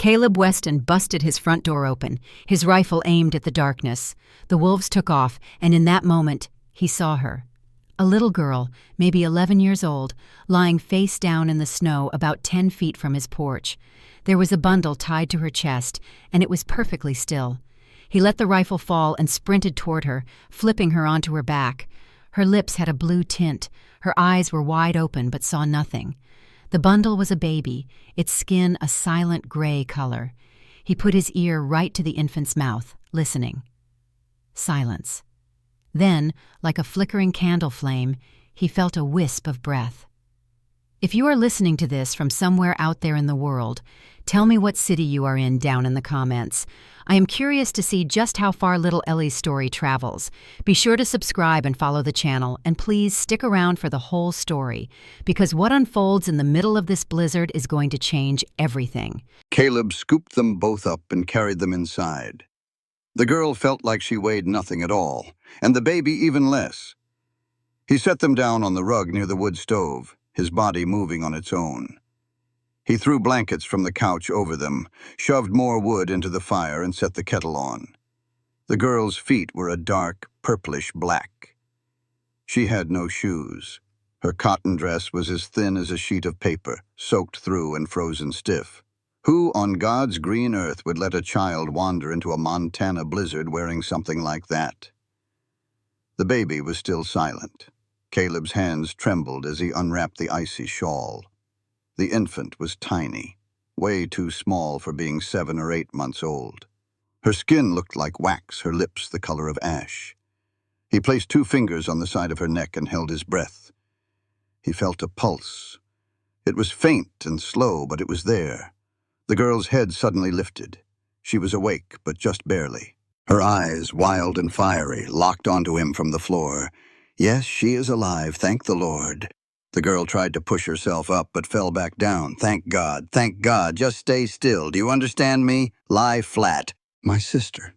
Caleb Weston busted his front door open, his rifle aimed at the darkness. The wolves took off, and in that moment, he saw her. A little girl, maybe 11 years old, lying face down in the snow about 10 feet from his porch. There was a bundle tied to her chest, and it was perfectly still. He let the rifle fall and sprinted toward her, flipping her onto her back. Her lips had a blue tint. Her eyes were wide open but saw nothing. The bundle was a baby, its skin a silent gray color. He put his ear right to the infant's mouth, listening. Silence. Then, like a flickering candle flame, he felt a wisp of breath. If you are listening to this from somewhere out there in the world, tell me what city you are in down in the comments. I am curious to see just how far little Ellie's story travels. Be sure to subscribe and follow the channel, and please stick around for the whole story, because what unfolds in the middle of this blizzard is going to change everything. Caleb scooped them both up and carried them inside. The girl felt like she weighed nothing at all, and the baby even less. He set them down on the rug near the wood stove, his body moving on its own. He threw blankets from the couch over them, shoved more wood into the fire, and set the kettle on. The girl's feet were a dark, purplish black. She had no shoes. Her cotton dress was as thin as a sheet of paper, soaked through and frozen stiff. Who on God's green earth would let a child wander into a Montana blizzard wearing something like that? The baby was still silent. Caleb's hands trembled as he unwrapped the icy shawl. The infant was tiny, way too small for being 7 or 8 months old. Her skin looked like wax, her lips the color of ash. He placed 2 fingers on the side of her neck and held his breath. He felt a pulse. It was faint and slow, but it was there. The girl's head suddenly lifted. She was awake, but just barely. Her eyes, wild and fiery, locked onto him from the floor. Yes, she is alive, thank the Lord. The girl tried to push herself up, but fell back down. Thank God, just stay still. Do you understand me? Lie flat. My sister.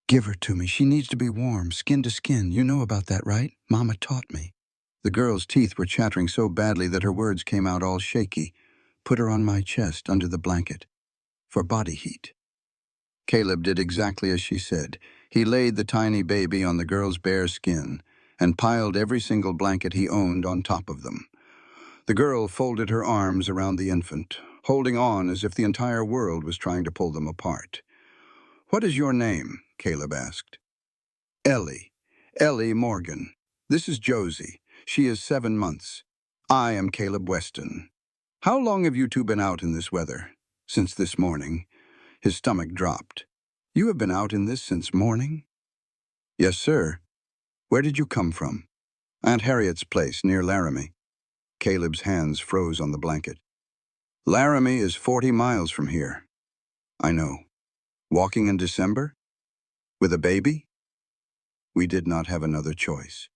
Give her to me. She needs to be warm, skin to skin. You know about that, right? Mama taught me. The girl's teeth were chattering so badly that her words came out all shaky. Put her on my chest, under the blanket. For body heat. Caleb did exactly as she said. He laid the tiny baby on the girl's bare skin and piled every single blanket he owned on top of them. The girl folded her arms around the infant, holding on as if the entire world was trying to pull them apart. "What is your name?" Caleb asked. "Ellie. Ellie Morgan. This is Josie. She is 7 months. I am Caleb Weston. How long have you two been out in this weather?" "Since this morning." His stomach dropped. "You have been out in this since morning?" "Yes, sir." "Where did you come from?" "Aunt Harriet's place, near Laramie." Caleb's hands froze on the blanket. "Laramie is 40 miles from here." "I know. Walking in December? With a baby?" "We did not have another choice."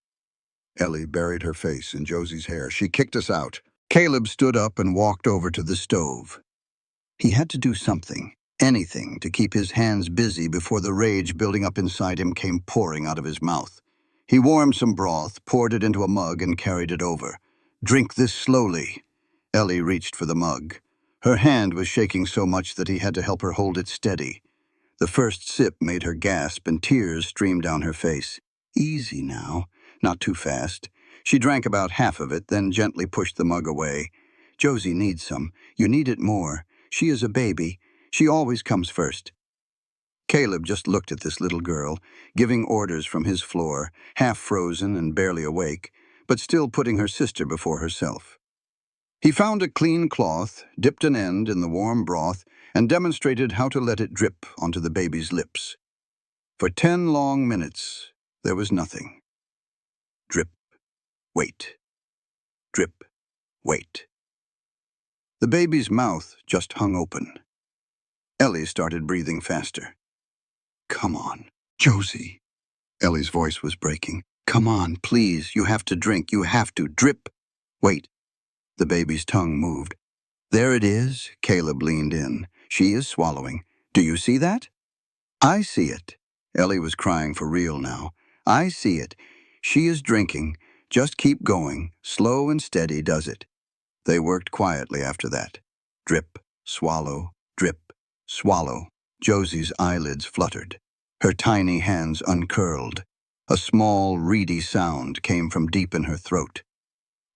Ellie buried her face in Josie's hair. "She kicked us out." Caleb stood up and walked over to the stove. He had to do something, anything, to keep his hands busy before the rage building up inside him came pouring out of his mouth. He warmed some broth, poured it into a mug, and carried it over. "Drink this slowly." Ellie reached for the mug. Her hand was shaking so much that he had to help her hold it steady. The first sip made her gasp, and tears streamed down her face. "Easy now. Not too fast." She drank about half of it, then gently pushed the mug away. "Josie needs some. You need it more. She is a baby. She always comes first." Caleb just looked at this little girl, giving orders from his floor, half frozen and barely awake, but still putting her sister before herself. He found a clean cloth, dipped an end in the warm broth, and demonstrated how to let it drip onto the baby's lips. For 10 long minutes, there was nothing. Drip, wait. Drip, wait. The baby's mouth just hung open. Ellie started breathing faster. "Come on, Josie." Ellie's voice was breaking. "Come on, please. You have to drink. You have to. Drip. Wait." The baby's tongue moved. "There it is." Caleb leaned in. "She is swallowing. Do you see that?" "I see it." Ellie was crying for real now. "I see it. She is drinking. Just keep going. Slow and steady does it." They worked quietly after that. Drip, swallow, drip, Swallow. Josie's eyelids fluttered. Her tiny hands uncurled. A small, reedy sound came from deep in her throat.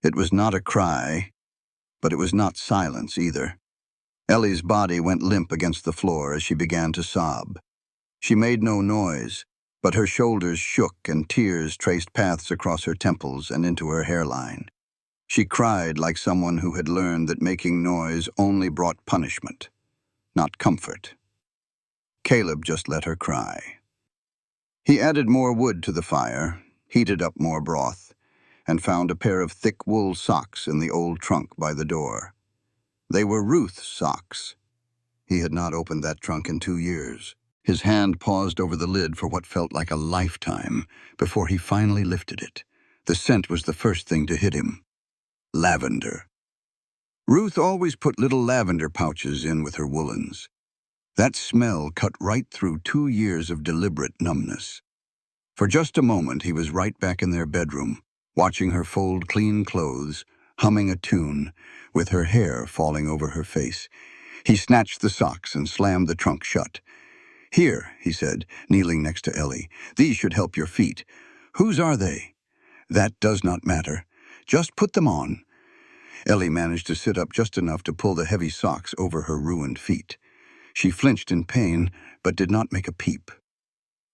It was not a cry, but it was not silence either. Ellie's body went limp against the floor as she began to sob. She made no noise, but her shoulders shook and tears traced paths across her temples and into her hairline. She cried like someone who had learned that making noise only brought punishment, not comfort. Caleb just let her cry. He added more wood to the fire, heated up more broth, and found a pair of thick wool socks in the old trunk by the door. They were Ruth's socks. He had not opened that trunk in 2 years. His hand paused over the lid for what felt like a lifetime before he finally lifted it. The scent was the first thing to hit him. Lavender. Ruth always put little lavender pouches in with her woolens. That smell cut right through 2 years of deliberate numbness. For just a moment, he was right back in their bedroom, watching her fold clean clothes, humming a tune, with her hair falling over her face. He snatched the socks and slammed the trunk shut. "Here," he said, kneeling next to Ellie. "These should help your feet." "Whose are they?" "That does not matter. Just put them on." Ellie managed to sit up just enough to pull the heavy socks over her ruined feet. She flinched in pain, but did not make a peep.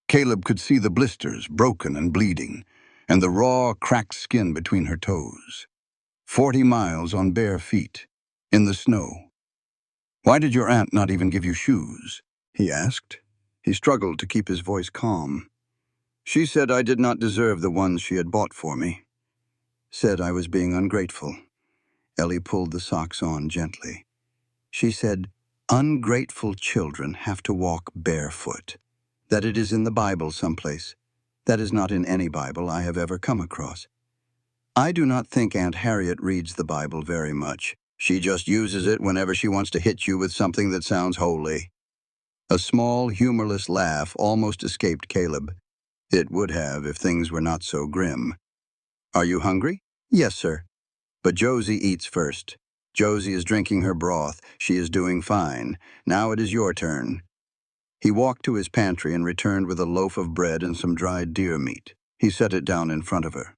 Caleb could see the blisters, broken and bleeding, and the raw, cracked skin between her toes. 40 miles on bare feet, in the snow. "Why did your aunt not even give you shoes?" he asked. He struggled to keep his voice calm. "She said I did not deserve the ones she had bought for me. Said I was being ungrateful." Ellie pulled the socks on gently. "She said, 'Ungrateful children have to walk barefoot. That it is in the Bible someplace. That is not in any Bible I have ever come across. I do not think Aunt Harriet reads the Bible very much. She just uses it whenever she wants to hit you with something that sounds holy." A small, humorless laugh almost escaped Caleb. It would have if things were not so grim. "Are you hungry?" "Yes, sir. But Josie eats first. Josie is drinking her broth. She is doing fine. Now it is your turn." He walked to his pantry and returned with a loaf of bread and some dried deer meat. He set it down in front of her.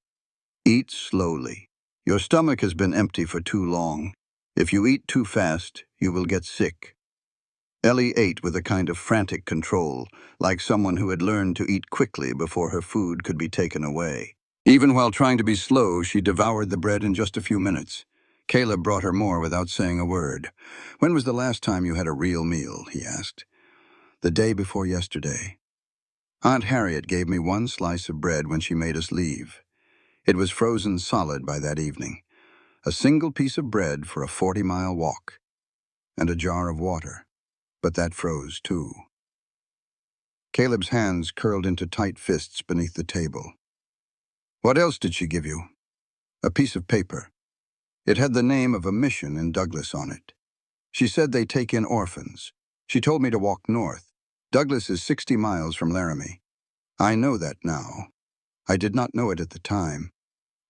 "Eat slowly. Your stomach has been empty for too long. If you eat too fast, you will get sick." Ellie ate with a kind of frantic control, like someone who had learned to eat quickly before her food could be taken away. Even while trying to be slow, she devoured the bread in just a few minutes. Caleb brought her more without saying a word. "When was the last time you had a real meal?" he asked. "The day before yesterday. Aunt Harriet gave me one slice of bread when she made us leave. It was frozen solid by that evening. A single piece of bread for a 40-mile walk. And a jar of water. But that froze, too." Caleb's hands curled into tight fists beneath the table. "What else did she give you?" "A piece of paper. It had the name of a mission in Douglas on it. She said they take in orphans. She told me to walk north. Douglas is 60 miles from Laramie. I know that now. I did not know it at the time.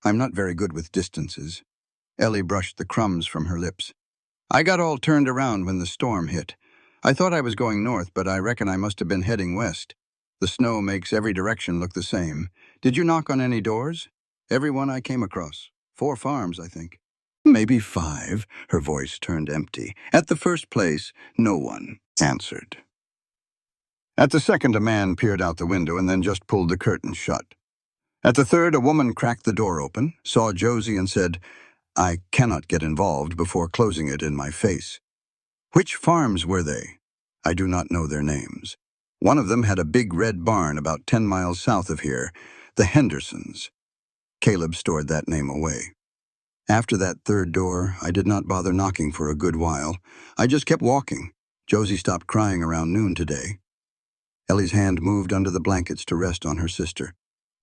I'm not very good with distances." Ellie brushed the crumbs from her lips. "I got all turned around when the storm hit. I thought I was going north, but I reckon I must have been heading west. The snow makes every direction look the same. Did you knock on any doors?" "Every one I came across. 4 farms, I think." "Maybe 5. Her voice turned empty. "At the first place, no one answered. At the second, a man peered out the window and then just pulled the curtains shut. At the third, a woman cracked the door open, saw Josie and said, 'I cannot get involved,' before closing it in my face. Which farms were they? I do not know their names. One of them had a big red barn about 10 miles south of here, the Hendersons." Caleb stored that name away. "After that third door, I did not bother knocking for a good while. I just kept walking. Josie stopped crying around noon today." Ellie's hand moved under the blankets to rest on her sister.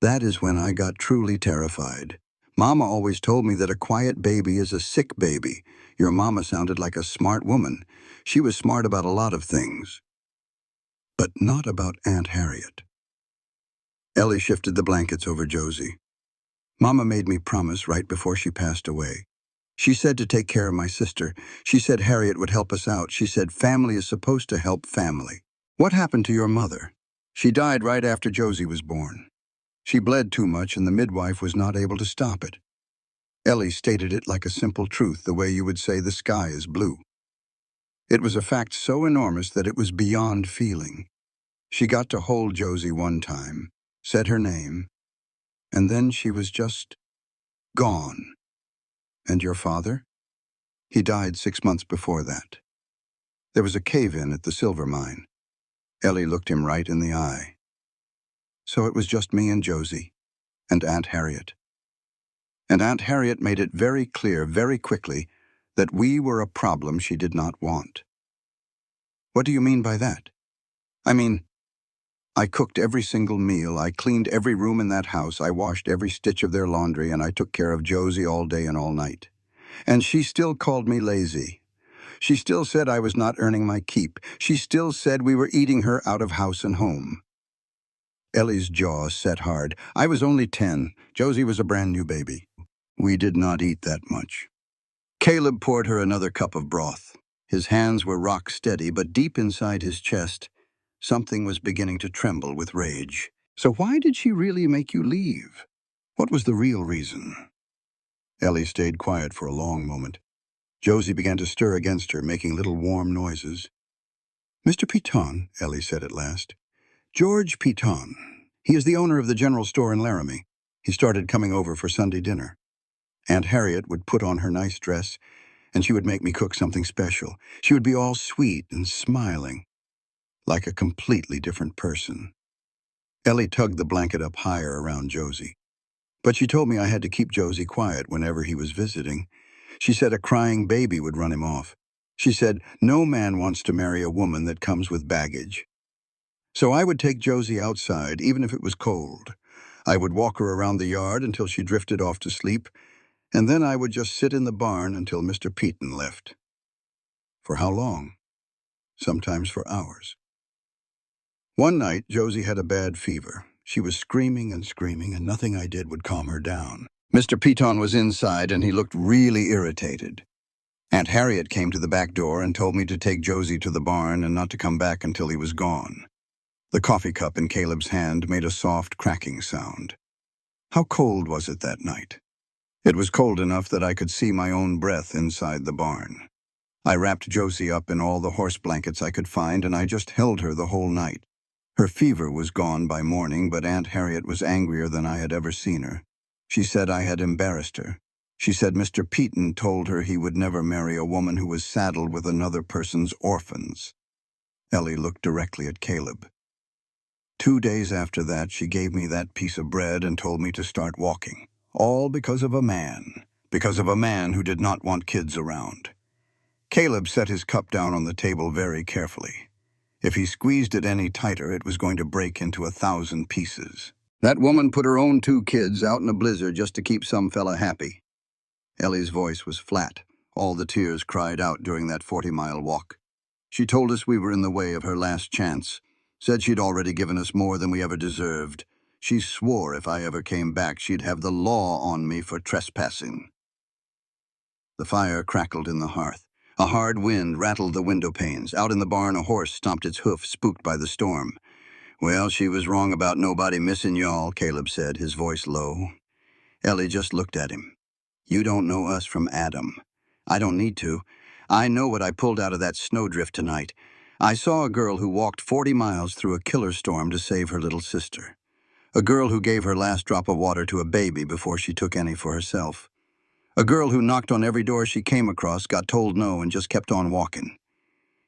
"That is when I got truly terrified. Mama always told me that a quiet baby is a sick baby. Your mama sounded like a smart woman. She was smart about a lot of things. But not about Aunt Harriet." Ellie shifted the blankets over Josie. "Mama made me promise right before she passed away. She said to take care of my sister. She said Harriet would help us out. She said family is supposed to help family. What happened to your mother? She died right after Josie was born. She bled too much and the midwife was not able to stop it. Ellie stated it like a simple truth, the way you would say the sky is blue. It was a fact so enormous that it was beyond feeling. She got to hold Josie one time, said her name, and then she was just gone. And your father? He died 6 months before that. There was a cave-in at the silver mine. Ellie looked him right in the eye. So it was just me and Josie, and Aunt Harriet. And Aunt Harriet made it very clear very quickly that we were a problem she did not want. What do you mean by that? I mean, I cooked every single meal, I cleaned every room in that house, I washed every stitch of their laundry, and I took care of Josie all day and all night. And she still called me lazy. She still said I was not earning my keep. She still said we were eating her out of house and home. Ellie's jaw set hard. I was only 10. Josie was a brand new baby. We did not eat that much. Caleb poured her another cup of broth. His hands were rock steady, but deep inside his chest, something was beginning to tremble with rage. So why did she really make you leave? What was the real reason? Ellie stayed quiet for a long moment. Josie began to stir against her, making little warm noises. Mr. Piton, Ellie said at last. George Piton. He is the owner of the general store in Laramie. He started coming over for Sunday dinner. Aunt Harriet would put on her nice dress, and she would make me cook something special. She would be all sweet and smiling, like a completely different person. Ellie tugged the blanket up higher around Josie. But she told me I had to keep Josie quiet whenever he was visiting. She said a crying baby would run him off. She said no man wants to marry a woman that comes with baggage. So I would take Josie outside, even if it was cold. I would walk her around the yard until she drifted off to sleep, and then I would just sit in the barn until Mr. Peaton left. For how long? Sometimes for hours. One night, Josie had a bad fever. She was screaming, and nothing I did would calm her down. Mr. Peaton was inside, and he looked really irritated. Aunt Harriet came to the back door and told me to take Josie to the barn and not to come back until he was gone. The coffee cup in Caleb's hand made a soft cracking sound. How cold was it that night? It was cold enough that I could see my own breath inside the barn. I wrapped Josie up in all the horse blankets I could find, and I just held her the whole night. Her fever was gone by morning, but Aunt Harriet was angrier than I had ever seen her. She said I had embarrassed her. She said Mr. Peaton told her he would never marry a woman who was saddled with another person's orphans. Ellie looked directly at Caleb. 2 days after that, she gave me that piece of bread and told me to start walking. All because of a man. Because of a man who did not want kids around. Caleb set his cup down on the table very carefully. If he squeezed it any tighter, it was going to break into 1,000 pieces. That woman put her own 2 kids out in a blizzard just to keep some fella happy. Ellie's voice was flat. All the tears cried out during that 40-mile walk. She told us we were in the way of her last chance. Said she'd already given us more than we ever deserved. She swore if I ever came back, she'd have the law on me for trespassing. The fire crackled in the hearth. A hard wind rattled the window panes. Out in the barn, a horse stomped its hoof, spooked by the storm. Well, she was wrong about nobody missing y'all, Caleb said, his voice low. Ellie just looked at him. You don't know us from Adam. I don't need to. I know what I pulled out of that snowdrift tonight. I saw a girl who walked 40 miles through a killer storm to save her little sister. A girl who gave her last drop of water to a baby before she took any for herself. A girl who knocked on every door she came across, got told no, and just kept on walking.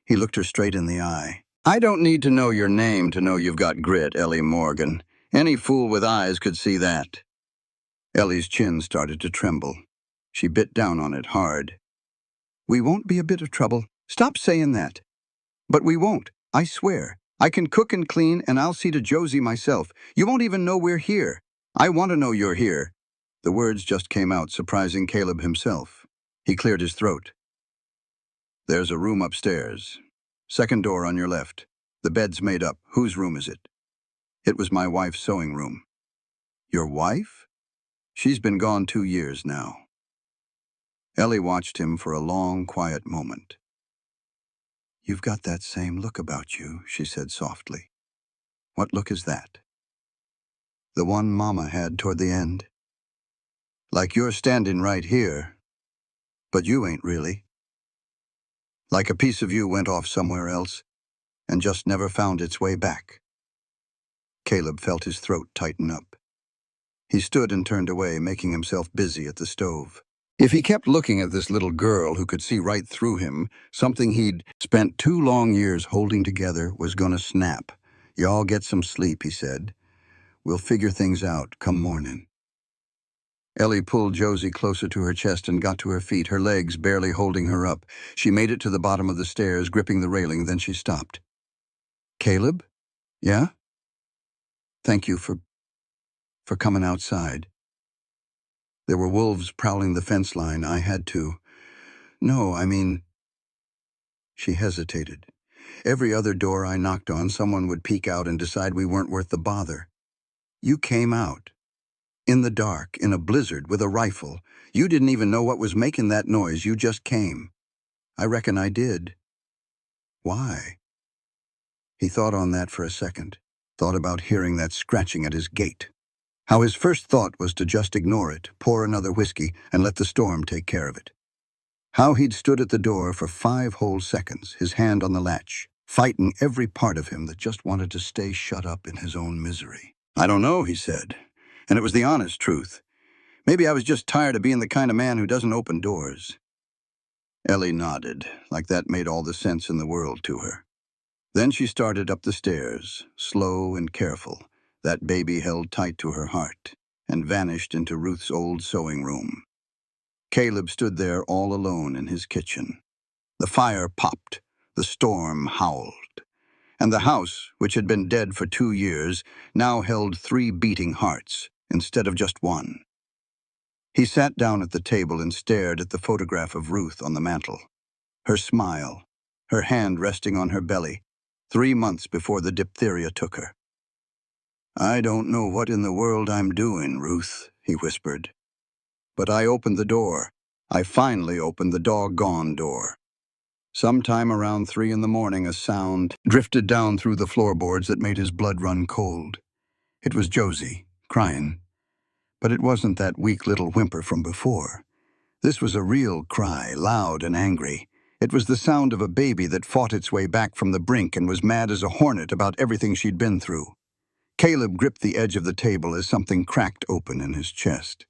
He looked her straight in the eye. I don't need to know your name to know you've got grit, Ellie Morgan. Any fool with eyes could see that. Ellie's chin started to tremble. She bit down on it hard. We won't be a bit of trouble. Stop saying that. But we won't, I swear. I can cook and clean, and I'll see to Josie myself. You won't even know we're here. I want to know you're here. The words just came out, surprising Caleb himself. He cleared his throat. There's a room upstairs. Second door on your left. The bed's made up. Whose room is it? It was my wife's sewing room. Your wife? She's been gone 2 years now. Ellie watched him for a long, quiet moment. "You've got that same look about you," she said softly. "What look is that?" "The one Mama had toward the end. Like you're standing right here, but you ain't really. Like a piece of you went off somewhere else and just never found its way back." Caleb felt his throat tighten up. He stood and turned away, making himself busy at the stove. If he kept looking at this little girl who could see right through him, something he'd spent 2 long years holding together was gonna snap. "Y'all get some sleep," he said. "We'll figure things out come morning." Ellie pulled Josie closer to her chest and got to her feet, her legs barely holding her up. She made it to the bottom of the stairs, gripping the railing, then she stopped. "Caleb? Yeah? Thank you for coming outside. There were wolves prowling the fence line. I had to. No, I mean..." She hesitated. "Every other door I knocked on, someone would peek out and decide we weren't worth the bother. You came out. In the dark, in a blizzard, with a rifle. You didn't even know what was making that noise. You just came. I reckon I did. Why?" He thought on that for a second. Thought about hearing that scratching at his gate. How his first thought was to just ignore it, pour another whiskey, and let the storm take care of it. How he'd stood at the door for 5 whole seconds, his hand on the latch, fighting every part of him that just wanted to stay shut up in his own misery. "I don't know," he said, and it was the honest truth. "Maybe I was just tired of being the kind of man who doesn't open doors." Ellie nodded, like that made all the sense in the world to her. Then she started up the stairs, slow and careful, that baby held tight to her heart, and vanished into Ruth's old sewing room. Caleb stood there all alone in his kitchen. The fire popped, the storm howled, and the house, which had been dead for 2 years, now held 3 beating hearts instead of just one. He sat down at the table and stared at the photograph of Ruth on the mantel. Her smile, her hand resting on her belly, 3 months before the diphtheria took her. "I don't know what in the world I'm doing, Ruth," he whispered. "But I opened the door. I finally opened the doggone door." Sometime around 3 in the morning, a sound drifted down through the floorboards that made his blood run cold. It was Josie, crying. But it wasn't that weak little whimper from before. This was a real cry, loud and angry. It was the sound of a baby that fought its way back from the brink and was mad as a hornet about everything she'd been through. Caleb gripped the edge of the table as something cracked open in his chest.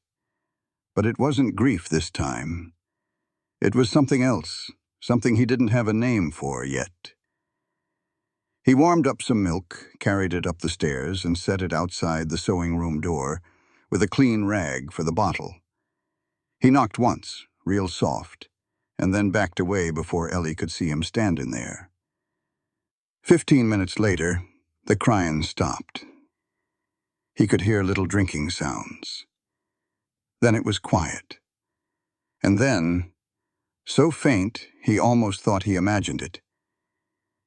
But it wasn't grief this time. It was something else, something he didn't have a name for yet. He warmed up some milk, carried it up the stairs, and set it outside the sewing room door, with a clean rag for the bottle. He knocked once, real soft, and then backed away before Ellie could see him standing there. 15 minutes later, the crying stopped. He could hear little drinking sounds. Then it was quiet. And then, so faint he almost thought he imagined it,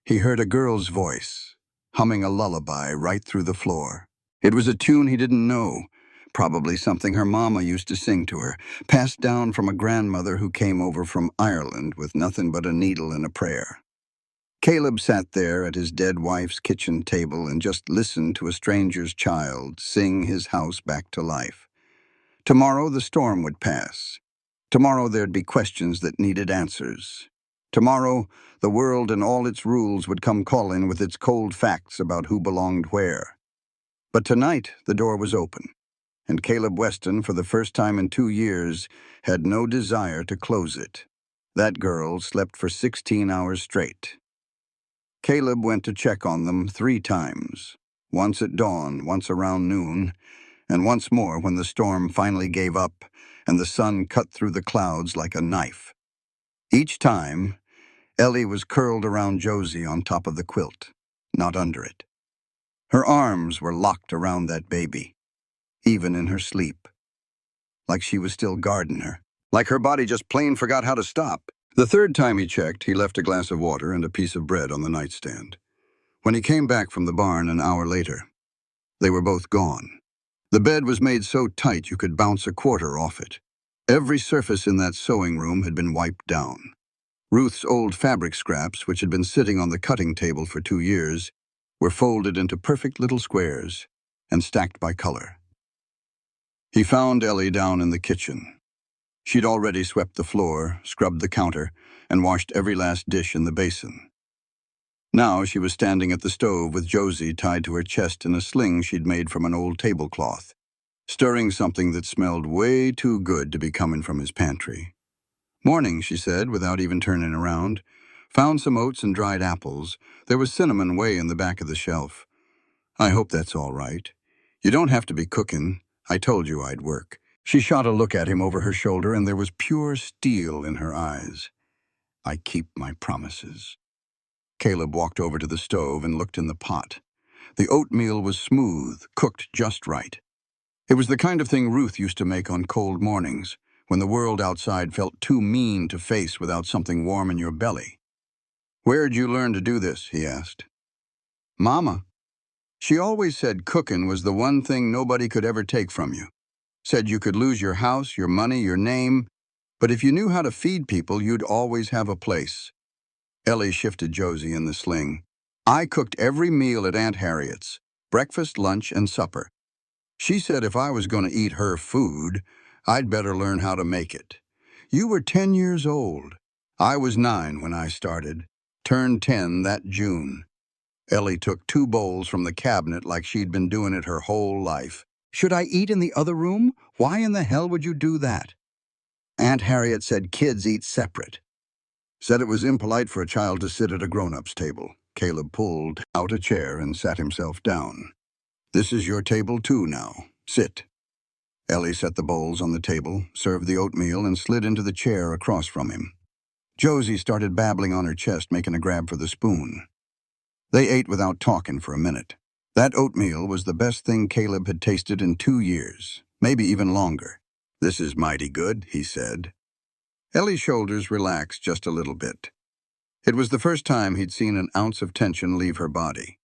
he heard a girl's voice, humming a lullaby right through the floor. It was a tune he didn't know, probably something her mama used to sing to her, passed down from a grandmother who came over from Ireland with nothing but a needle and a prayer. Caleb sat there at his dead wife's kitchen table and just listened to a stranger's child sing his house back to life. Tomorrow the storm would pass. Tomorrow there'd be questions that needed answers. Tomorrow the world and all its rules would come calling with its cold facts about who belonged where. But tonight the door was open, and Caleb Weston, for the first time in 2 years, had no desire to close it. That girl slept for 16 hours straight. Caleb went to check on them 3 times, once at dawn, once around noon, and once more when the storm finally gave up and the sun cut through the clouds like a knife. Each time, Ellie was curled around Josie on top of the quilt, not under it. Her arms were locked around that baby, even in her sleep, like she was still guarding her, like her body just plain forgot how to stop. The 3rd time he checked, he left a glass of water and a piece of bread on the nightstand. When he came back from the barn an hour later, they were both gone. The bed was made so tight you could bounce a quarter off it. Every surface in that sewing room had been wiped down. Ruth's old fabric scraps, which had been sitting on the cutting table for 2 years, were folded into perfect little squares and stacked by color. He found Ellie down in the kitchen. She'd already swept the floor, scrubbed the counter, and washed every last dish in the basin. Now she was standing at the stove with Josie tied to her chest in a sling she'd made from an old tablecloth, stirring something that smelled way too good to be coming from his pantry. "Morning," she said, without even turning around. "Found some oats and dried apples. There was cinnamon way in the back of the shelf. I hope that's all right. You don't have to be cooking. I told you I'd work." She shot a look at him over her shoulder, and there was pure steel in her eyes. "I keep my promises." Caleb walked over to the stove and looked in the pot. The oatmeal was smooth, cooked just right. It was the kind of thing Ruth used to make on cold mornings, when the world outside felt too mean to face without something warm in your belly. "Where'd you learn to do this?" he asked. "Mama. She always said cooking was the one thing nobody could ever take from you. Said you could lose your house, your money, your name, but if you knew how to feed people, you'd always have a place." Ellie shifted Josie in the sling. "I cooked every meal at Aunt Harriet's, breakfast, lunch, and supper. She said if I was going to eat her food, I'd better learn how to make it. You were 10 years old. I was 9 when I started. Turned 10 that June." Ellie took 2 bowls from the cabinet like she'd been doing it her whole life. "Should I eat in the other room? Why in the hell would you do that?" "Aunt Harriet said kids eat separate." "Said it was impolite for a child to sit at a grown-up's table." Caleb pulled out a chair and sat himself down. "This is your table too now. Sit." Ellie set the bowls on the table, served the oatmeal, and slid into the chair across from him. Josie started babbling on her chest, making a grab for the spoon. They ate without talking for a minute. That oatmeal was the best thing Caleb had tasted in 2 years, maybe even longer. "This is mighty good," he said. Ellie's shoulders relaxed just a little bit. It was the first time he'd seen an ounce of tension leave her body.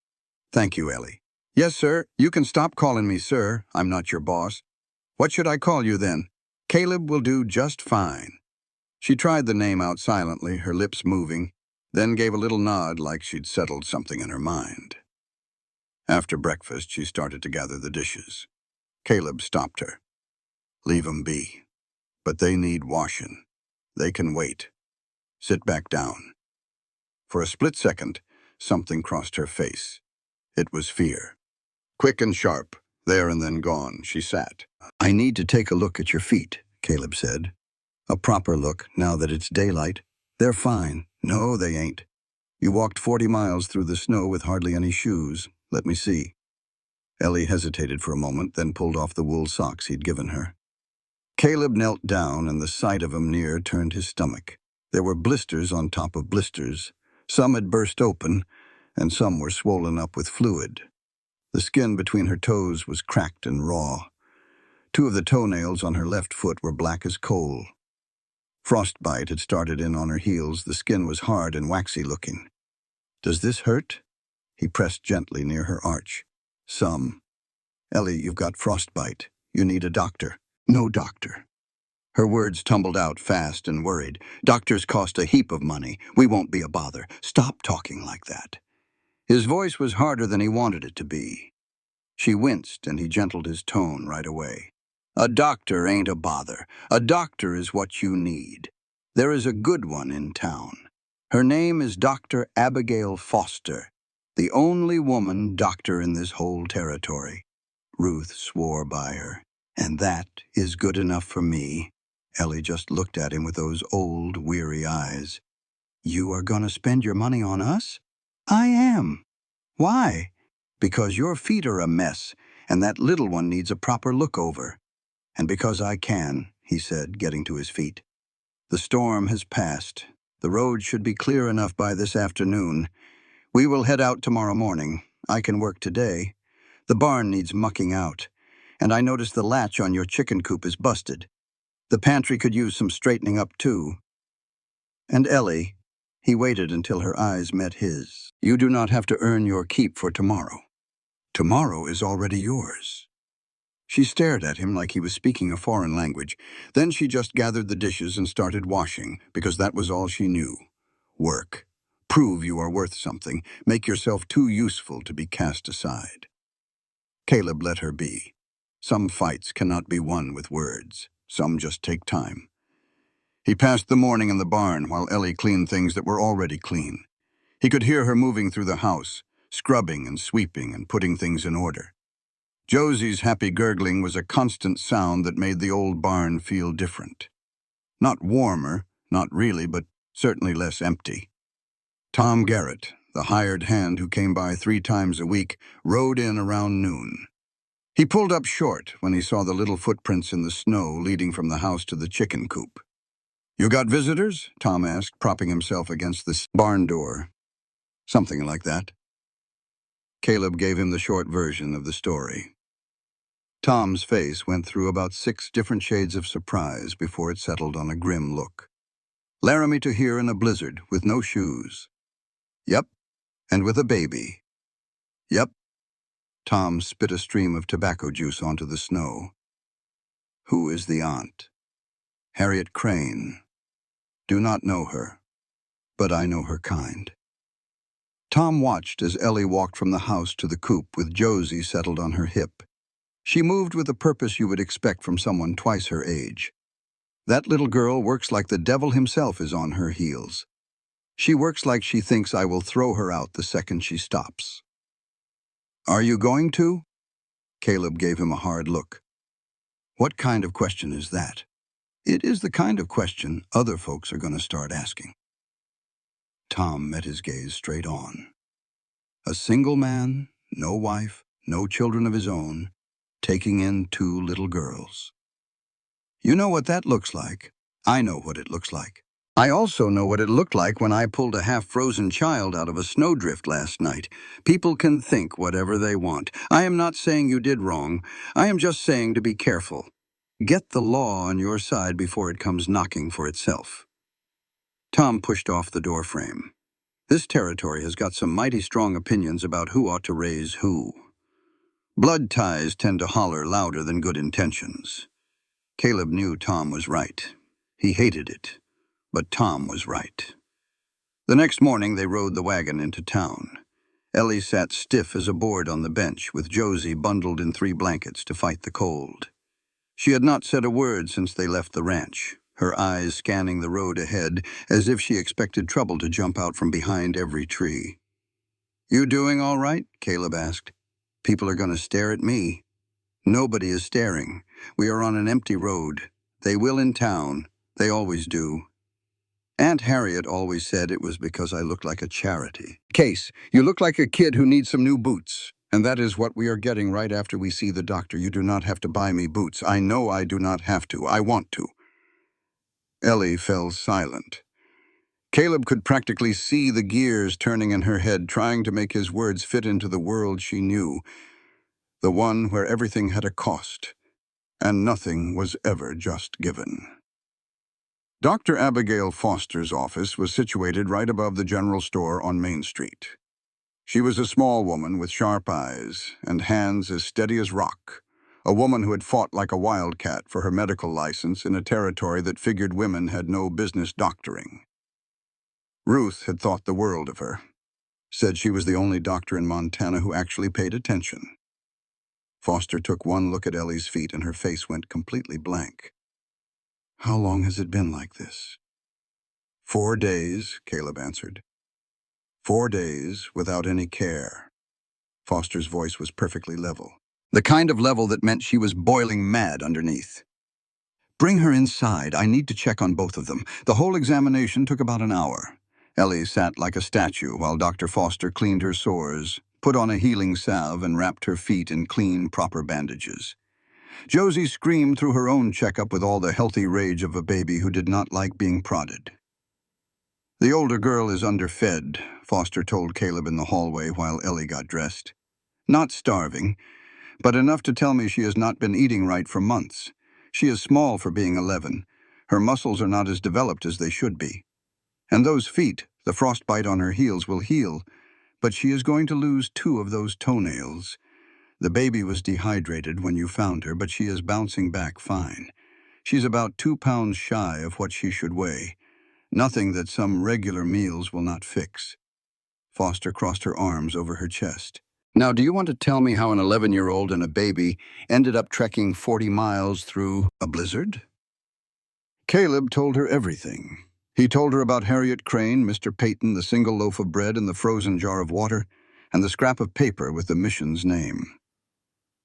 "Thank you, Ellie." "Yes, sir. You can stop calling me sir. I'm not your boss. What should I call you then?" "Caleb will do just fine." She tried the name out silently, her lips moving, then gave a little nod like she'd settled something in her mind. After breakfast, she started to gather the dishes. Caleb stopped her. "Leave 'em be. But they need washing. They can wait. Sit back down." For a split second, something crossed her face. It was fear. Quick and sharp, there and then gone, she sat. "I need to take a look at your feet," Caleb said. "A proper look, now that it's daylight. They're fine." "No, they ain't. You walked 40 miles through the snow with hardly any shoes. Let me see." Ellie hesitated for a moment, then pulled off the wool socks he'd given her. Caleb knelt down, and the sight of 'em near turned his stomach. There were blisters on top of blisters. Some had burst open, and some were swollen up with fluid. The skin between her toes was cracked and raw. 2 of the toenails on her left foot were black as coal. Frostbite had started in on her heels. The skin was hard and waxy looking. "Does this hurt?" He pressed gently near her arch. "Some." "Ellie, you've got frostbite. You need a doctor." "No doctor." Her words tumbled out fast and worried. "Doctors cost a heap of money. We won't be a bother. Stop talking like that." His voice was harder than he wanted it to be. She winced, and he gentled his tone right away. "A doctor ain't a bother. A doctor is what you need. There is a good one in town. Her name is Dr. Abigail Foster, the only woman doctor in this whole territory." Ruth swore by her. "And that is good enough for me." Ellie just looked at him with those old, weary eyes. "You are going to spend your money on us?" "I am." "Why?" "Because your feet are a mess, and that little one needs a proper look over." "And because I can," he said, getting to his feet. "The storm has passed. The road should be clear enough by this afternoon. We will head out tomorrow morning. I can work today. The barn needs mucking out, and I noticed the latch on your chicken coop is busted. The pantry could use some straightening up too. And Ellie," he waited until her eyes met his, "you do not have to earn your keep for tomorrow. Tomorrow is already yours." She stared at him like he was speaking a foreign language. Then she just gathered the dishes and started washing, because that was all she knew. Work. Prove you are worth something. Make yourself too useful to be cast aside. Caleb let her be. Some fights cannot be won with words. Some just take time. He passed the morning in the barn while Ellie cleaned things that were already clean. He could hear her moving through the house, scrubbing and sweeping and putting things in order. Josie's happy gurgling was a constant sound that made the old barn feel different. Not warmer, not really, but certainly less empty. Tom Garrett, the hired hand who came by 3 times a week, rode in around noon. He pulled up short when he saw the little footprints in the snow leading from the house to the chicken coop. "You got visitors?" Tom asked, propping himself against the barn door. "Something like that." Caleb gave him the short version of the story. Tom's face went through about 6 different shades of surprise before it settled on a grim look. "Laramie to here in a blizzard, with no shoes." "Yep, and with a baby." "Yep." Tom spit a stream of tobacco juice onto the snow. "Who is the aunt?" "Harriet Crane. Do not know her, but I know her kind." Tom watched as Ellie walked from the house to the coop with Josie settled on her hip. She moved with the purpose you would expect from someone twice her age. That little girl works like the devil himself is on her heels. She works like she thinks I will throw her out the second she stops. "Are you going to?" Caleb gave him a hard look. "What kind of question is that?" "It is the kind of question other folks are going to start asking." Tom met his gaze straight on. A single man, no wife, no children of his own, taking in 2 little girls. "You know what that looks like. I know what it looks like. I also know what it looked like when I pulled a half-frozen child out of a snowdrift last night. People can think whatever they want. I am not saying you did wrong. I am just saying to be careful. Get the law on your side before it comes knocking for itself." Tom pushed off the doorframe. This territory has got some mighty strong opinions about who ought to raise who. Blood ties tend to holler louder than good intentions. Caleb knew Tom was right. He hated it, but Tom was right. The next morning they rode the wagon into town. Ellie sat stiff as a board on the bench, with Josie bundled in 3 blankets to fight the cold. She had not said a word since they left the ranch, her eyes scanning the road ahead as if she expected trouble to jump out from behind every tree. "You doing all right?" Caleb asked. "People are going to stare at me." "Nobody is staring. We are on an empty road. They will in town. They always do. Aunt Harriet always said it was because I looked like a charity case. You look like a kid who needs some new boots. And that is what we are getting right after we see the doctor. You do not have to buy me boots. I know I do not have to. I want to." Ellie fell silent. Caleb could practically see the gears turning in her head, trying to make his words fit into the world she knew, the one where everything had a cost, and nothing was ever just given. Dr. Abigail Foster's office was situated right above the general store on Main Street. She was a small woman with sharp eyes and hands as steady as rock, a woman who had fought like a wildcat for her medical license in a territory that figured women had no business doctoring. Ruth had thought the world of her, said she was the only doctor in Montana who actually paid attention. Foster took one look at Ellie's feet and her face went completely blank. "How long has it been like this?" "4 days," Caleb answered. 4 days without any care. Foster's voice was perfectly level. The kind of level that meant she was boiling mad underneath. "Bring her inside. I need to check on both of them." The whole examination took about an hour. Ellie sat like a statue while Dr. Foster cleaned her sores, put on a healing salve, and wrapped her feet in clean, proper bandages. Josie screamed through her own checkup with all the healthy rage of a baby who did not like being prodded. "The older girl is underfed," Foster told Caleb in the hallway while Ellie got dressed. "Not starving, but enough to tell me she has not been eating right for months. She is small for being 11. Her muscles are not as developed as they should be. And those feet, the frostbite on her heels will heal, but she is going to lose 2 of those toenails. The baby was dehydrated when you found her, but she is bouncing back fine. She's about 2 pounds shy of what she should weigh. Nothing that some regular meals will not fix. Foster crossed her arms over her chest. Now, do you want to tell me how an 11-year-old and a baby ended up trekking 40 miles through a blizzard? Caleb told her everything. He told her about Harriet Crane, Mr. Peyton, the single loaf of bread and the frozen jar of water, and the scrap of paper with the mission's name.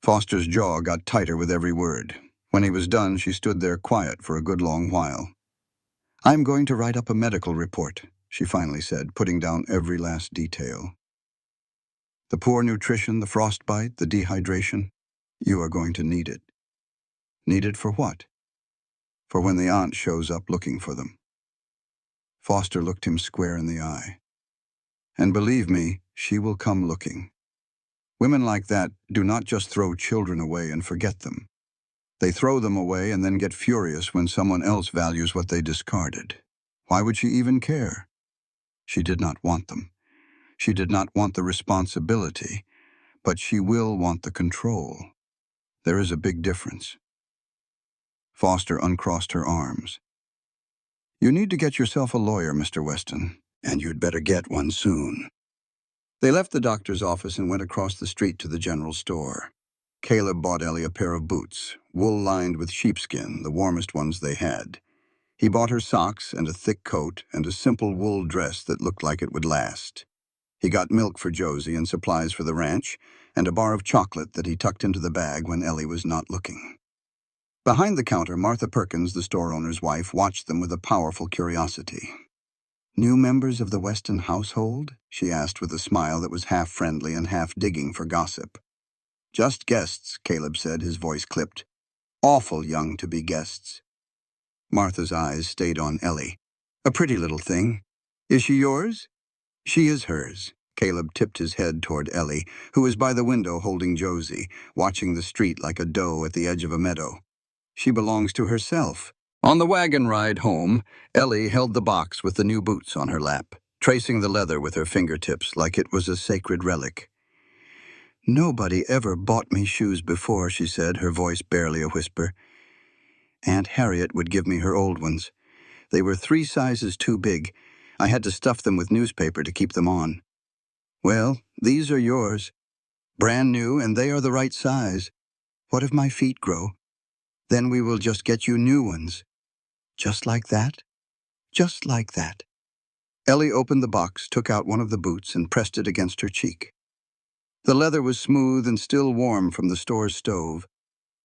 Foster's jaw got tighter with every word. When he was done, she stood there quiet for a good long while. "I'm going to write up a medical report," she finally said, putting down every last detail. "The poor nutrition, the frostbite, the dehydration. You are going to need it." "Need it for what?" "For when the aunt shows up looking for them." Foster looked him square in the eye. "And believe me, she will come looking. Women like that do not just throw children away and forget them. They throw them away and then get furious when someone else values what they discarded. Why would she even care? She did not want them. She did not want the responsibility, but she will want the control. There is a big difference." Foster uncrossed her arms. "You need to get yourself a lawyer, Mr. Weston, and you'd better get one soon." They left the doctor's office and went across the street to the general store. Caleb bought Ellie a pair of boots, wool-lined with sheepskin, the warmest ones they had. He bought her socks and a thick coat and a simple wool dress that looked like it would last. He got milk for Josie and supplies for the ranch, and a bar of chocolate that he tucked into the bag when Ellie was not looking. Behind the counter, Martha Perkins, the store owner's wife, watched them with a powerful curiosity. "New members of the Weston household?" she asked with a smile that was half friendly and half digging for gossip. "Just guests," Caleb said, his voice clipped. "Awful young to be guests." Martha's eyes stayed on Ellie. "A pretty little thing. Is she yours?" "She is hers." Caleb tipped his head toward Ellie, who was by the window holding Josie, watching the street like a doe at the edge of a meadow. "She belongs to herself." On the wagon ride home, Ellie held the box with the new boots on her lap, tracing the leather with her fingertips like it was a sacred relic. "Nobody ever bought me shoes before," she said, her voice barely a whisper. "Aunt Harriet would give me her old ones. They were 3 sizes too big. I had to stuff them with newspaper to keep them on. Well, these are yours. Brand new, and they are the right size. What if my feet grow? Then we will just get you new ones." "Just like that?" "Just like that." Ellie opened the box, took out one of the boots, and pressed it against her cheek. The leather was smooth and still warm from the store's stove.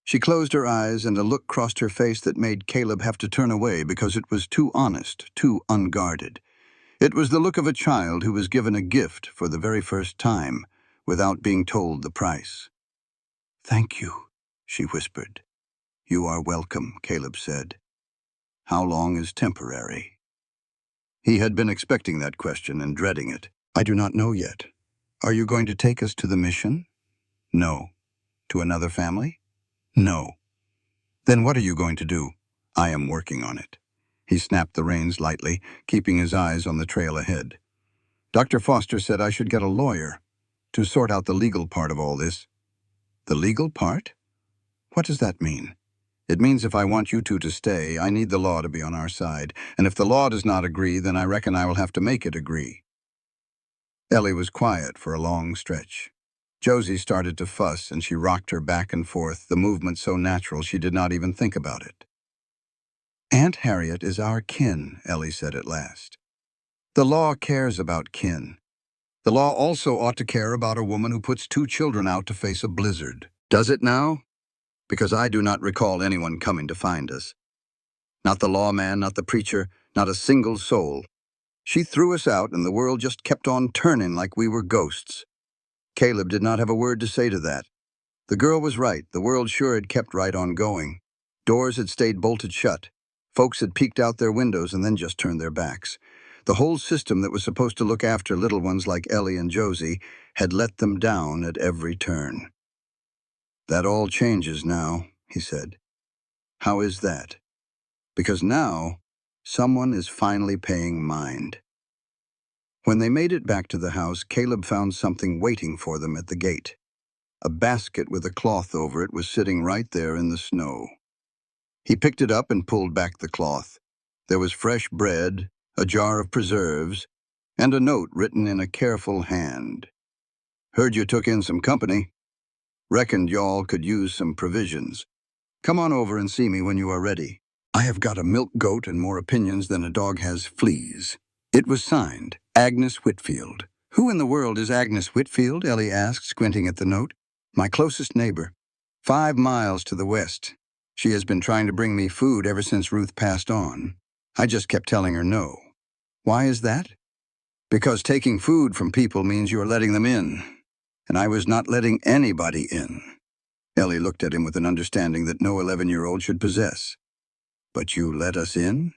She closed her eyes, and a look crossed her face that made Caleb have to turn away because it was too honest, too unguarded. It was the look of a child who was given a gift for the very first time, without being told the price. "Thank you," she whispered. "You are welcome," Caleb said. "How long is temporary?" He had been expecting that question and dreading it. "I do not know yet. Are you going to take us to the mission?" "No." "To another family?" "No." "Then what are you going to do?" "I am working on it." He snapped the reins lightly, keeping his eyes on the trail ahead. "Dr. Foster said I should get a lawyer to sort out the legal part of all this." "The legal part? What does that mean?" "It means if I want you two to stay, I need the law to be on our side, and if the law does not agree, then I reckon I will have to make it agree." Ellie was quiet for a long stretch. Josie started to fuss, and she rocked her back and forth, the movement so natural she did not even think about it. "Aunt Harriet is our kin," Ellie said at last. "The law cares about kin. The law also ought to care about a woman who puts 2 children out to face a blizzard. Does it now? Because I do not recall anyone coming to find us. Not the lawman, not the preacher, not a single soul. She threw us out, and the world just kept on turning like we were ghosts." Caleb did not have a word to say to that. The girl was right. The world sure had kept right on going. Doors had stayed bolted shut. Folks had peeked out their windows and then just turned their backs. The whole system that was supposed to look after little ones like Ellie and Josie had let them down at every turn. "That all changes now," he said. "How is that?" "Because now, someone is finally paying mind." When they made it back to the house, Caleb found something waiting for them at the gate. A basket with a cloth over it was sitting right there in the snow. He picked it up and pulled back the cloth. There was fresh bread, a jar of preserves, and a note written in a careful hand. Heard you took in some company. Reckoned y'all could use some provisions. Come on over and see me when you are ready. I have got a milk goat and more opinions than a dog has fleas. It was signed, Agnes Whitfield. Who in the world is Agnes Whitfield? Ellie asked, squinting at the note. My closest neighbor. 5 miles to the west. She has been trying to bring me food ever since Ruth passed on. I just kept telling her no. Why is that? Because taking food from people means you are letting them in. And I was not letting anybody in. Ellie looked at him with an understanding that no 11-year-old should possess. But you let us in?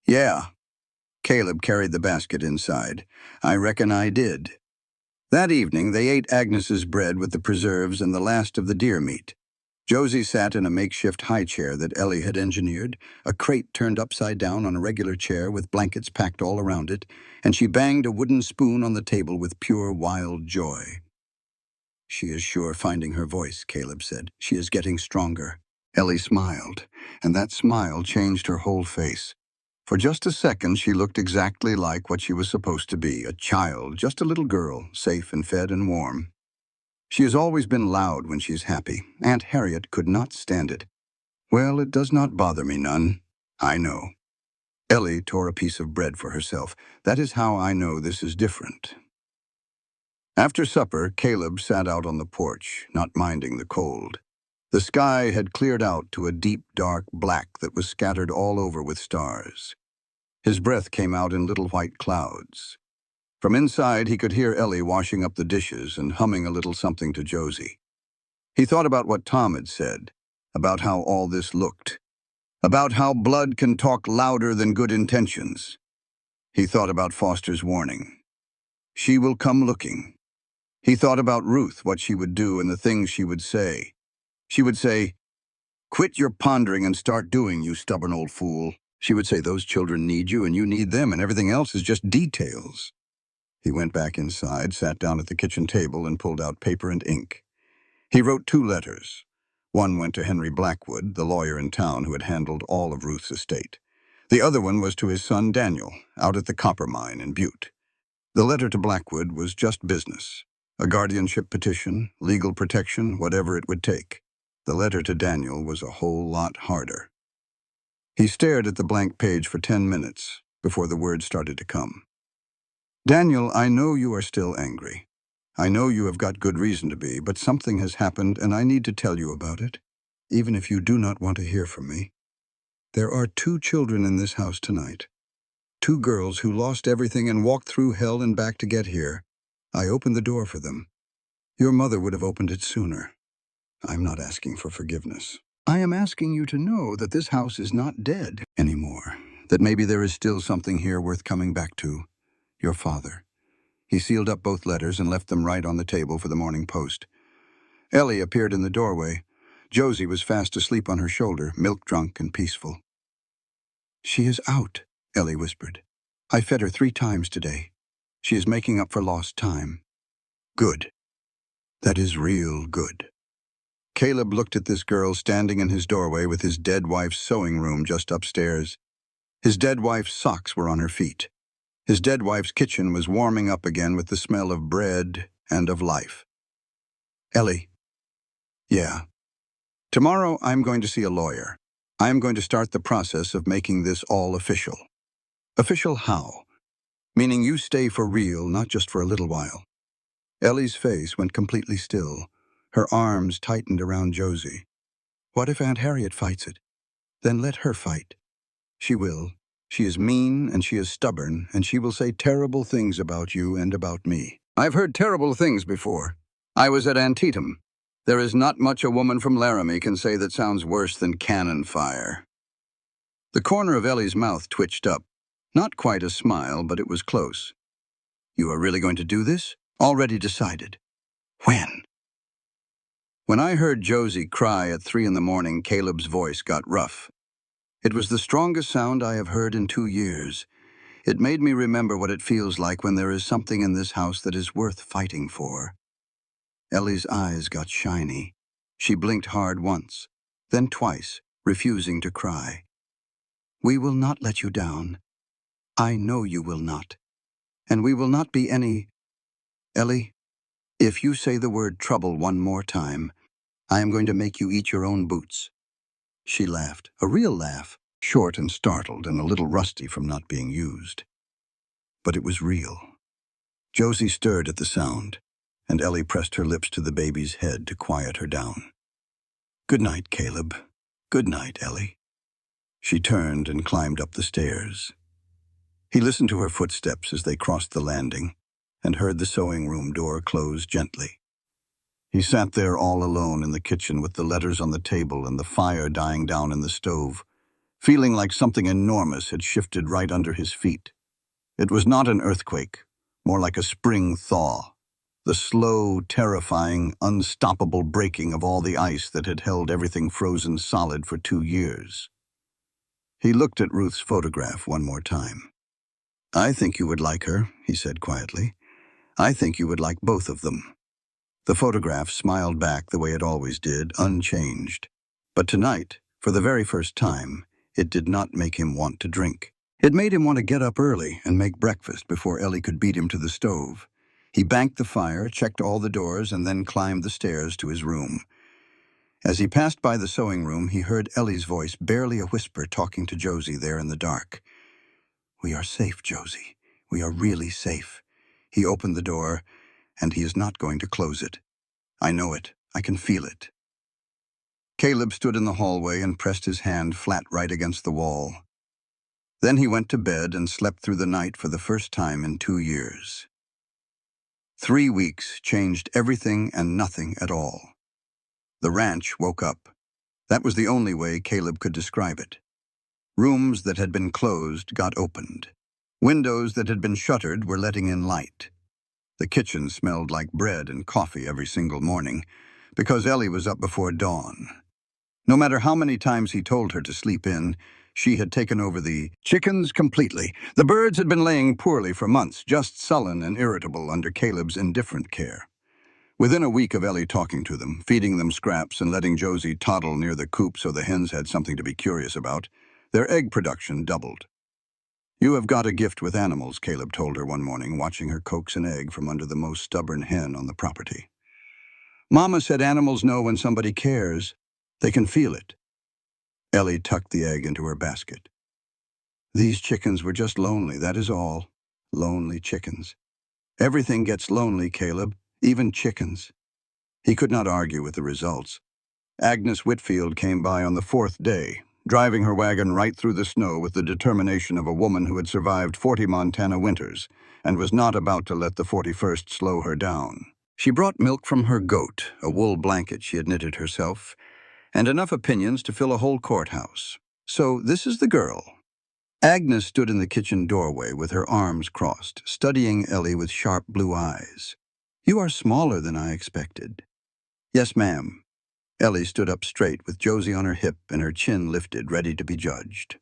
Yeah. Caleb carried the basket inside. I reckon I did. That evening, they ate Agnes's bread with the preserves and the last of the deer meat. Josie sat in a makeshift high chair that Ellie had engineered, a crate turned upside down on a regular chair with blankets packed all around it, and she banged a wooden spoon on the table with pure wild joy. She is sure finding her voice, Caleb said. She is getting stronger. Ellie smiled, and that smile changed her whole face. For just a second, she looked exactly like what she was supposed to be, a child, just a little girl, safe and fed and warm. She has always been loud when she is happy. Aunt Harriet could not stand it. Well, it does not bother me none. I know. Ellie tore a piece of bread for herself. That is how I know this is different. After supper, Caleb sat out on the porch, not minding the cold. The sky had cleared out to a deep, dark black that was scattered all over with stars. His breath came out in little white clouds. From inside, he could hear Ellie washing up the dishes and humming a little something to Josie. He thought about what Tom had said, about how all this looked, about how blood can talk louder than good intentions. He thought about Foster's warning. She will come looking. He thought about Ruth, what she would do and the things she would say. She would say, "Quit your pondering and start doing, you stubborn old fool." She would say, "Those children need you and you need them and everything else is just details." He went back inside, sat down at the kitchen table and pulled out paper and ink. He wrote 2 letters. One went to Henry Blackwood, the lawyer in town who had handled all of Ruth's estate. The other one was to his son Daniel, out at the copper mine in Butte. The letter to Blackwood was just business. A guardianship petition, legal protection, whatever it would take. The letter to Daniel was a whole lot harder. He stared at the blank page for 10 minutes before the words started to come. Daniel, I know you are still angry. I know you have got good reason to be, but something has happened and I need to tell you about it, even if you do not want to hear from me. There are 2 children in this house tonight. 2 girls who lost everything and walked through hell and back to get here. I opened the door for them. Your mother would have opened it sooner. I'm not asking for forgiveness. I am asking you to know that this house is not dead anymore, that maybe there is still something here worth coming back to. Your father. He sealed up both letters and left them right on the table for the morning post. Ellie appeared in the doorway. Josie was fast asleep on her shoulder, milk-drunk and peaceful. She is out, Ellie whispered. I fed her 3 times today. She is making up for lost time. Good. That is real good. Caleb looked at this girl standing in his doorway with his dead wife's sewing room just upstairs. His dead wife's socks were on her feet. His dead wife's kitchen was warming up again with the smell of bread and of life. Ellie. Yeah. Tomorrow I'm going to see a lawyer. I am going to start the process of making this all official. Official how? Meaning you stay for real, not just for a little while. Ellie's face went completely still. Her arms tightened around Josie. What if Aunt Harriet fights it? Then let her fight. She will. She is mean and she is stubborn, and she will say terrible things about you and about me. I've heard terrible things before. I was at Antietam. There is not much a woman from Laramie can say that sounds worse than cannon fire. The corner of Ellie's mouth twitched up. Not quite a smile, but it was close. You are really going to do this? Already decided. When? When I heard Josie cry at 3 in the morning, Caleb's voice got rough. It was the strongest sound I have heard in 2 years. It made me remember what it feels like when there is something in this house that is worth fighting for. Ellie's eyes got shiny. She blinked hard once, then twice, refusing to cry. "We will not let you down. I know you will not. And we will not be any— Ellie, if you say the word trouble one more time, I am going to make you eat your own boots." She laughed, a real laugh, short and startled and a little rusty from not being used. But it was real. Josie stirred at the sound, and Ellie pressed her lips to the baby's head to quiet her down. "Good night, Caleb. Good night, Ellie." She turned and climbed up the stairs. He listened to her footsteps as they crossed the landing and heard the sewing room door close gently. He sat there all alone in the kitchen with the letters on the table and the fire dying down in the stove, feeling like something enormous had shifted right under his feet. It was not an earthquake, more like a spring thaw, the slow, terrifying, unstoppable breaking of all the ice that had held everything frozen solid for 2 years. He looked at Ruth's photograph one more time. "I think you would like her," he said quietly. "I think you would like both of them." The photograph smiled back the way it always did, unchanged. But tonight, for the very first time, it did not make him want to drink. It made him want to get up early and make breakfast before Ellie could beat him to the stove. He banked the fire, checked all the doors, and then climbed the stairs to his room. As he passed by the sewing room, he heard Ellie's voice, barely a whisper, talking to Josie there in the dark. "We are safe, Josie. We are really safe." He opened the door, and he is not going to close it. "I know it. I can feel it." Caleb stood in the hallway and pressed his hand flat right against the wall. Then he went to bed and slept through the night for the first time in 2 years. 3 weeks changed everything and nothing at all. The ranch woke up. That was the only way Caleb could describe it. Rooms that had been closed got opened. Windows that had been shuttered were letting in light. The kitchen smelled like bread and coffee every single morning, because Ellie was up before dawn. No matter how many times he told her to sleep in, she had taken over the chickens completely. The birds had been laying poorly for months, just sullen and irritable under Caleb's indifferent care. Within a week of Ellie talking to them, feeding them scraps and letting Josie toddle near the coop so the hens had something to be curious about, their egg production doubled. "You have got a gift with animals," Caleb told her one morning, watching her coax an egg from under the most stubborn hen on the property. "Mama said animals know when somebody cares. They can feel it." Ellie tucked the egg into her basket. "These chickens were just lonely, that is all. Lonely chickens. Everything gets lonely, Caleb, even chickens." He could not argue with the results. Agnes Whitfield came by on the 4th day, driving her wagon right through the snow with the determination of a woman who had survived 40 Montana winters and was not about to let the 41st slow her down. She brought milk from her goat, a wool blanket she had knitted herself, and enough opinions to fill a whole courthouse. So this is the girl. Agnes stood in the kitchen doorway with her arms crossed, studying Ellie with sharp blue eyes. "You are smaller than I expected." "Yes, ma'am." Ellie stood up straight with Josie on her hip and her chin lifted, ready to be judged.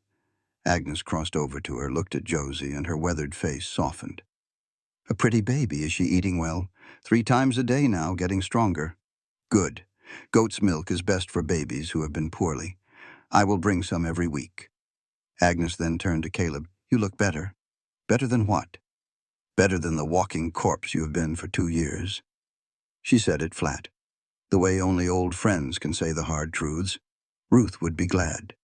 Agnes crossed over to her, looked at Josie, and her weathered face softened. "A pretty baby. Is she eating well? 3 times a day now, getting stronger." "Good. Goat's milk is best for babies who have been poorly. I will bring some every week." Agnes then turned to Caleb. "You look better." "Better than what?" "Better than the walking corpse you have been for 2 years." She said it flat, the way only old friends can say the hard truths. Ruth would be glad.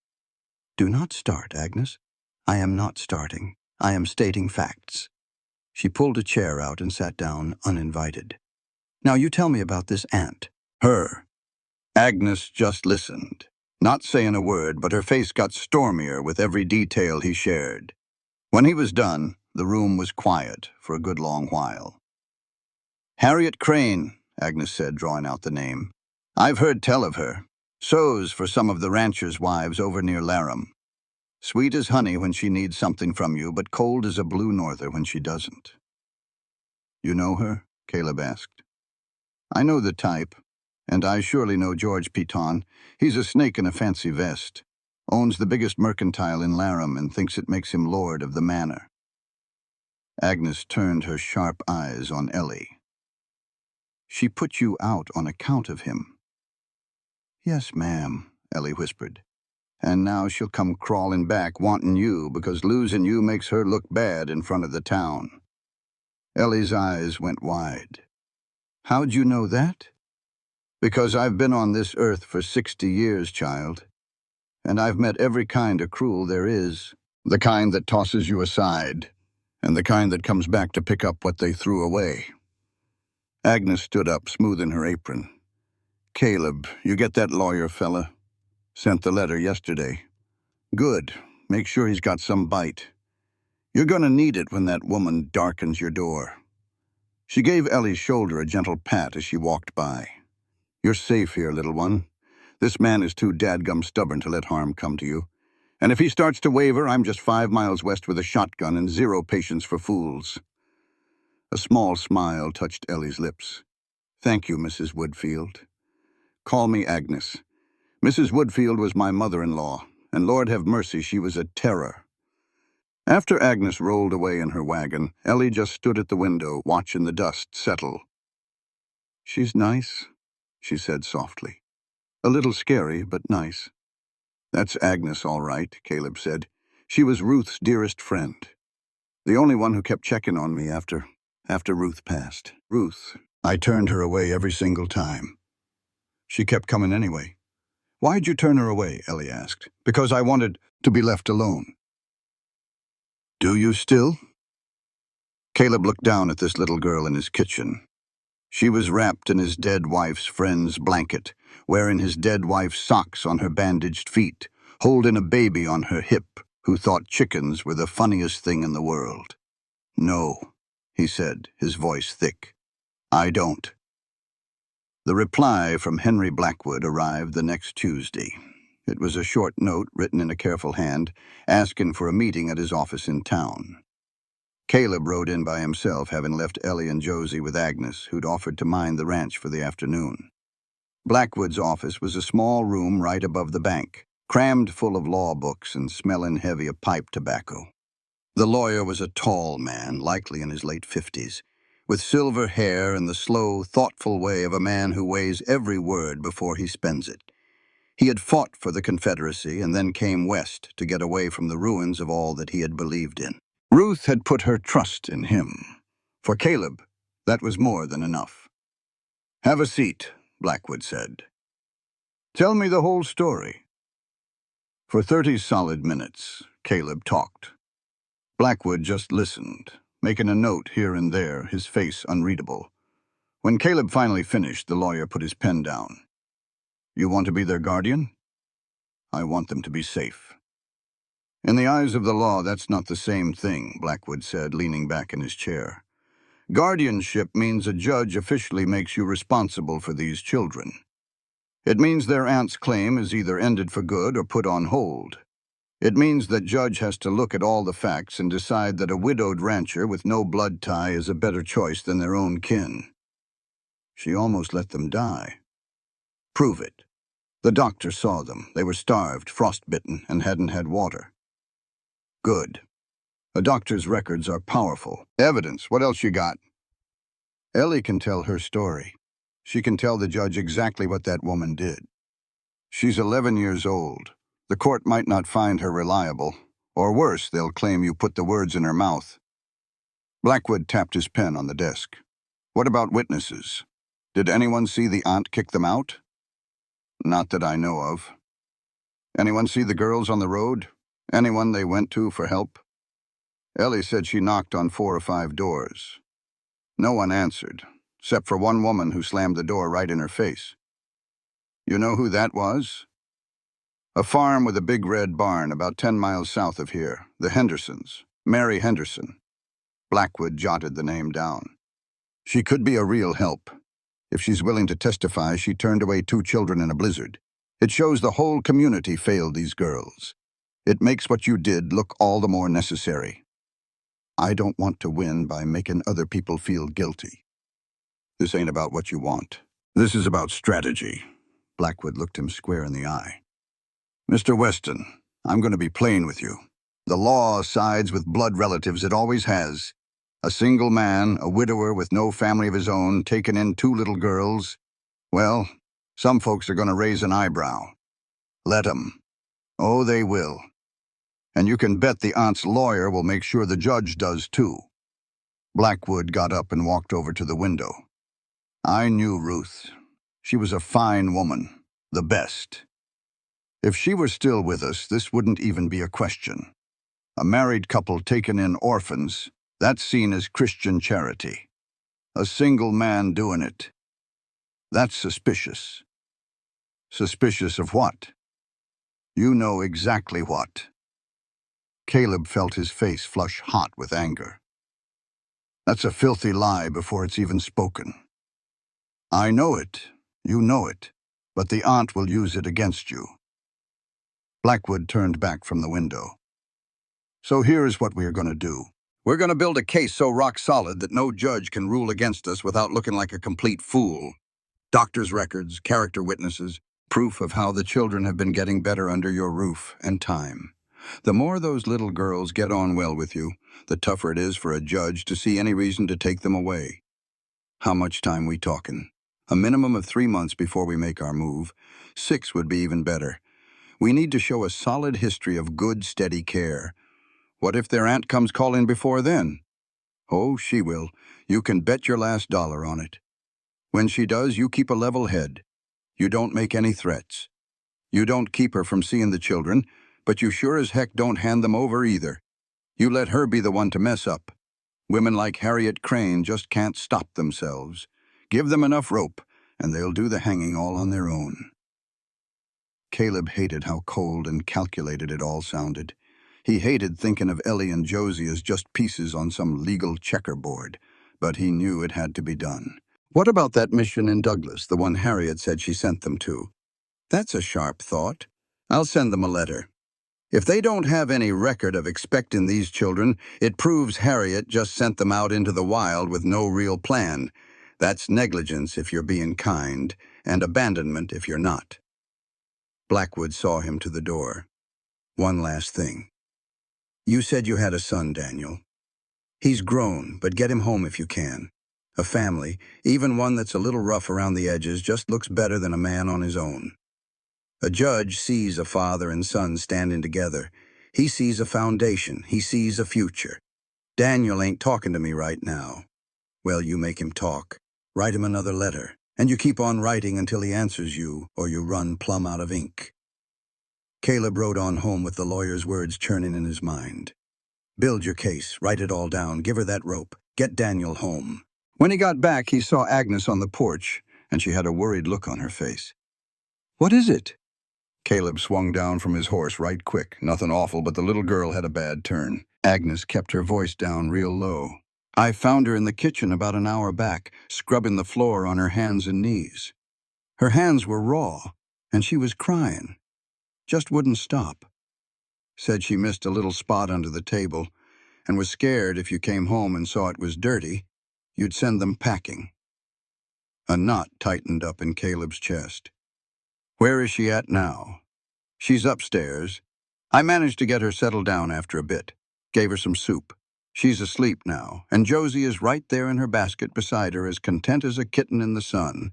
"Do not start, Agnes." "I am not starting. I am stating facts." She pulled a chair out and sat down, uninvited. "Now you tell me about this aunt." "Her." Agnes just listened, not saying a word, but her face got stormier with every detail he shared. When he was done, the room was quiet for a good long while. "Harriet Crane," Agnes said, drawing out the name. "I've heard tell of her. Sews for some of the ranchers' wives over near Laram. Sweet as honey when she needs something from you, but cold as a blue norther when she doesn't." "You know her?" Caleb asked. "I know the type. And I surely know George Piton. He's a snake in a fancy vest. Owns the biggest mercantile in Laram and thinks it makes him lord of the manor." Agnes turned her sharp eyes on Ellie. She put you out on account of him." "Yes, ma'am," Ellie whispered. "And now she'll come crawling back wanting you because losing you makes her look bad in front of the town." Ellie's eyes went wide. "How'd you know that?" "Because I've been on this earth for 60 years, child. And I've met every kind of cruel there is. The kind that tosses you aside, and the kind that comes back to pick up what they threw away." Agnes stood up, smoothing her apron. "Caleb, you get that lawyer fella? Sent the letter yesterday. Good. Make sure he's got some bite. You're gonna need it when that woman darkens your door." She gave Ellie's shoulder a gentle pat as she walked by. "You're safe here, little one. This man is too dadgum stubborn to let harm come to you. And if he starts to waver, I'm just 5 miles west with a shotgun and zero patience for fools." A small smile touched Ellie's lips. "Thank you, Mrs. Woodfield. Call me Agnes. Mrs. Woodfield was my mother-in-law, and Lord have mercy, she was a terror." After Agnes rolled away in her wagon, Ellie just stood at the window, watching the dust settle. "She's nice," she said softly. "A little scary, but nice." "That's Agnes, all right," Caleb said. "She was Ruth's dearest friend. The only one who kept checking on me after Ruth passed. Ruth, I turned her away every single time. She kept coming anyway." "Why'd you turn her away?" Ellie asked. "Because I wanted to be left alone." "Do you still?" Caleb looked down at this little girl in his kitchen. She was wrapped in his dead wife's friend's blanket, wearing his dead wife's socks on her bandaged feet, holding a baby on her hip who thought chickens were the funniest thing in the world. "No," he said, his voice thick. "I don't." The reply from Henry Blackwood arrived the next Tuesday. It was a short note written in a careful hand, asking for a meeting at his office in town. Caleb rode in by himself, having left Ellie and Josie with Agnes, who'd offered to mind the ranch for the afternoon. Blackwood's office was a small room right above the bank, crammed full of law books and smelling heavy of pipe tobacco. The lawyer was a tall man, likely in his late 50s, with silver hair and the slow, thoughtful way of a man who weighs every word before he spends it. He had fought for the Confederacy and then came west to get away from the ruins of all that he had believed in. Ruth had put her trust in him. For Caleb, that was more than enough. "Have a seat," Blackwood said. "Tell me the whole story." For 30 solid minutes, Caleb talked. Blackwood just listened, making a note here and there, his face unreadable. When Caleb finally finished, the lawyer put his pen down. "You want to be their guardian?" "I want them to be safe." "In the eyes of the law, that's not the same thing," Blackwood said, leaning back in his chair. "Guardianship means a judge officially makes you responsible for these children. It means their aunt's claim is either ended for good or put on hold. It means that judge has to look at all the facts and decide that a widowed rancher with no blood tie is a better choice than their own kin." "She almost let them die." "Prove it." "The doctor saw them. They were starved, frostbitten, and hadn't had water." "Good. A doctor's records are powerful. Evidence. What else you got?" "Ellie can tell her story. She can tell the judge exactly what that woman did. She's 11 years old. The court might not find her reliable, or worse, they'll claim you put the words in her mouth." Blackwood tapped his pen on the desk. "What about witnesses? Did anyone see the aunt kick them out?" "Not that I know of." "Anyone see the girls on the road? Anyone they went to for help?" Ellie said she knocked on 4 or 5 doors. No one answered, except for one woman who slammed the door right in her face. "You know who that was?" "A farm with a big red barn about 10 miles south of here. The Hendersons. Mary Henderson." Blackwood jotted the name down. "She could be a real help. If she's willing to testify, she turned away 2 children in a blizzard. It shows the whole community failed these girls. It makes what you did look all the more necessary. I don't want to win by making other people feel guilty. This ain't about what you want. This is about strategy." Blackwood looked him square in the eye. "Mr. Weston, I'm going to be plain with you. The law sides with blood relatives. It always has. A single man, a widower with no family of his own, taking in two little girls. Well, some folks are going to raise an eyebrow. Let 'em. Oh, they will. And you can bet the aunt's lawyer will make sure the judge does too. Blackwood got up and walked over to the window. I knew Ruth. She was a fine woman, the best. If she were still with us, this wouldn't even be a question. A married couple taking in orphans, that's seen as Christian charity. A single man doing it. That's suspicious. Suspicious of what? You know exactly what. Caleb felt his face flush hot with anger. That's a filthy lie before it's even spoken. I know it, you know it, but the aunt will use it against you. Blackwood turned back from the window. So here is what we are going to do. We're going to build a case so rock solid that no judge can rule against us without looking like a complete fool. Doctor's records, character witnesses, proof of how the children have been getting better under your roof, and time. The more those little girls get on well with you, the tougher it is for a judge to see any reason to take them away. How much time we talking? A minimum of 3 months before we make our move. 6 would be even better. We need to show a solid history of good, steady care. What if their aunt comes calling before then? Oh, she will. You can bet your last dollar on it. When she does, you keep a level head. You don't make any threats. You don't keep her from seeing the children, but you sure as heck don't hand them over either. You let her be the one to mess up. Women like Harriet Crane just can't stop themselves. Give them enough rope, and they'll do the hanging all on their own. Caleb hated how cold and calculated it all sounded. He hated thinking of Ellie and Josie as just pieces on some legal checkerboard, but he knew it had to be done. What about that mission in Douglas, the one Harriet said she sent them to? That's a sharp thought. I'll send them a letter. If they don't have any record of expecting these children, it proves Harriet just sent them out into the wild with no real plan. That's negligence if you're being kind, and abandonment if you're not. Blackwood saw him to the door. One last thing. You said you had a son, Daniel. He's grown, but get him home if you can. A family, even one that's a little rough around the edges, just looks better than a man on his own. A judge sees a father and son standing together. He sees a foundation. He sees a future. Daniel ain't talking to me right now. Well, you make him talk. Write him another letter, and you keep on writing until he answers you, or you run plumb out of ink. Caleb rode on home with the lawyer's words churning in his mind. Build your case, write it all down, give her that rope, get Daniel home. When he got back, he saw Agnes on the porch, and she had a worried look on her face. What is it? Caleb swung down from his horse right quick. Nothing awful, but the little girl had a bad turn. Agnes kept her voice down real low. I found her in the kitchen about an hour back, scrubbing the floor on her hands and knees. Her hands were raw, and she was crying. Just wouldn't stop. Said she missed a little spot under the table, and was scared if you came home and saw it was dirty, you'd send them packing. A knot tightened up in Caleb's chest. Where is she at now? She's upstairs. I managed to get her settled down after a bit. Gave her some soup. She's asleep now, and Josie is right there in her basket beside her, as content as a kitten in the sun.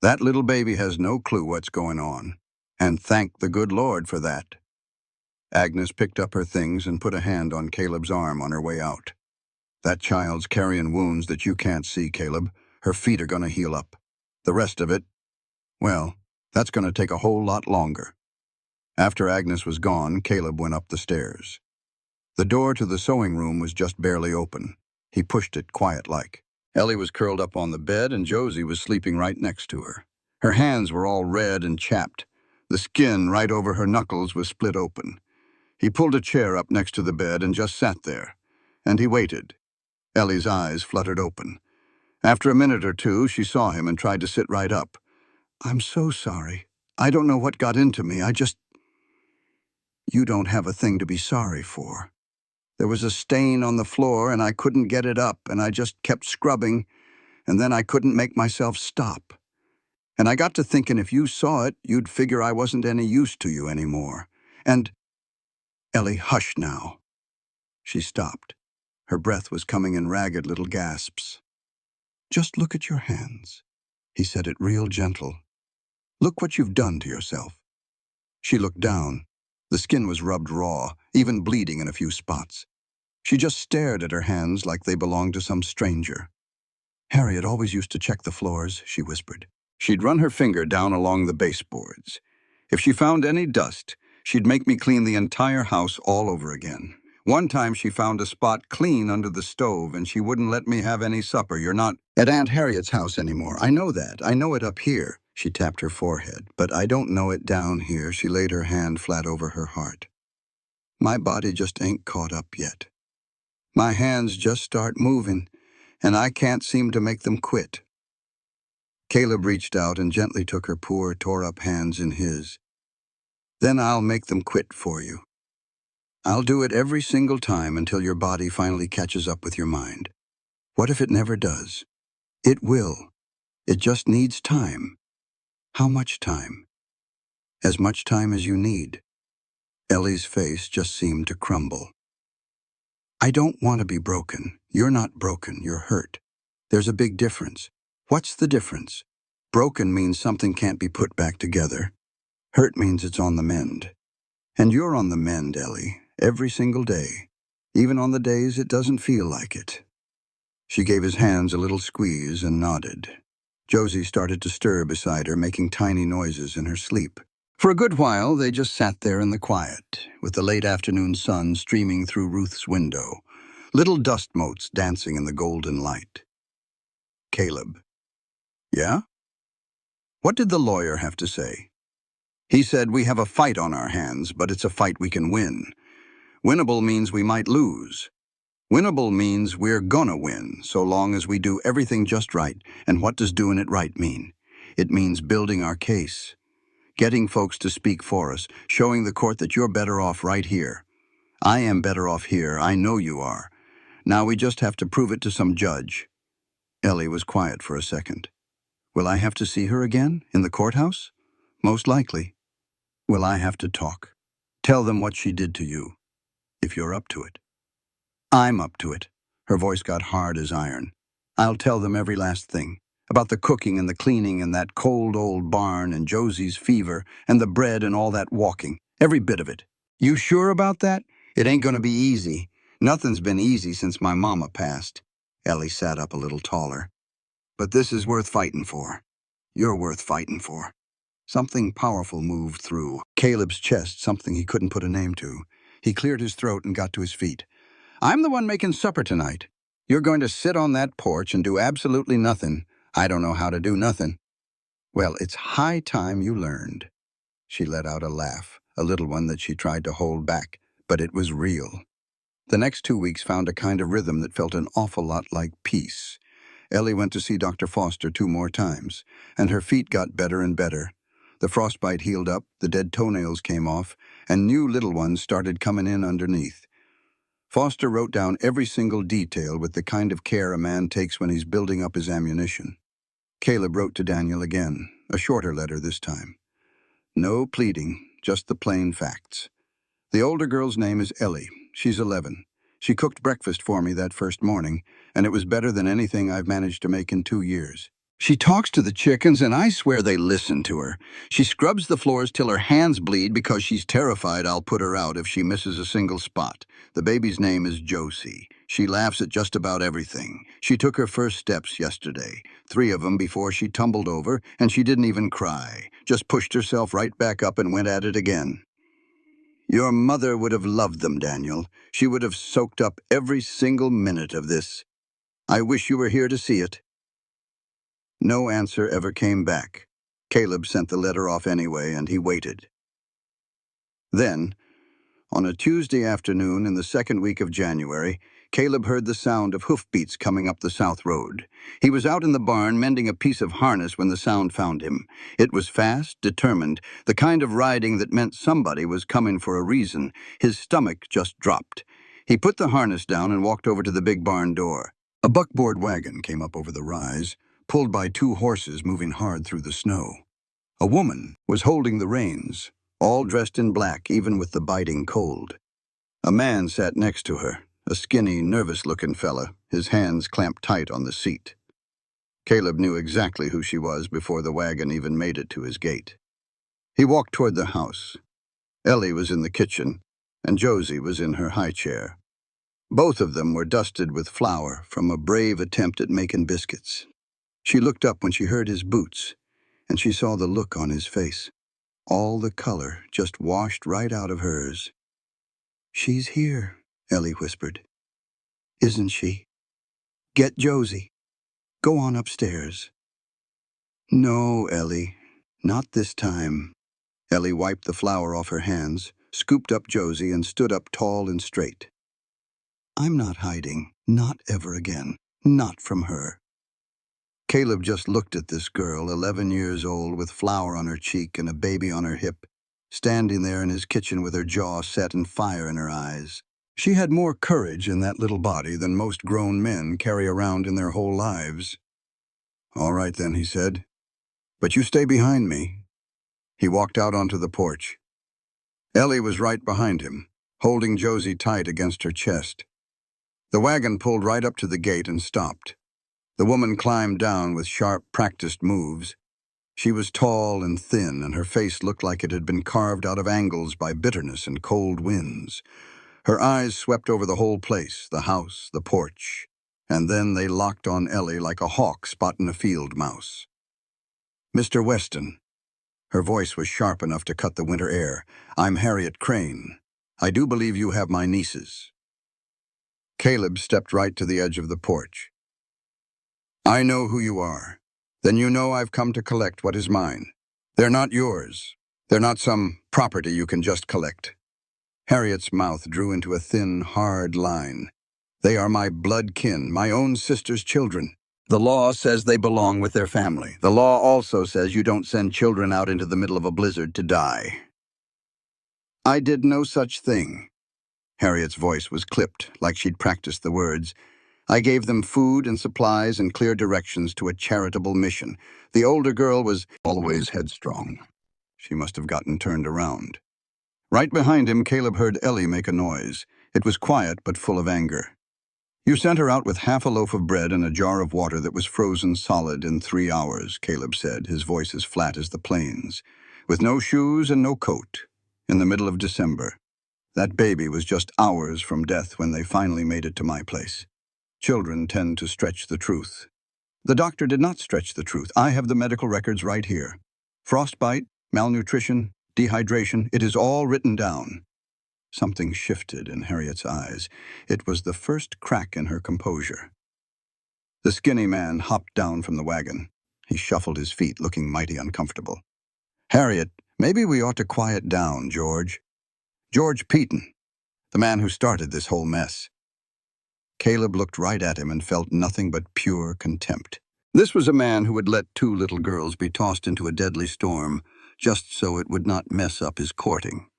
That little baby has no clue what's going on, and thank the good Lord for that. Agnes picked up her things and put a hand on Caleb's arm on her way out. That child's carrying wounds that you can't see, Caleb. Her feet are going to heal up. The rest of it, well, that's going to take a whole lot longer. After Agnes was gone, Caleb went up the stairs. The door to the sewing room was just barely open. He pushed it quiet-like. Ellie was curled up on the bed, and Josie was sleeping right next to her. Her hands were all red and chapped. The skin right over her knuckles was split open. He pulled a chair up next to the bed and just sat there. And he waited. Ellie's eyes fluttered open. After a minute or two, she saw him and tried to sit right up. I'm so sorry. I don't know what got into me. You don't have a thing to be sorry for. There was a stain on the floor, and I couldn't get it up, and I just kept scrubbing, and then I couldn't make myself stop. And I got to thinking if you saw it, you'd figure I wasn't any use to you anymore. And... Ellie, hush now. She stopped. Her breath was coming in ragged little gasps. "Just look at your hands." He said it real gentle. "Look what you've done to yourself." She looked down. The skin was rubbed raw, even bleeding in a few spots. She just stared at her hands like they belonged to some stranger. "Harriet always used to check the floors," she whispered. She'd run her finger down along the baseboards. If she found any dust, she'd make me clean the entire house all over again. One time she found a spot clean under the stove and she wouldn't let me have any supper. "You're not at Aunt Harriet's house anymore. I know that. I know it up here." She tapped her forehead. "But I don't know it down here." She laid her hand flat over her heart. "My body just ain't caught up yet. My hands just start moving, and I can't seem to make them quit." Caleb reached out and gently took her poor, tore-up hands in his. "Then I'll make them quit for you. I'll do it every single time until your body finally catches up with your mind. What if it never does? It will. It just needs time." "How much time?" "As much time as you need." Ellie's face just seemed to crumble. "I don't want to be broken. You're not broken, you're hurt. There's a big difference." "What's the difference?" "Broken means something can't be put back together. Hurt means it's on the mend. And you're on the mend, Ellie, every single day, even on the days it doesn't feel like it." She gave his hands a little squeeze and nodded. Josie started to stir beside her, making tiny noises in her sleep. For a good while, they just sat there in the quiet, with the late afternoon sun streaming through Ruth's window, little dust motes dancing in the golden light. "Caleb." "Yeah?" "What did the lawyer have to say?" "He said we have a fight on our hands, but it's a fight we can win. Winnable means we might lose. Winnable means we're gonna win, so long as we do everything just right. And what does doing it right mean? It means building our case. Getting folks to speak for us, showing the court that you're better off right here. I am better off here, I know you are. Now we just have to prove it to some judge." Ellie was quiet for a second. "Will I have to see her again, in the courthouse?" "Most likely." "Will I have to talk? Tell them what she did to you, if you're up to it?" "I'm up to it." Her voice got hard as iron. "I'll tell them every last thing. About the cooking and the cleaning and that cold old barn and Josie's fever and the bread and all that walking. Every bit of it." "You sure about that? It ain't gonna be easy. Nothing's been easy since my mama passed." Ellie sat up a little taller. "But this is worth fighting for. You're worth fighting for." Something powerful moved through Caleb's chest, something he couldn't put a name to. He cleared his throat and got to his feet. "I'm the one making supper tonight. You're going to sit on that porch and do absolutely nothing. I don't know how to do nothing." "Well, it's high time you learned." She let out a laugh, a little one that she tried to hold back, but it was real. The next 2 weeks found a kind of rhythm that felt an awful lot like peace. Ellie went to see Dr. Foster 2 more times, and her feet got better and better. The frostbite healed up, the dead toenails came off, and new little ones started coming in underneath. Foster wrote down every single detail with the kind of care a man takes when he's building up his ammunition. Caleb wrote to Daniel again, a shorter letter this time. No pleading, just the plain facts. The older girl's name is Ellie. She's 11. She cooked breakfast for me that first morning, and it was better than anything I've managed to make in 2 years. She talks to the chickens, and I swear they listen to her. She scrubs the floors till her hands bleed because she's terrified I'll put her out if she misses a single spot. The baby's name is Josie. She laughs at just about everything. She took her first steps yesterday, 3 of them before she tumbled over, and she didn't even cry. Just pushed herself right back up and went at it again. Your mother would have loved them, Daniel. She would have soaked up every single minute of this. I wish you were here to see it." No answer ever came back. Caleb sent the letter off anyway, and he waited. Then, on a Tuesday afternoon in the second week of January, Caleb heard the sound of hoofbeats coming up the south road. He was out in the barn mending a piece of harness when the sound found him. It was fast, determined, the kind of riding that meant somebody was coming for a reason. His stomach just dropped. He put the harness down and walked over to the big barn door. A buckboard wagon came up over the rise, pulled by 2 horses moving hard through the snow. A woman was holding the reins, all dressed in black, even with the biting cold. A man sat next to her, a skinny, nervous-looking fella, his hands clamped tight on the seat. Caleb knew exactly who she was before the wagon even made it to his gate. He walked toward the house. Ellie was in the kitchen, and Josie was in her high chair. Both of them were dusted with flour from a brave attempt at making biscuits. She looked up when she heard his boots, and she saw the look on his face. All the color just washed right out of hers. "She's here," Ellie whispered. "Isn't she? Get Josie. Go on upstairs." "No, Ellie, not this time." Ellie wiped the flour off her hands, scooped up Josie, and stood up tall and straight. "I'm not hiding. Not ever again. Not from her." Caleb just looked at this girl, 11 years old, with flour on her cheek and a baby on her hip, standing there in his kitchen with her jaw set and fire in her eyes. She had more courage in that little body than most grown men carry around in their whole lives. "All right then," he said. "But you stay behind me." He walked out onto the porch. Ellie was right behind him, holding Josie tight against her chest. The wagon pulled right up to the gate and stopped. The woman climbed down with sharp, practiced moves. She was tall and thin, and her face looked like it had been carved out of angles by bitterness and cold winds. Her eyes swept over the whole place, the house, the porch, and then they locked on Ellie like a hawk spotting a field mouse. "Mr. Weston." Her voice was sharp enough to cut the winter air. "I'm Harriet Crane. I do believe you have my nieces." Caleb stepped right to the edge of the porch. "I know who you are. Then you know I've come to collect what is mine. They're not yours. They're not some property you can just collect." Harriet's mouth drew into a thin, hard line. "They are my blood kin, my own sister's children. The law says they belong with their family. The law also says you don't send children out into the middle of a blizzard to die." "I did no such thing." Harriet's voice was clipped, like she'd practiced the words. "I gave them food and supplies and clear directions to a charitable mission. The older girl was always headstrong. She must have gotten turned around." Right behind him, Caleb heard Ellie make a noise. It was quiet but full of anger. "You sent her out with half a loaf of bread and a jar of water that was frozen solid in 3 hours," Caleb said, his voice as flat as the plains. "With no shoes and no coat, in the middle of December. That baby was just hours from death when they finally made it to my place. Children tend to stretch the truth. The doctor did not stretch the truth. I have the medical records right here. Frostbite, malnutrition, dehydration, it is all written down." Something shifted in Harriet's eyes. It was the first crack in her composure. The skinny man hopped down from the wagon. He shuffled his feet, looking mighty uncomfortable. "Harriet, maybe we ought to quiet down, George. George Peaton, the man who started this whole mess." Caleb looked right at him and felt nothing but pure contempt. This was a man who would let 2 little girls be tossed into a deadly storm, just so it would not mess up his courting.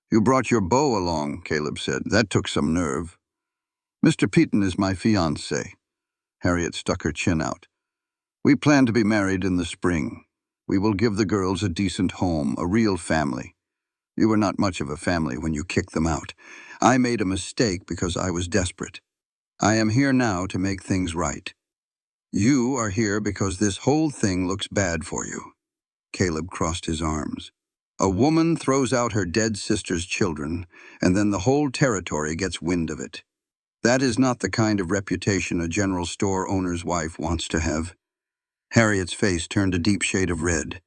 "You brought your beau along," Caleb said. "That took some nerve." "Mr. Peaton is my fiancé." Harriet stuck her chin out. "We plan to be married in the spring. We will give the girls a decent home, a real family. You were not much of a family when you kicked them out. I made a mistake because I was desperate. I am here now to make things right. You are here because this whole thing looks bad for you." Caleb crossed his arms. "A woman throws out her dead sister's children, and then the whole territory gets wind of it. That is not the kind of reputation a general store owner's wife wants to have." Harriet's face turned a deep shade of red.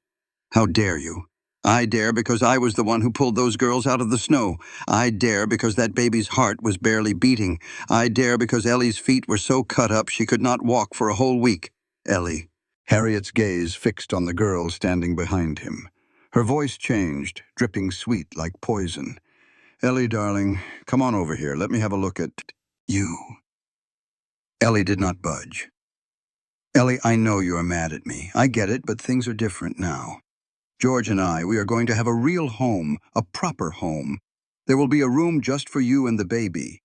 "How dare you? I dare because I was the one who pulled those girls out of the snow. I dare because that baby's heart was barely beating. I dare because Ellie's feet were so cut up she could not walk for a whole week." "Ellie." Harriet's gaze fixed on the girl standing behind him. Her voice changed, dripping sweet like poison. "Ellie, darling, come on over here. Let me have a look at you." Ellie did not budge. "Ellie, I know you are mad at me. I get it, but things are different now. George and we are going to have a real home, a proper home. There will be a room just for you and the baby.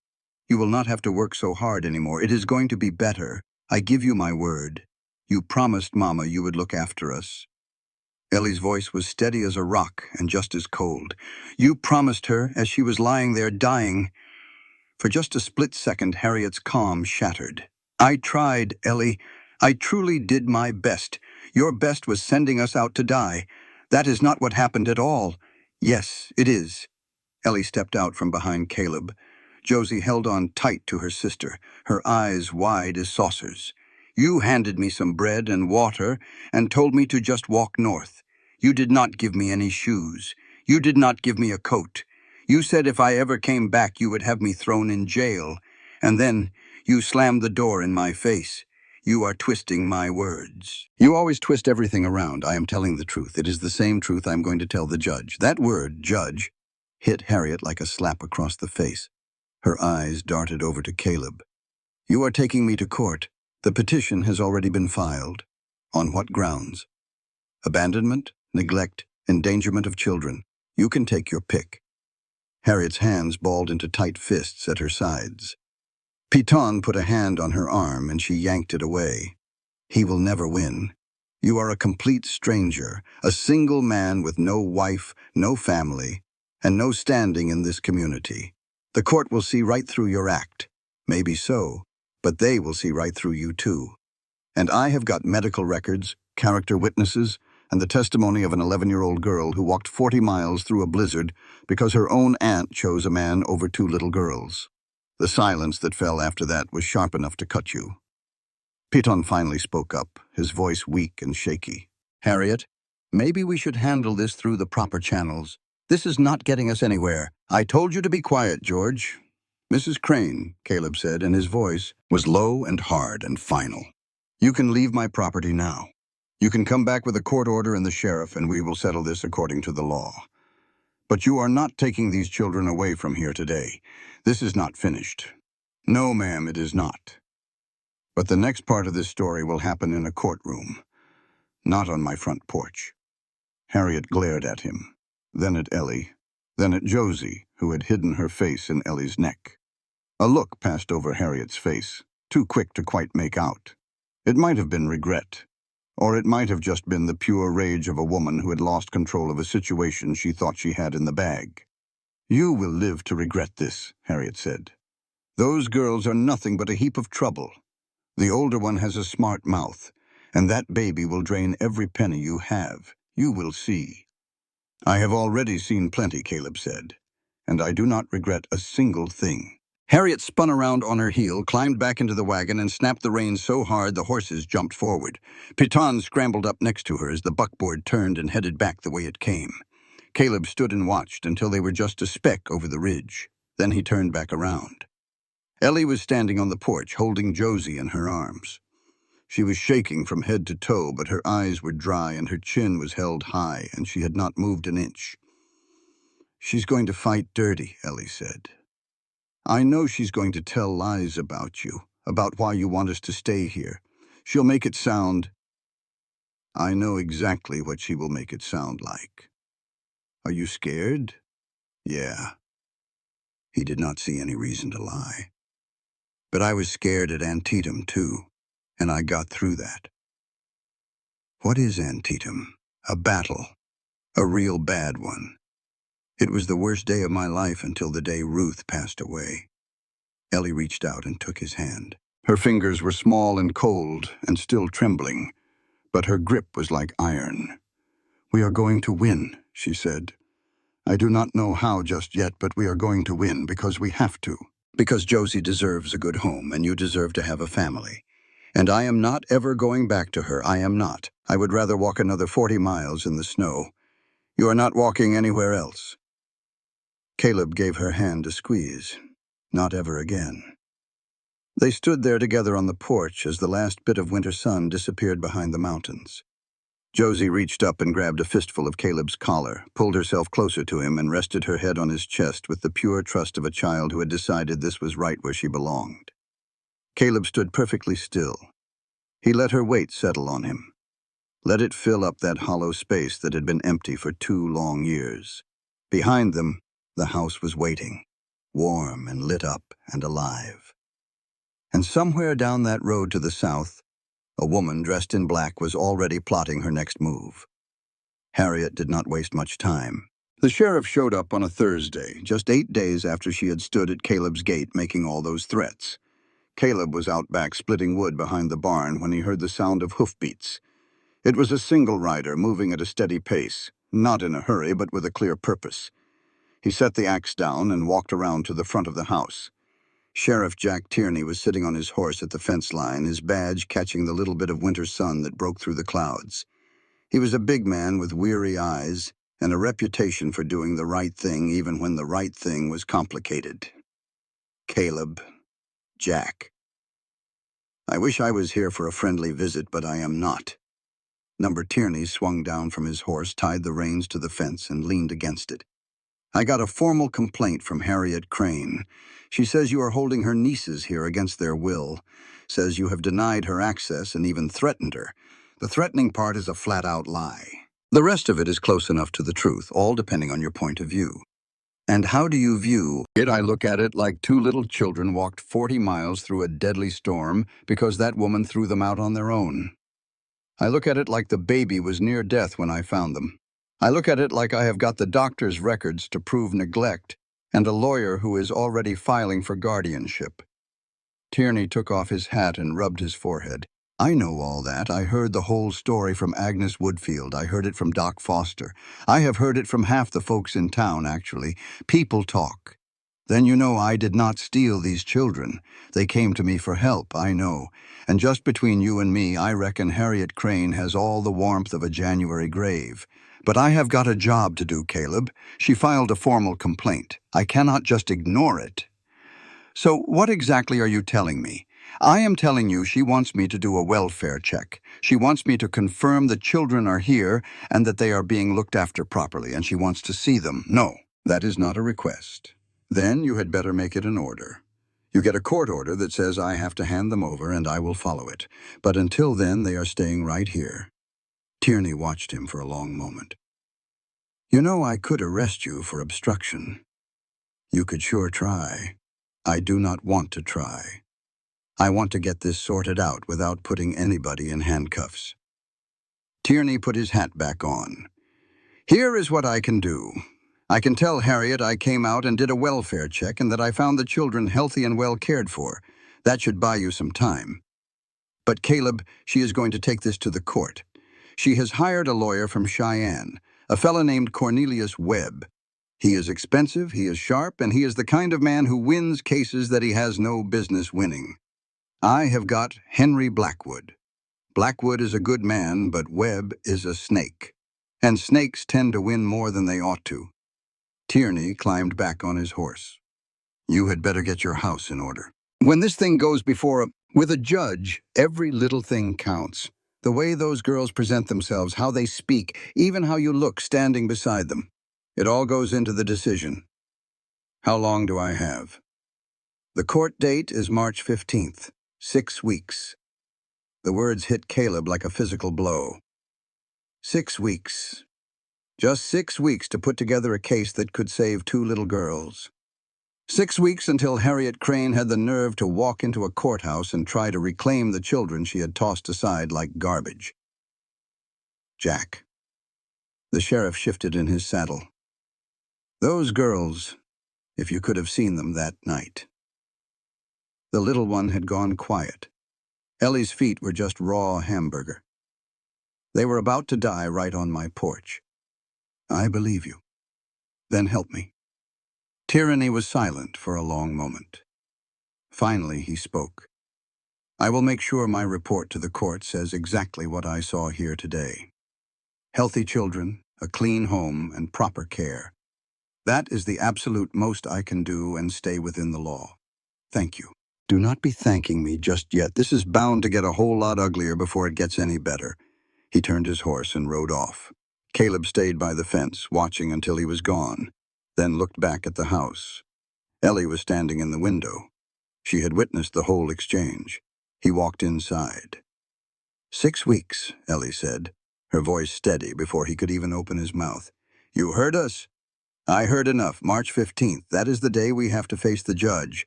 You will not have to work so hard anymore. It is going to be better. I give you my word. You promised Mama you would look after us." Ellie's voice was steady as a rock and just as cold. "You promised her as she was lying there dying." For just a split second, Harriet's calm shattered. I tried, Ellie. I truly did my best. Your best was sending us out to die. That is not what happened at all. Yes, it is. Ellie stepped out from behind Caleb. Josie held on tight to her sister, her eyes wide as saucers. You handed me some bread and water and told me to just walk north. You did not give me any shoes. You did not give me a coat. You said if I ever came back, you would have me thrown in jail. And then you slammed the door in my face. You are twisting my words. You always twist everything around. I am telling the truth. It is the same truth I'm going to tell the judge. That word, judge, hit Harriet like a slap across the face. Her eyes darted over to Caleb. You are taking me to court. The petition has already been filed. On what grounds? Abandonment, neglect, endangerment of children. You can take your pick. Harriet's hands balled into tight fists at her sides. Piton put a hand on her arm and she yanked it away. He will never win. You are a complete stranger, a single man with no wife, no family, and no standing in this community. The court will see right through your act. Maybe so, but they will see right through you too. And I have got medical records, character witnesses, and the testimony of an 11-year-old girl who walked 40 miles through a blizzard because her own aunt chose a man over 2 little girls. The silence that fell after that was sharp enough to cut you. Piton finally spoke up, his voice weak and shaky. Harriet, maybe we should handle this through the proper channels. This is not getting us anywhere. I told you to be quiet, George. Mrs. Crane, Caleb said, and his voice was low and hard and final. You can leave my property now. You can come back with a court order and the sheriff, and we will settle this according to the law. But you are not taking these children away from here today. This is not finished. No, ma'am, it is not. But the next part of this story will happen in a courtroom, not on my front porch. Harriet glared at him, then at Ellie, then at Josie, who had hidden her face in Ellie's neck. A look passed over Harriet's face, too quick to quite make out. It might have been regret, or it might have just been the pure rage of a woman who had lost control of a situation she thought she had in the bag. You will live to regret this, Harriet said. Those girls are nothing but a heap of trouble. The older one has a smart mouth, and that baby will drain every penny you have. You will see. I have already seen plenty, Caleb said, and I do not regret a single thing. Harriet spun around on her heel, climbed back into the wagon, and snapped the reins so hard the horses jumped forward. Piton scrambled up next to her as the buckboard turned and headed back the way it came. Caleb stood and watched until they were just a speck over the ridge. Then he turned back around. Ellie was standing on the porch, holding Josie in her arms. She was shaking from head to toe, but her eyes were dry and her chin was held high, and she had not moved an inch. She's going to fight dirty, Ellie said. I know she's going to tell lies about you, about why you want us to stay here. She'll make it sound... I know exactly what she will make it sound like. Are you scared? Yeah. He did not see any reason to lie. But I was scared at Antietam, too, and I got through that. What is Antietam? A battle. A real bad one. It was the worst day of my life until the day Ruth passed away. Ellie reached out and took his hand. Her fingers were small and cold and still trembling, but her grip was like iron. We are going to win, she said. I do not know how just yet, but we are going to win because we have to. Because Josie deserves a good home and you deserve to have a family. And I am not ever going back to her. I am not. I would rather walk another 40 miles in the snow. You are not walking anywhere else. Caleb gave her hand a squeeze. Not ever again. They stood there together on the porch as the last bit of winter sun disappeared behind the mountains. Josie reached up and grabbed a fistful of Caleb's collar, pulled herself closer to him, and rested her head on his chest with the pure trust of a child who had decided this was right where she belonged. Caleb stood perfectly still. He let her weight settle on him. Let it fill up that hollow space that had been empty for 2 long years. Behind them, the house was waiting, warm and lit up and alive. And somewhere down that road to the south, a woman dressed in black was already plotting her next move. Harriet did not waste much time. The sheriff showed up on a Thursday, just 8 days after she had stood at Caleb's gate making all those threats. Caleb was out back splitting wood behind the barn when he heard the sound of hoofbeats. It was a single rider moving at a steady pace, not in a hurry but with a clear purpose. He set the axe down and walked around to the front of the house. Sheriff Jack Tierney was sitting on his horse at the fence line, his badge catching the little bit of winter sun that broke through the clouds. He was a big man with weary eyes and a reputation for doing the right thing even when the right thing was complicated. Caleb. Jack. I wish I was here for a friendly visit, but I am not. Number Tierney swung down from his horse, tied the reins to the fence, and leaned against it. I got a formal complaint from Harriet Crane. She says you are holding her nieces here against their will, says you have denied her access and even threatened her. The threatening part is a flat-out lie. The rest of it is close enough to the truth, all depending on your point of view. And how do you view it? I look at it like two little children walked 40 miles through a deadly storm because that woman threw them out on their own. I look at it like the baby was near death when I found them. I look at it like I have got the doctor's records to prove neglect and a lawyer who is already filing for guardianship. Tierney took off his hat and rubbed his forehead. I know all that. I heard the whole story from Agnes Woodfield. I heard it from Doc Foster. I have heard it from half the folks in town, actually. People talk. Then you know I did not steal these children. They came to me for help, I know. And just between you and me, I reckon Harriet Crane has all the warmth of a January grave. But I have got a job to do, Caleb. She filed a formal complaint. I cannot just ignore it. So what exactly are you telling me? I am telling you she wants me to do a welfare check. She wants me to confirm the children are here and that they are being looked after properly, and she wants to see them. No, that is not a request. Then you had better make it an order. You get a court order that says I have to hand them over and I will follow it. But until then, they are staying right here. Tierney watched him for a long moment. You know, I could arrest you for obstruction. You could sure try. I do not want to try. I want to get this sorted out without putting anybody in handcuffs. Tierney put his hat back on. Here is what I can do. I can tell Harriet I came out and did a welfare check and that I found the children healthy and well cared for. That should buy you some time. But Caleb, she is going to take this to the court. She has hired a lawyer from Cheyenne, a fellow named Cornelius Webb. He is expensive, he is sharp, and he is the kind of man who wins cases that he has no business winning. I have got Henry Blackwood. Blackwood is a good man, but Webb is a snake. And snakes tend to win more than they ought to. Tierney climbed back on his horse. You had better get your house in order. When this thing goes with a judge, every little thing counts. The way those girls present themselves, how they speak, even how you look standing beside them. It all goes into the decision. How long do I have? The court date is March 15th. 6 weeks. The words hit Caleb like a physical blow. 6 weeks. Just 6 weeks to put together a case that could save 2 little girls. 6 weeks until Harriet Crane had the nerve to walk into a courthouse and try to reclaim the children she had tossed aside like garbage. Jack. The sheriff shifted in his saddle. Those girls, if you could have seen them that night. The little one had gone quiet. Ellie's feet were just raw hamburger. They were about to die right on my porch. I believe you. Then help me. Tierney was silent for a long moment. Finally, he spoke. I will make sure my report to the court says exactly what I saw here today. Healthy children, a clean home, and proper care. That is the absolute most I can do and stay within the law. Thank you. Do not be thanking me just yet. This is bound to get a whole lot uglier before it gets any better. He turned his horse and rode off. Caleb stayed by the fence, watching until he was gone, then looked back at the house. Ellie was standing in the window. She had witnessed the whole exchange. He walked inside. 6 weeks, Ellie said, her voice steady before he could even open his mouth. You heard us? I heard enough. March 15th. That is the day we have to face the judge.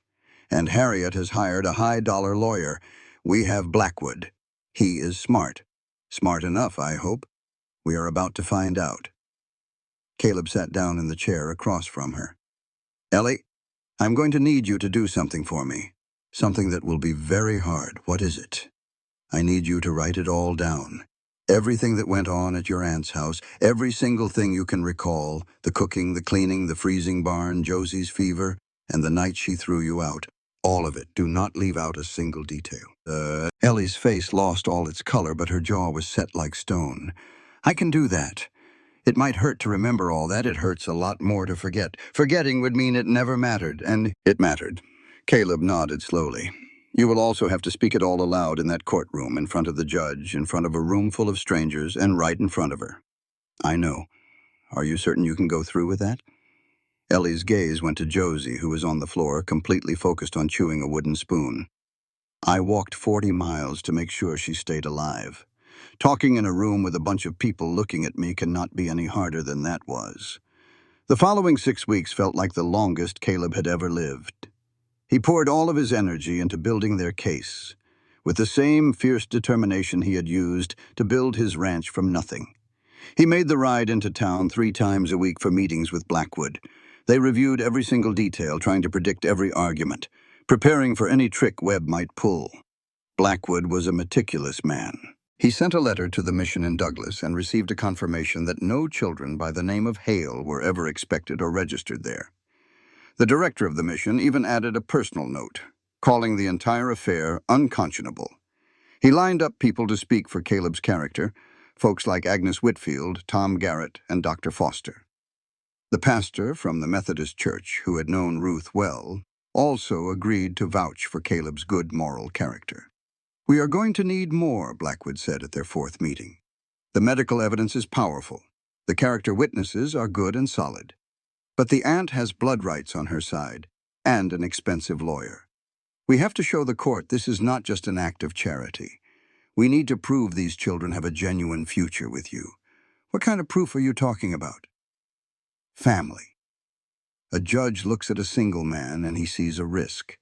And Harriet has hired a high-dollar lawyer. We have Blackwood. He is smart. Smart enough, I hope. We are about to find out. Caleb sat down in the chair across from her. Ellie, I'm going to need you to do something for me. Something that will be very hard. What is it? I need you to write it all down. Everything that went on at your aunt's house, every single thing you can recall, the cooking, the cleaning, the freezing barn, Josie's fever, and the night she threw you out. All of it. Do not leave out a single detail. Ellie's face lost all its color, but her jaw was set like stone. I can do that. It might hurt to remember all that. It hurts a lot more to forget. Forgetting would mean it never mattered, and it mattered. Caleb nodded slowly. You will also have to speak it all aloud in that courtroom, in front of the judge, in front of a room full of strangers, and right in front of her. I know. Are you certain you can go through with that? Ellie's gaze went to Josie, who was on the floor, completely focused on chewing a wooden spoon. I walked 40 miles to make sure she stayed alive. Talking in a room with a bunch of people looking at me cannot be any harder than that was. The following 6 weeks felt like the longest Caleb had ever lived. He poured all of his energy into building their case, with the same fierce determination he had used to build his ranch from nothing. He made the ride into town 3 times a week for meetings with Blackwood. They reviewed every single detail, trying to predict every argument, preparing for any trick Webb might pull. Blackwood was a meticulous man. He sent a letter to the mission in Douglas and received a confirmation that no children by the name of Hale were ever expected or registered there. The director of the mission even added a personal note, calling the entire affair unconscionable. He lined up people to speak for Caleb's character, folks like Agnes Whitfield, Tom Garrett, and Dr. Foster. The pastor from the Methodist Church, who had known Ruth well, also agreed to vouch for Caleb's good moral character. We are going to need more, Blackwood said at their 4th meeting. The medical evidence is powerful. The character witnesses are good and solid. But the aunt has blood rights on her side, and an expensive lawyer. We have to show the court this is not just an act of charity. We need to prove these children have a genuine future with you. What kind of proof are you talking about? Family. A judge looks at a single man and he sees a risk.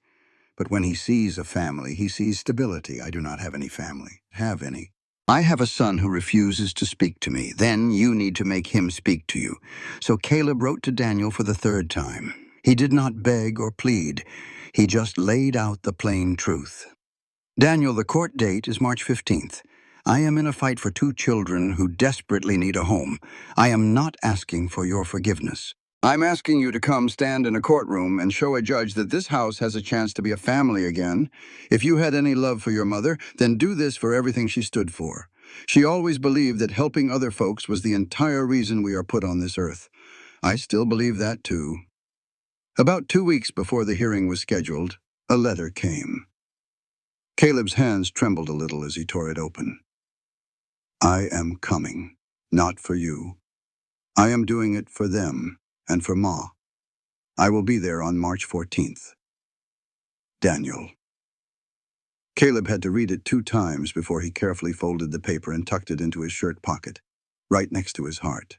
But when he sees a family, he sees stability. I do not have any family. Have any. I have a son who refuses to speak to me. Then you need to make him speak to you. So Caleb wrote to Daniel for the 3rd time. He did not beg or plead. He just laid out the plain truth. Daniel, the court date is March 15th. I am in a fight for 2 children who desperately need a home. I am not asking for your forgiveness. I'm asking you to come stand in a courtroom and show a judge that this house has a chance to be a family again. If you had any love for your mother, then do this for everything she stood for. She always believed that helping other folks was the entire reason we are put on this earth. I still believe that too. About 2 weeks before the hearing was scheduled, a letter came. Caleb's hands trembled a little as he tore it open. I am coming, not for you. I am doing it for them and for Ma. I will be there on March 14th. Daniel. Caleb had to read it 2 times before he carefully folded the paper and tucked it into his shirt pocket, right next to his heart.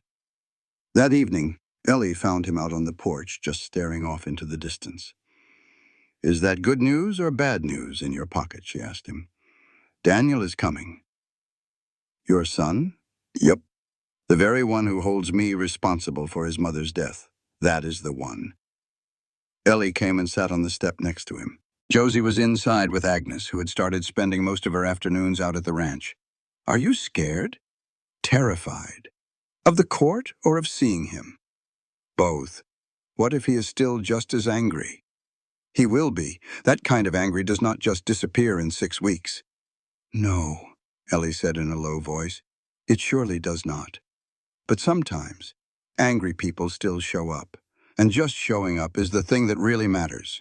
That evening, Ellie found him out on the porch, just staring off into the distance. Is that good news or bad news in your pocket? She asked him. Daniel is coming. Your son? Yep. The very one who holds me responsible for his mother's death. That is the one. Ellie came and sat on the step next to him. Josie was inside with Agnes, who had started spending most of her afternoons out at the ranch. Are you scared? Terrified. Of the court or of seeing him? Both. What if he is still just as angry? He will be. That kind of angry does not just disappear in 6 weeks. No, Ellie said in a low voice. It surely does not. But sometimes, angry people still show up. And just showing up is the thing that really matters.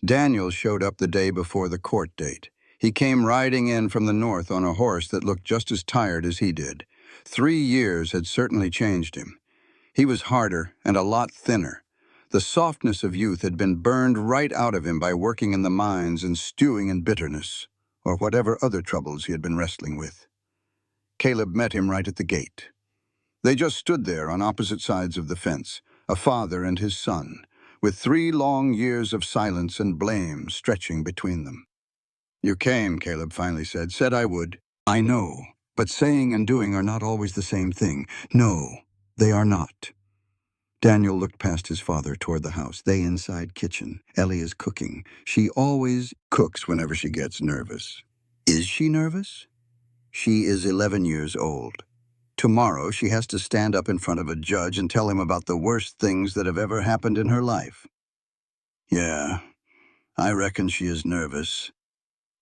Daniel showed up the day before the court date. He came riding in from the north on a horse that looked just as tired as he did. 3 years had certainly changed him. He was harder and a lot thinner. The softness of youth had been burned right out of him by working in the mines and stewing in bitterness, or whatever other troubles he had been wrestling with. Caleb met him right at the gate. They just stood there on opposite sides of the fence, a father and his son, with 3 long years of silence and blame stretching between them. You came, Caleb finally said I would. I know, but saying and doing are not always the same thing. No, they are not. Daniel looked past his father toward the house. They inside kitchen. Ellie is cooking. She always cooks whenever she gets nervous. Is she nervous? She is 11 years old. Tomorrow she has to stand up in front of a judge and tell him about the worst things that have ever happened in her life. Yeah, I reckon she is nervous.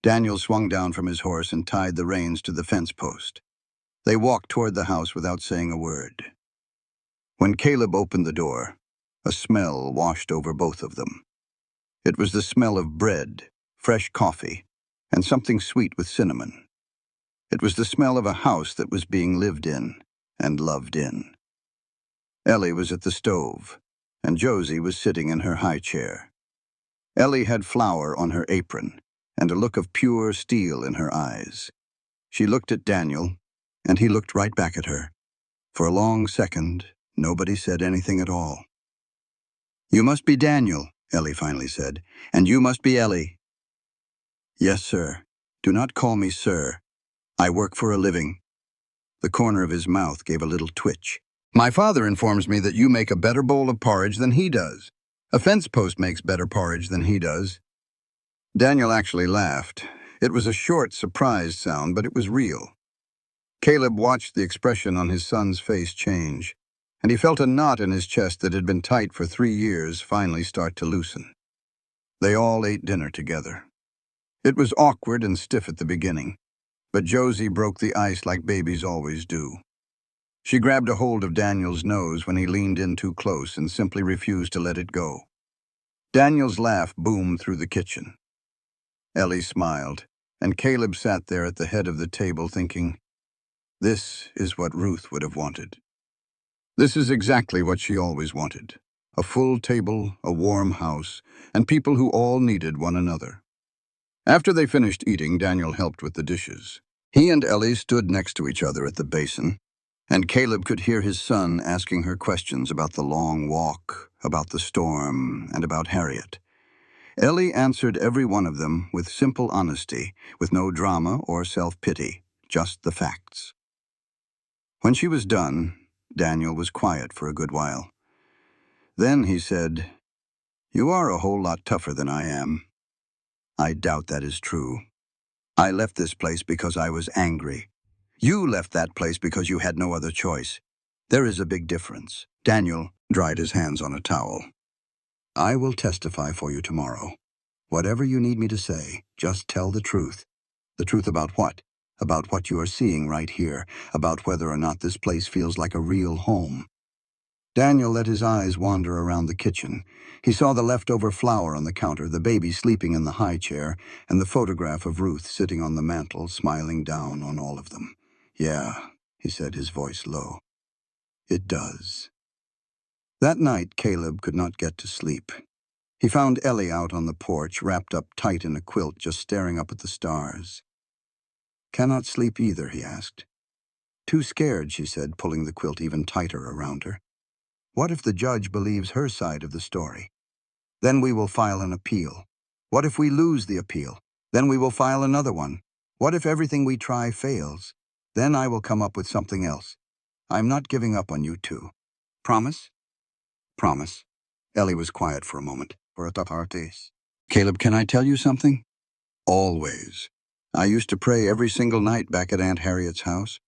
Daniel swung down from his horse and tied the reins to the fence post. They walked toward the house without saying a word. When Caleb opened the door, a smell washed over both of them. It was the smell of bread, fresh coffee, and something sweet with cinnamon. It was the smell of a house that was being lived in and loved in. Ellie was at the stove, and Josie was sitting in her high chair. Ellie had flour on her apron and a look of pure steel in her eyes. She looked at Daniel, and he looked right back at her. For a long second, nobody said anything at all. "You must be Daniel," Ellie finally said, "and you must be Ellie." "Yes, sir. Do not call me sir. I work for a living." The corner of his mouth gave a little twitch. "My father informs me that you make a better bowl of porridge than he does. A fence post makes better porridge than he does." Daniel actually laughed. It was a short, surprised sound, but it was real. Caleb watched the expression on his son's face change, and he felt a knot in his chest that had been tight for 3 years finally start to loosen. They all ate dinner together. It was awkward and stiff at the beginning, but Josie broke the ice like babies always do. She grabbed a hold of Daniel's nose when he leaned in too close and simply refused to let it go. Daniel's laugh boomed through the kitchen. Ellie smiled, and Caleb sat there at the head of the table thinking, this is what Ruth would have wanted. This is exactly what she always wanted. A full table, a warm house, and people who all needed one another. After they finished eating, Daniel helped with the dishes. He and Ellie stood next to each other at the basin, and Caleb could hear his son asking her questions about the long walk, about the storm, and about Harriet. Ellie answered every one of them with simple honesty, with no drama or self-pity, just the facts. When she was done, Daniel was quiet for a good while. Then he said, "You are a whole lot tougher than I am." "I doubt that is true. I left this place because I was angry. You left that place because you had no other choice. There is a big difference." Daniel dried his hands on a towel. "I will testify for you tomorrow. Whatever you need me to say, just tell the truth. The truth about what? About what you are seeing right here, about whether or not this place feels like a real home." Daniel let his eyes wander around the kitchen. He saw the leftover flour on the counter, the baby sleeping in the high chair, and the photograph of Ruth sitting on the mantel, smiling down on all of them. "Yeah," he said, his voice low. "It does." That night, Caleb could not get to sleep. He found Ellie out on the porch, wrapped up tight in a quilt, just staring up at the stars. "Cannot sleep either?" he asked. "Too scared," she said, pulling the quilt even tighter around her. "What if the judge believes her side of the story? Then we will file an appeal. What if we lose the appeal? Then we will file another one. What if everything we try fails? Then I will come up with something else. I'm not giving up on you two. Promise?" "Promise." Ellie was quiet for a moment. "Caleb, can I tell you something?" "Always. I used to pray every single night back at Aunt Harriet's house.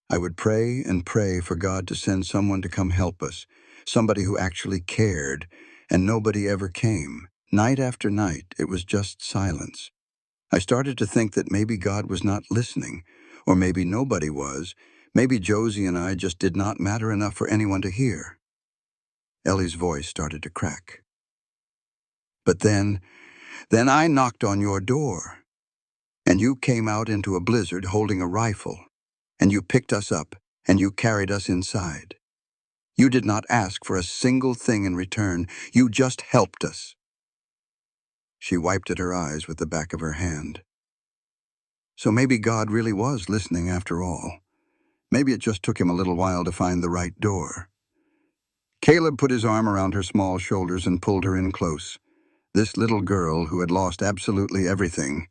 I would pray and pray for God to send someone to come help us, somebody who actually cared, and nobody ever came. Night after night, it was just silence. I started to think that maybe God was not listening, or maybe nobody was. Maybe Josie and I just did not matter enough for anyone to hear." Ellie's voice started to crack. "But then I knocked on your door, and you came out into a blizzard holding a rifle, and you picked us up, and you carried us inside. You did not ask for a single thing in return. You just helped us." She wiped at her eyes with the back of her hand. So maybe God really was listening after all. Maybe it just took him a little while to find the right door. Caleb put his arm around her small shoulders and pulled her in close. This little girl, who had lost absolutely everything,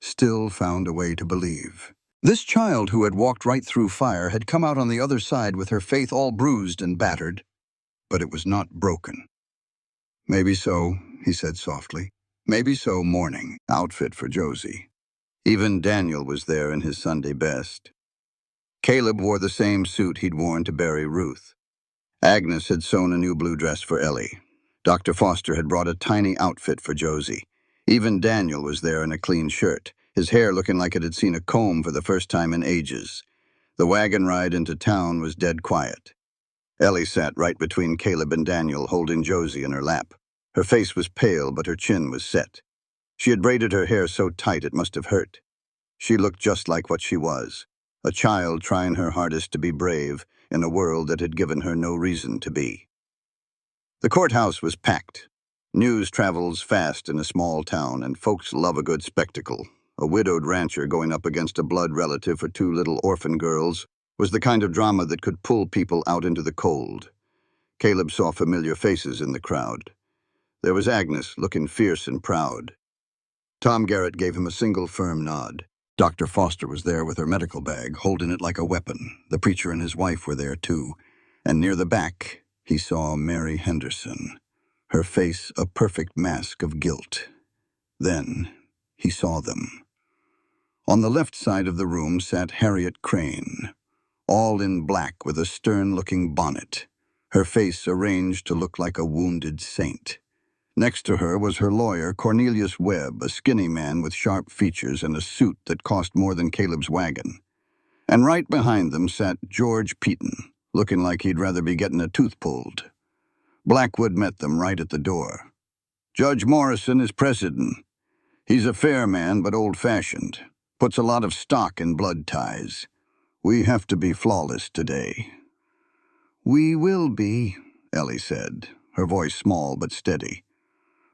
still found a way to believe. This child who had walked right through fire had come out on the other side with her faith all bruised and battered. but it was not broken. "Maybe so," he said softly. "Maybe so, mourning outfit for Josie." Even Daniel was there in his Sunday best. Caleb wore the same suit he'd worn to bury Ruth. Agnes had sewn a new blue dress for Ellie. Dr. Foster had brought a tiny outfit for Josie. Even Daniel was there in a clean shirt, his hair looking like it had seen a comb for the first time in ages. The wagon ride into town was dead quiet. Ellie sat right between Caleb and Daniel, holding Josie in her lap. Her face was pale, but her chin was set. She had braided her hair so tight it must have hurt. She looked just like what she was, a child trying her hardest to be brave in a world that had given her no reason to be. The courthouse was packed. News travels fast in a small town, and folks love a good spectacle. A widowed rancher going up against a blood relative for two little orphan girls was the kind of drama that could pull people out into the cold. Caleb saw familiar faces in the crowd. There was Agnes, looking fierce and proud. Tom Garrett gave him a single firm nod. Dr. Foster was there with her medical bag, holding it like a weapon. The preacher and his wife were there, too. And near the back, he saw Mary Henderson, her face a perfect mask of guilt. Then he saw them. On the left side of the room sat Harriet Crane, all in black with a stern-looking bonnet, her face arranged to look like a wounded saint. Next to her was her lawyer, Cornelius Webb, a skinny man with sharp features and a suit that cost more than Caleb's wagon. And right behind them sat George Peaton, looking like he'd rather be getting a tooth pulled. Blackwood met them right at the door. "Judge Morrison is president. He's a fair man, but old-fashioned. Puts a lot of stock in blood ties. We have to be flawless today." "We will be," Ellie said, her voice small but steady.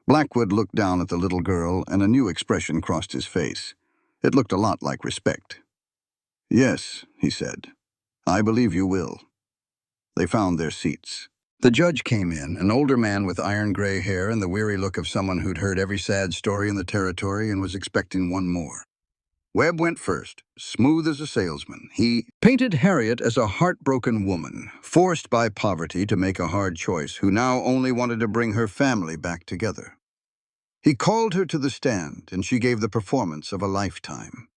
Blackwood looked down at the little girl, and a new expression crossed his face. It looked a lot like respect. "Yes," he said. "I believe you will." They found their seats. The judge came in, an older man with iron-gray hair and the weary look of someone who'd heard every sad story in the territory and was expecting one more. Webb went first, smooth as a salesman. He painted Harriet as a heartbroken woman, forced by poverty to make a hard choice, who now only wanted to bring her family back together. He called her to the stand, and she gave the performance of a lifetime.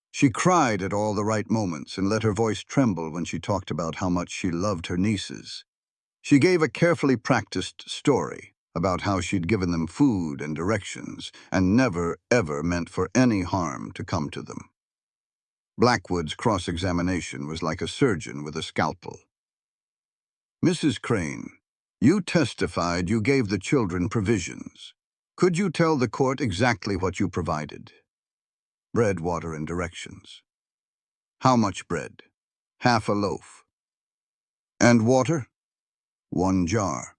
She cried at all the right moments and let her voice tremble when she talked about how much she loved her nieces. She gave a carefully practiced story about how she'd given them food and directions and never, ever meant for any harm to come to them. Blackwood's cross-examination was like a surgeon with a scalpel. "Mrs. Crane, you testified you gave the children provisions. Could you tell the court exactly what you provided?" "Bread, water, and directions." "How much bread?" "Half a loaf." "And water?" "1 jar."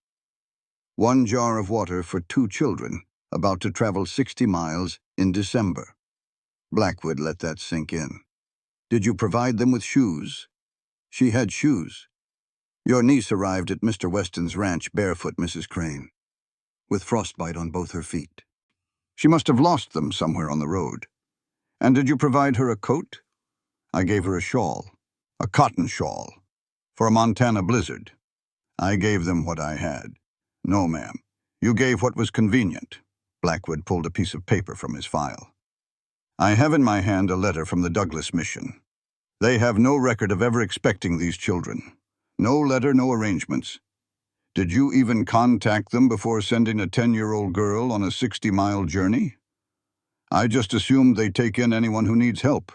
1 jar of water for 2 children, about to travel 60 miles in December. Blackwood let that sink in. "Did you provide them with shoes?" "She had shoes." "Your niece arrived at Mr. Weston's ranch barefoot, Mrs. Crane, with frostbite on both her feet. She must have lost them somewhere on the road." "And did you provide her a coat?" "I gave her a shawl, a cotton shawl, for a Montana blizzard." "I gave them what I had." "No, ma'am. You gave what was convenient." Blackwood pulled a piece of paper from his file. "I have in my hand a letter from the Douglas Mission. They have no record of ever expecting these children. No letter, no arrangements. Did you even contact them before sending a 10-year-old girl on a 60-mile journey? I just assumed they take in anyone who needs help."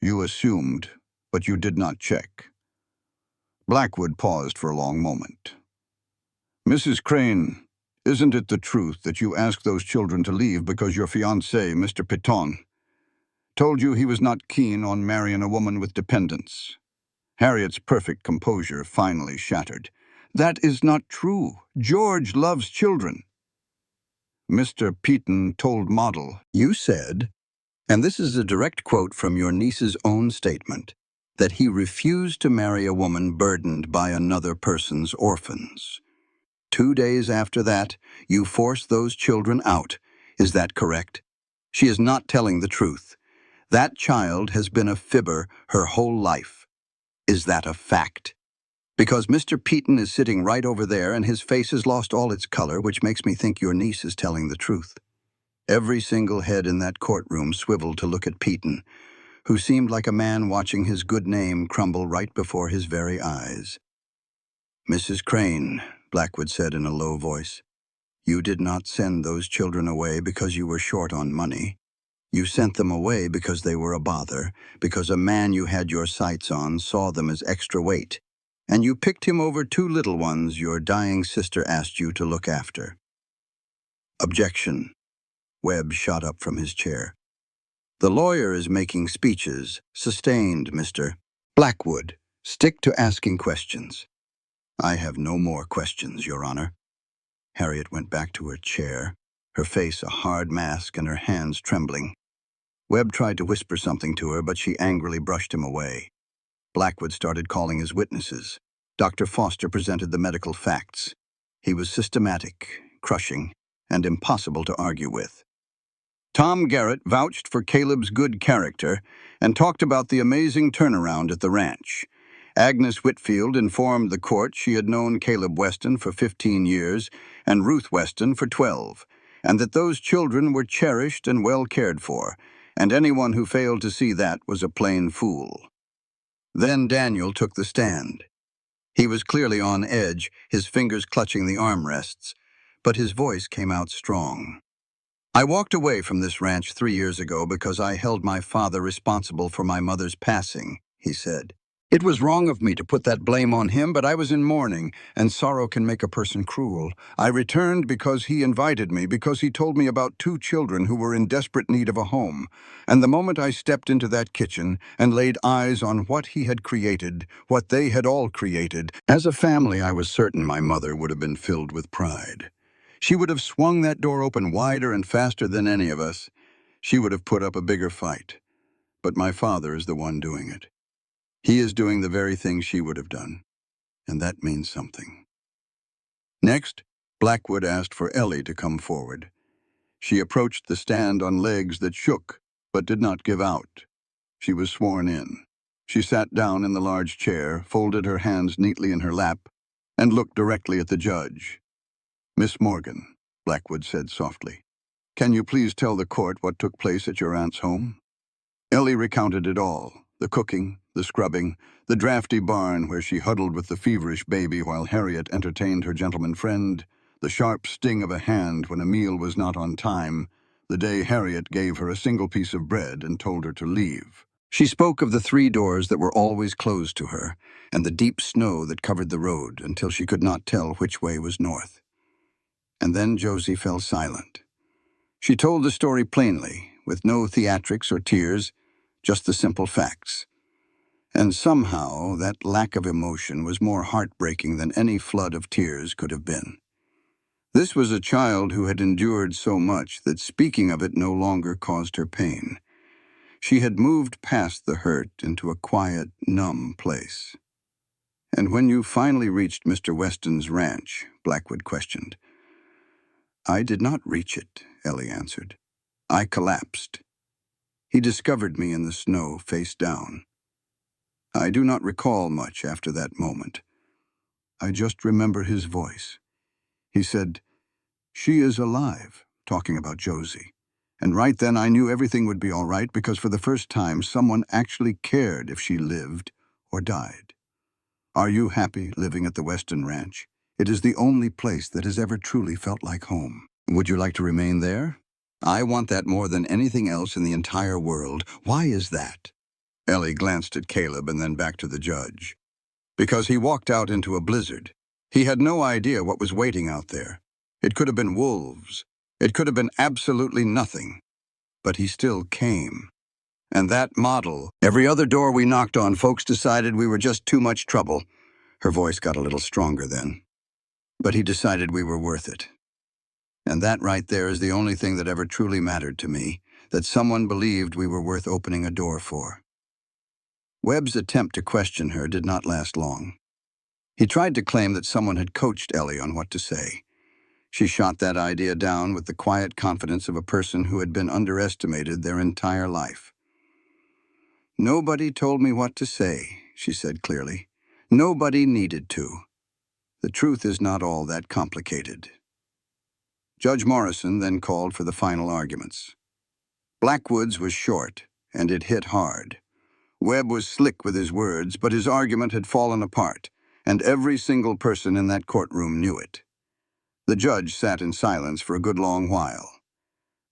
"You assumed, but you did not check." Blackwood paused for a long moment. "Mrs. Crane, isn't it the truth that you asked those children to leave because your fiancé, Mr. Piton, told you he was not keen on marrying a woman with dependents?" Harriet's perfect composure finally shattered. "That is not true. George loves children." "Mr. Peaton told Model, you said, and this is a direct quote from your niece's own statement, that he refused to marry a woman burdened by another person's orphans. 2 days after that, you forced those children out. Is that correct? She is not telling the truth. That child has been a fibber her whole life. Is that a fact?" Because Mr. Peaton is sitting right over there and his face has lost all its color, which makes me think your niece is telling the truth. Every single head in that courtroom swiveled to look at Peaton, who seemed like a man watching his good name crumble right before his very eyes. "Mrs. Crane," Blackwood said in a low voice, "you did not send those children away because you were short on money. You sent them away because they were a bother, because a man you had your sights on saw them as extra weight, and you picked him over two little ones your dying sister asked you to look after." "Objection." Webb shot up from his chair. "The lawyer is making speeches. Sustained, Mr. Blackwood. Stick to asking questions." "I have no more questions, Your Honor." Harriet went back to her chair, her face a hard mask and her hands trembling. Webb tried to whisper something to her, but she angrily brushed him away. Blackwood started calling his witnesses. Dr. Foster presented the medical facts. He was systematic, crushing, and impossible to argue with. Tom Garrett vouched for Caleb's good character and talked about the amazing turnaround at the ranch. Agnes Whitfield informed the court she had known Caleb Weston for 15 years and Ruth Weston for 12, and that those children were cherished and well cared for, and anyone who failed to see that was a plain fool. Then Daniel took the stand. He was clearly on edge, his fingers clutching the armrests, but his voice came out strong. "I walked away from this ranch 3 years ago because I held my father responsible for my mother's passing," he said. "It was wrong of me to put that blame on him, but I was in mourning, and sorrow can make a person cruel. I returned because he invited me, because he told me about 2 children who were in desperate need of a home. And the moment I stepped into that kitchen and laid eyes on what he had created, what they had all created, as a family I was certain my mother would have been filled with pride. She would have swung that door open wider and faster than any of us. She would have put up a bigger fight. But my father is the one doing it. He is doing the very thing she would have done, and that means something." Next, Blackwood asked for Ellie to come forward. She approached the stand on legs that shook, but did not give out. She was sworn in. She sat down in the large chair, folded her hands neatly in her lap, and looked directly at the judge. "Miss Morgan," Blackwood said softly, "can you please tell the court what took place at your aunt's home?" Ellie recounted it all, the cooking, the scrubbing, the drafty barn where she huddled with the feverish baby while Harriet entertained her gentleman friend, the sharp sting of a hand when a meal was not on time, the day Harriet gave her a single piece of bread and told her to leave. She spoke of the 3 doors that were always closed to her, and the deep snow that covered the road until she could not tell which way was north. And then Josie fell silent. She told the story plainly, with no theatrics or tears, just the simple facts. And somehow that lack of emotion was more heartbreaking than any flood of tears could have been. This was a child who had endured so much that speaking of it no longer caused her pain. She had moved past the hurt into a quiet, numb place. "And when you finally reached Mr. Weston's ranch?" Blackwood questioned. "I did not reach it," Ellie answered. "I collapsed. He discovered me in the snow, face down. I do not recall much after that moment. I just remember his voice. He said, 'She is alive,' talking about Josie. And right then I knew everything would be all right because for the first time someone actually cared if she lived or died. Are you happy living at the Weston Ranch? It is the only place that has ever truly felt like home. Would you like to remain there? I want that more than anything else in the entire world. Why is that?" Ellie glanced at Caleb and then back to the judge. "Because he walked out into a blizzard. He had no idea what was waiting out there. It could have been wolves. It could have been absolutely nothing. But he still came. And that model, every other door we knocked on, folks decided we were just too much trouble." Her voice got a little stronger then. "But he decided we were worth it. And that right there is the only thing that ever truly mattered to me, that someone believed we were worth opening a door for." Webb's attempt to question her did not last long. He tried to claim that someone had coached Ellie on what to say. She shot that idea down with the quiet confidence of a person who had been underestimated their entire life. "Nobody told me what to say," she said clearly. Nobody needed to. The truth is not all that complicated. Judge Morrison then called for the final arguments. Blackwood's was short, and it hit hard. Webb was slick with his words, but his argument had fallen apart, and every single person in that courtroom knew it. The judge sat in silence for a good long while.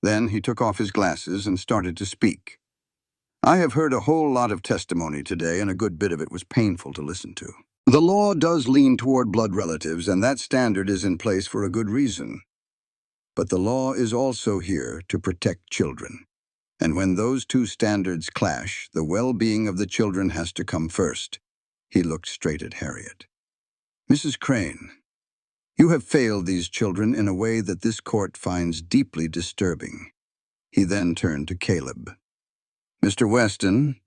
Then he took off his glasses and started to speak. I have heard a whole lot of testimony today, and a good bit of it was painful to listen to. The law does lean toward blood relatives, and that standard is in place for a good reason. But the law is also here to protect children. And when those two standards clash, the well-being of the children has to come first. He looked straight at Harriet. Mrs. Crane, you have failed these children in a way that this court finds deeply disturbing. He then turned to Caleb. Mr. Weston,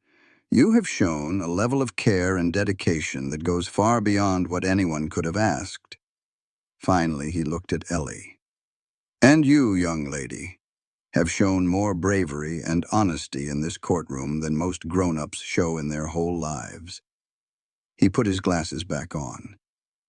you have shown a level of care and dedication that goes far beyond what anyone could have asked. Finally, he looked at Ellie. And you, young lady, have shown more bravery and honesty in this courtroom than most grown-ups show in their whole lives. He put his glasses back on.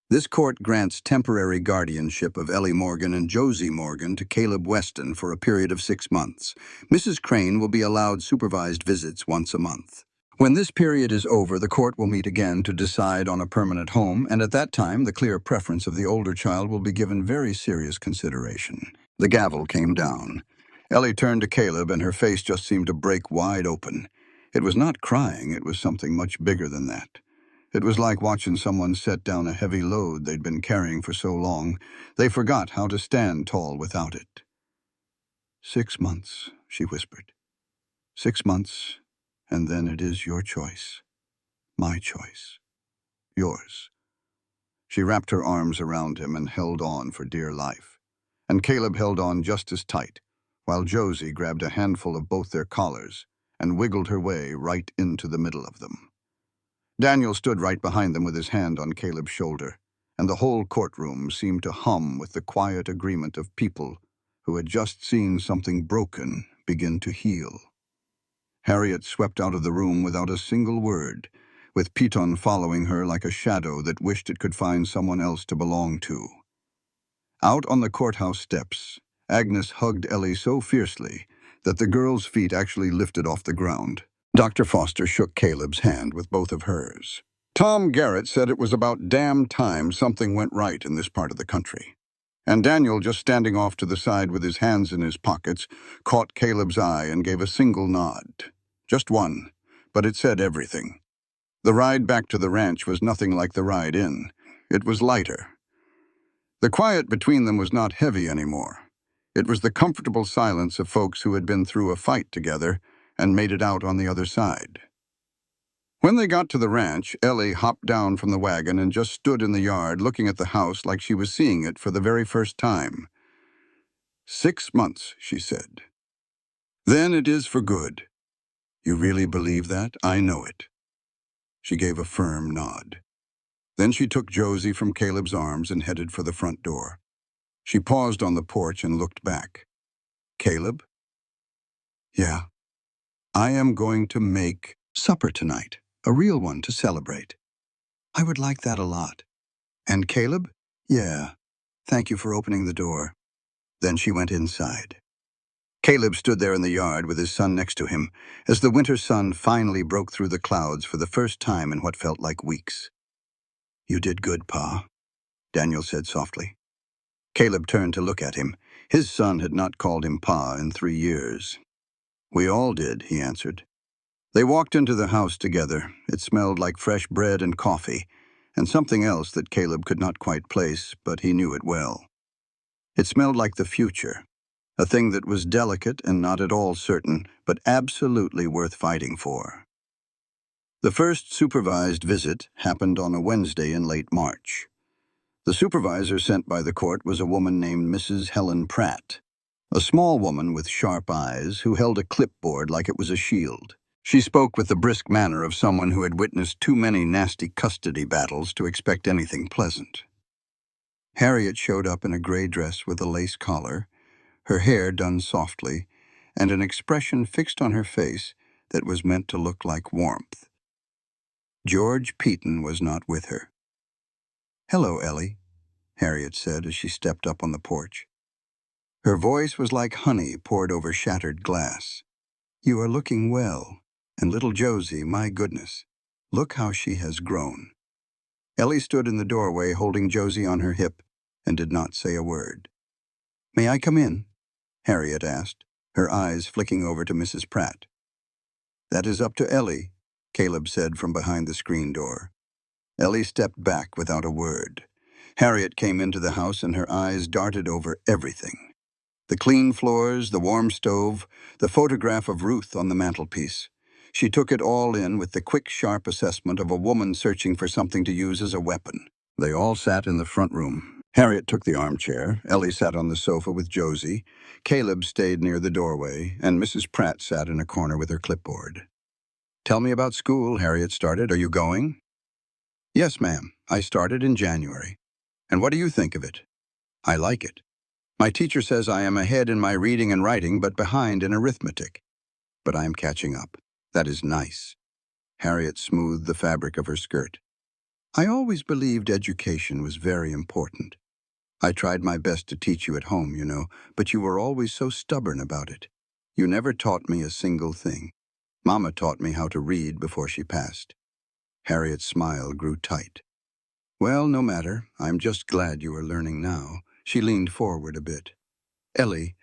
This court grants temporary guardianship of Ellie Morgan and Josie Morgan to Caleb Weston for a period of 6 months. Mrs. Crane will be allowed supervised visits once a month. When this period is over, the court will meet again to decide on a permanent home, and at that time, the clear preference of the older child will be given very serious consideration. The gavel came down. Ellie turned to Caleb, and her face just seemed to break wide open. It was not crying, it was something much bigger than that. It was like watching someone set down a heavy load they'd been carrying for so long, they forgot how to stand tall without it. 6 months, she whispered. 6 months. And then it is your choice. My choice. Yours. She wrapped her arms around him and held on for dear life. And Caleb held on just as tight, while Josie grabbed a handful of both their collars and wiggled her way right into the middle of them. Daniel stood right behind them with his hand on Caleb's shoulder, and the whole courtroom seemed to hum with the quiet agreement of people who had just seen something broken begin to heal. Harriet swept out of the room without a single word, with Piton following her like a shadow that wished it could find someone else to belong to. Out on the courthouse steps, Agnes hugged Ellie so fiercely that the girl's feet actually lifted off the ground. Dr. Foster shook Caleb's hand with both of hers. Tom Garrett said it was about damn time something went right in this part of the country. And Daniel, just standing off to the side with his hands in his pockets, caught Caleb's eye and gave a single nod. Just one, but it said everything. The ride back to the ranch was nothing like the ride in. It was lighter. The quiet between them was not heavy anymore. It was the comfortable silence of folks who had been through a fight together and made it out on the other side. When they got to the ranch, Ellie hopped down from the wagon and just stood in the yard looking at the house like she was seeing it for the very first time. 6 months, she said. Then it is for good. You really believe that? I know it. She gave a firm nod. Then she took Josie from Caleb's arms and headed for the front door. She paused on the porch and looked back. Caleb? Yeah. I am going to make supper tonight, a real one to celebrate. I would like that a lot. And Caleb? Yeah. Thank you for opening the door. Then she went inside. Caleb stood there in the yard with his son next to him as the winter sun finally broke through the clouds for the first time in what felt like weeks. You did good, Pa, Daniel said softly. Caleb turned to look at him. His son had not called him Pa in 3 years. We all did, he answered. They walked into the house together. It smelled like fresh bread and coffee, and something else that Caleb could not quite place, but he knew it well. It smelled like the future. A thing that was delicate and not at all certain, but absolutely worth fighting for. The first supervised visit happened on a Wednesday in late March. The supervisor sent by the court was a woman named Mrs. Helen Pratt, a small woman with sharp eyes who held a clipboard like it was a shield. She spoke with the brisk manner of someone who had witnessed too many nasty custody battles to expect anything pleasant. Harriet showed up in a gray dress with a lace collar, her hair done softly, and an expression fixed on her face that was meant to look like warmth. George Peaton was not with her. "Hello, Ellie," Harriet said as she stepped up on the porch. Her voice was like honey poured over shattered glass. "You are looking well. And little Josie, my goodness, look how she has grown." Ellie stood in the doorway holding Josie on her hip and did not say a word. "May I come in?" Harriet asked, her eyes flicking over to Mrs. Pratt. "That is up to Ellie," Caleb said from behind the screen door. Ellie stepped back without a word. Harriet came into the house and her eyes darted over everything. The clean floors, the warm stove, the photograph of Ruth on the mantelpiece. She took it all in with the quick, sharp assessment of a woman searching for something to use as a weapon. They all sat in the front room. Harriet took the armchair, Ellie sat on the sofa with Josie, Caleb stayed near the doorway, and Mrs. Pratt sat in a corner with her clipboard. "Tell me about school," Harriet started. "Are you going?" "Yes, ma'am. I started in January. And what do you think of it?" "I like it. My teacher says I am ahead in my reading and writing, but behind in arithmetic. But I am catching up. That is nice." Harriet smoothed the fabric of her skirt. "I always believed education was very important. I tried my best to teach you at home, but you were always so stubborn about it. You never taught me a single thing. Mama taught me how to read before she passed." Harriet's smile grew tight. "Well, no matter. I'm just glad you are learning now." She leaned forward a bit. "Ellie,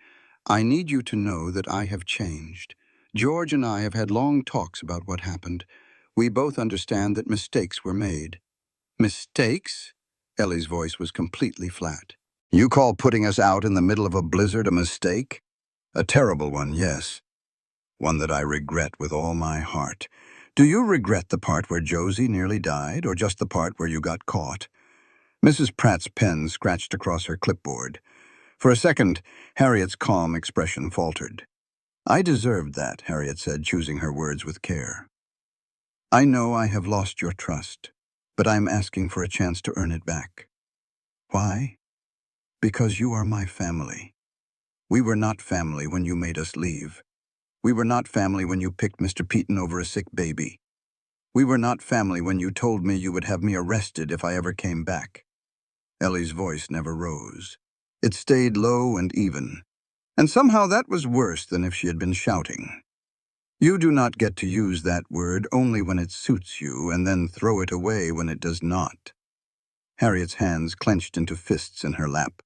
I need you to know that I have changed. George and I have had long talks about what happened. We both understand that mistakes were made." "Mistakes?" Ellie's voice was completely flat. "You call putting us out in the middle of a blizzard a mistake?" "A terrible one, yes. One that I regret with all my heart. Do you regret the part where Josie nearly died, or just the part where you got caught?" Mrs. Pratt's pen scratched across her clipboard. For a second, Harriet's calm expression faltered. "I deserved that," Harriet said, choosing her words with care. "I know I have lost your trust, but I am asking for a chance to earn it back." "Why?" "Because you are my family. We were not family when you made us leave. We were not family when you picked Mr. Peaton over a sick baby. We were not family when you told me you would have me arrested if I ever came back." Ellie's voice never rose. It stayed low and even. And somehow that was worse than if she had been shouting. "You do not get to use that word only when it suits you, and then throw it away when it does not." Harriet's hands clenched into fists in her lap.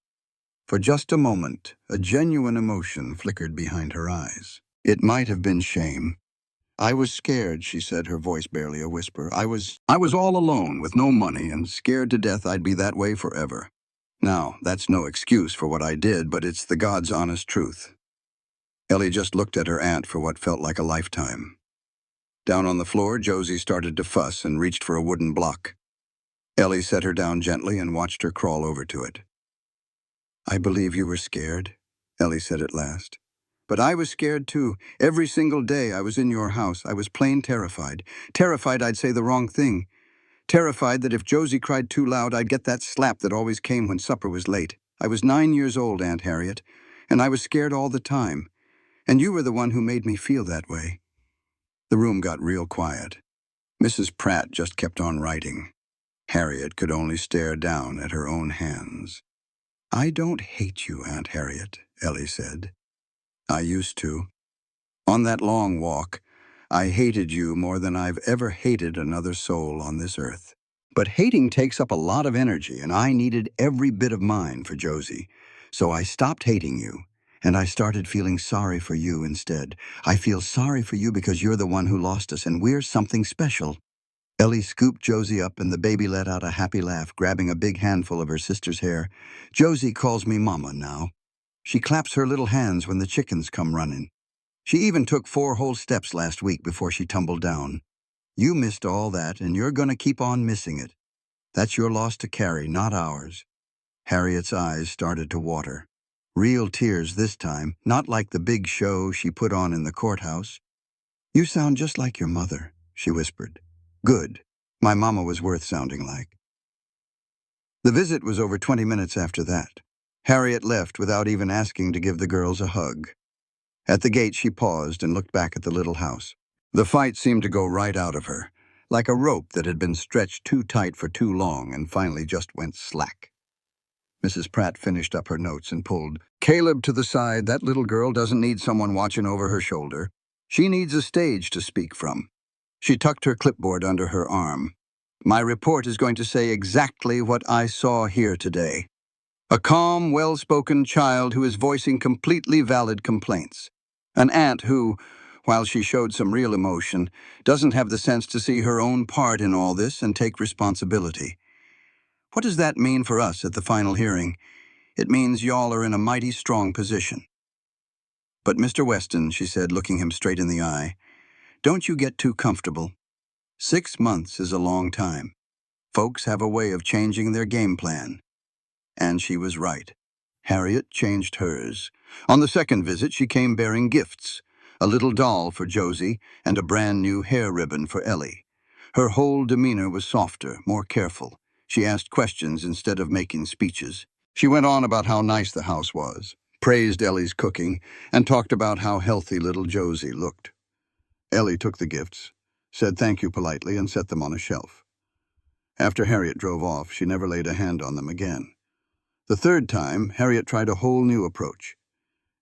For just a moment, a genuine emotion flickered behind her eyes. It might have been shame. "I was scared," she said, her voice barely a whisper. I was all alone with no money and scared to death I'd be that way forever. Now, that's no excuse for what I did, but it's the God's honest truth." Ellie just looked at her aunt for what felt like a lifetime. Down on the floor, Josie started to fuss and reached for a wooden block. Ellie set her down gently and watched her crawl over to it. "I believe you were scared," Ellie said at last. "But I was scared too. Every single day I was in your house, I was plain terrified. Terrified I'd say the wrong thing. Terrified that if Josie cried too loud, I'd get that slap that always came when supper was late. I was 9 years old, Aunt Harriet, and I was scared all the time. And you were the one who made me feel that way." The room got real quiet. Mrs. Pratt just kept on writing. Harriet could only stare down at her own hands. "I don't hate you, Aunt Harriet," Ellie said. "I used to. On that long walk, I hated you more than I've ever hated another soul on this earth. But hating takes up a lot of energy, and I needed every bit of mine for Josie. So I stopped hating you, and I started feeling sorry for you instead. I feel sorry for you because you're the one who lost us, and we're something special." Ellie scooped Josie up, and the baby let out a happy laugh, grabbing a big handful of her sister's hair. "Josie calls me Mama now. She claps her little hands when the chickens come running. She even took 4 whole steps last week before she tumbled down. You missed all that, and you're going to keep on missing it. That's your loss to carry, not ours." Harriet's eyes started to water. Real tears this time, not like the big show she put on in the courthouse. "You sound just like your mother," she whispered. "Good. My mama was worth sounding like." The visit was over 20 minutes after that. Harriet left without even asking to give the girls a hug. At the gate, she paused and looked back at the little house. The fight seemed to go right out of her. like a rope that had been stretched too tight for too long and finally just went slack. Mrs. Pratt finished up her notes and pulled Caleb to the side. That little girl doesn't need someone watching over her shoulder. She needs a stage to speak from. She tucked her clipboard under her arm. My report is going to say exactly what I saw here today. A calm, well-spoken child who is voicing completely valid complaints. An aunt who, while she showed some real emotion, doesn't have the sense to see her own part in all this and take responsibility. What does that mean for us at the final hearing? It means y'all are in a mighty strong position. But Mr. Weston, she said, looking him straight in the eye, don't you get too comfortable. 6 months is a long time. Folks have a way of changing their game plan. And she was right. Harriet changed hers. On the second visit, she came bearing gifts, a little doll for Josie and a brand new hair ribbon for Ellie. Her whole demeanor was softer, more careful. She asked questions instead of making speeches. She went on about how nice the house was, praised Ellie's cooking, and talked about how healthy little Josie looked. Ellie took the gifts, said thank you politely, and set them on a shelf. After Harriet drove off, she never laid a hand on them again. The third time, Harriet tried a whole new approach.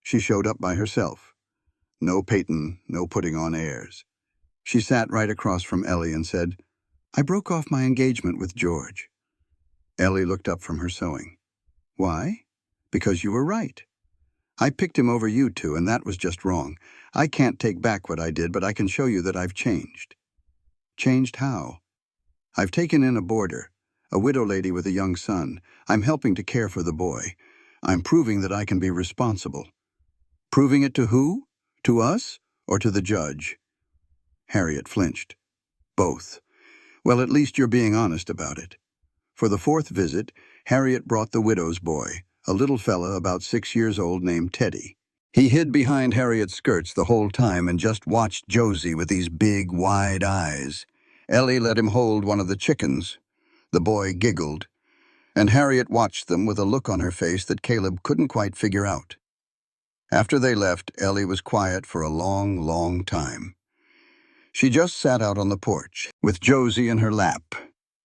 She showed up by herself. No Peyton, no putting on airs. She sat right across from Ellie and said, I broke off my engagement with George. Ellie looked up from her sewing. Why? Because you were right. I picked him over you two, and that was just wrong. I can't take back what I did, but I can show you that I've changed. Changed how? I've taken in a boarder, a widow lady with a young son. I'm helping to care for the boy. I'm proving that I can be responsible. Proving it to who? To us or to the judge? Harriet flinched. Both. Well, at least you're being honest about it. For the fourth visit, Harriet brought the widow's boy, a little fella about 6 years old named Teddy. He hid behind Harriet's skirts the whole time and just watched Josie with these big, wide eyes. Ellie let him hold one of the chickens. The boy giggled, and Harriet watched them with a look on her face that Caleb couldn't quite figure out. After they left, Ellie was quiet for a long, long time. She just sat out on the porch, with Josie in her lap,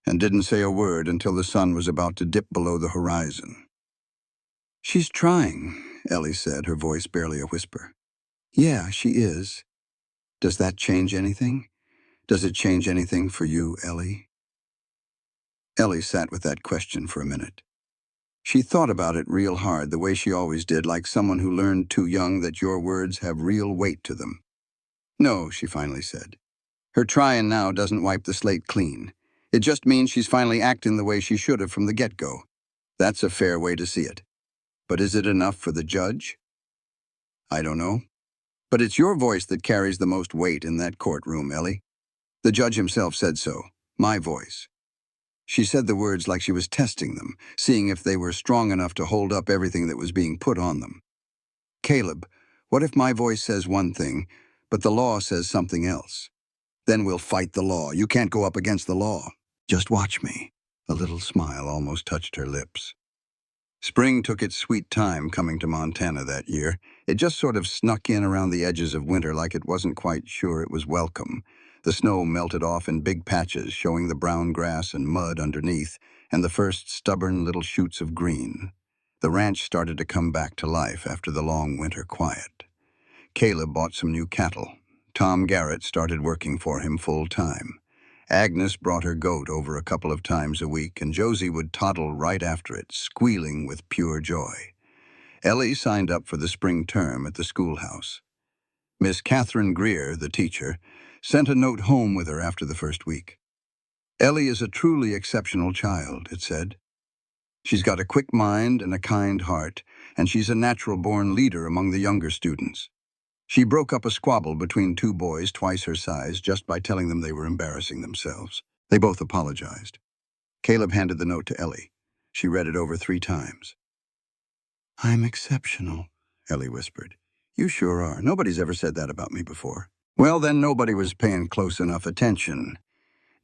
and didn't say a word until the sun was about to dip below the horizon. She's trying, Ellie said, her voice barely a whisper. Yeah, she is. Does that change anything? Does it change anything for you, Ellie? Ellie sat with that question for a minute. She thought about it real hard, the way she always did, like someone who learned too young that your words have real weight to them. No, she finally said. Her trying now doesn't wipe the slate clean. It just means she's finally acting the way she should have from the get-go. That's a fair way to see it. But is it enough for the judge? I don't know. But it's your voice that carries the most weight in that courtroom, Ellie. The judge himself said so. My voice. She said the words like she was testing them, seeing if they were strong enough to hold up everything that was being put on them. Caleb, what if my voice says one thing, but the law says something else? Then we'll fight the law. You can't go up against the law. Just watch me. A little smile almost touched her lips. Spring took its sweet time coming to Montana that year. It just sort of snuck in around the edges of winter like it wasn't quite sure it was welcome. The snow melted off in big patches, showing the brown grass and mud underneath, and the first stubborn little shoots of green. The ranch started to come back to life after the long winter quiet. Caleb bought some new cattle. Tom Garrett started working for him full-time. Agnes brought her goat over a couple of times a week, and Josie would toddle right after it, squealing with pure joy. Ellie signed up for the spring term at the schoolhouse. Miss Catherine Greer, the teacher, sent a note home with her after the first week. Ellie is a truly exceptional child, it said. She's got a quick mind and a kind heart, and she's a natural-born leader among the younger students. She broke up a squabble between two boys twice her size just by telling them they were embarrassing themselves. They both apologized. Caleb handed the note to Ellie. She read it over 3 times. I'm exceptional, Ellie whispered. You sure are. Nobody's ever said that about me before. Well, then nobody was paying close enough attention.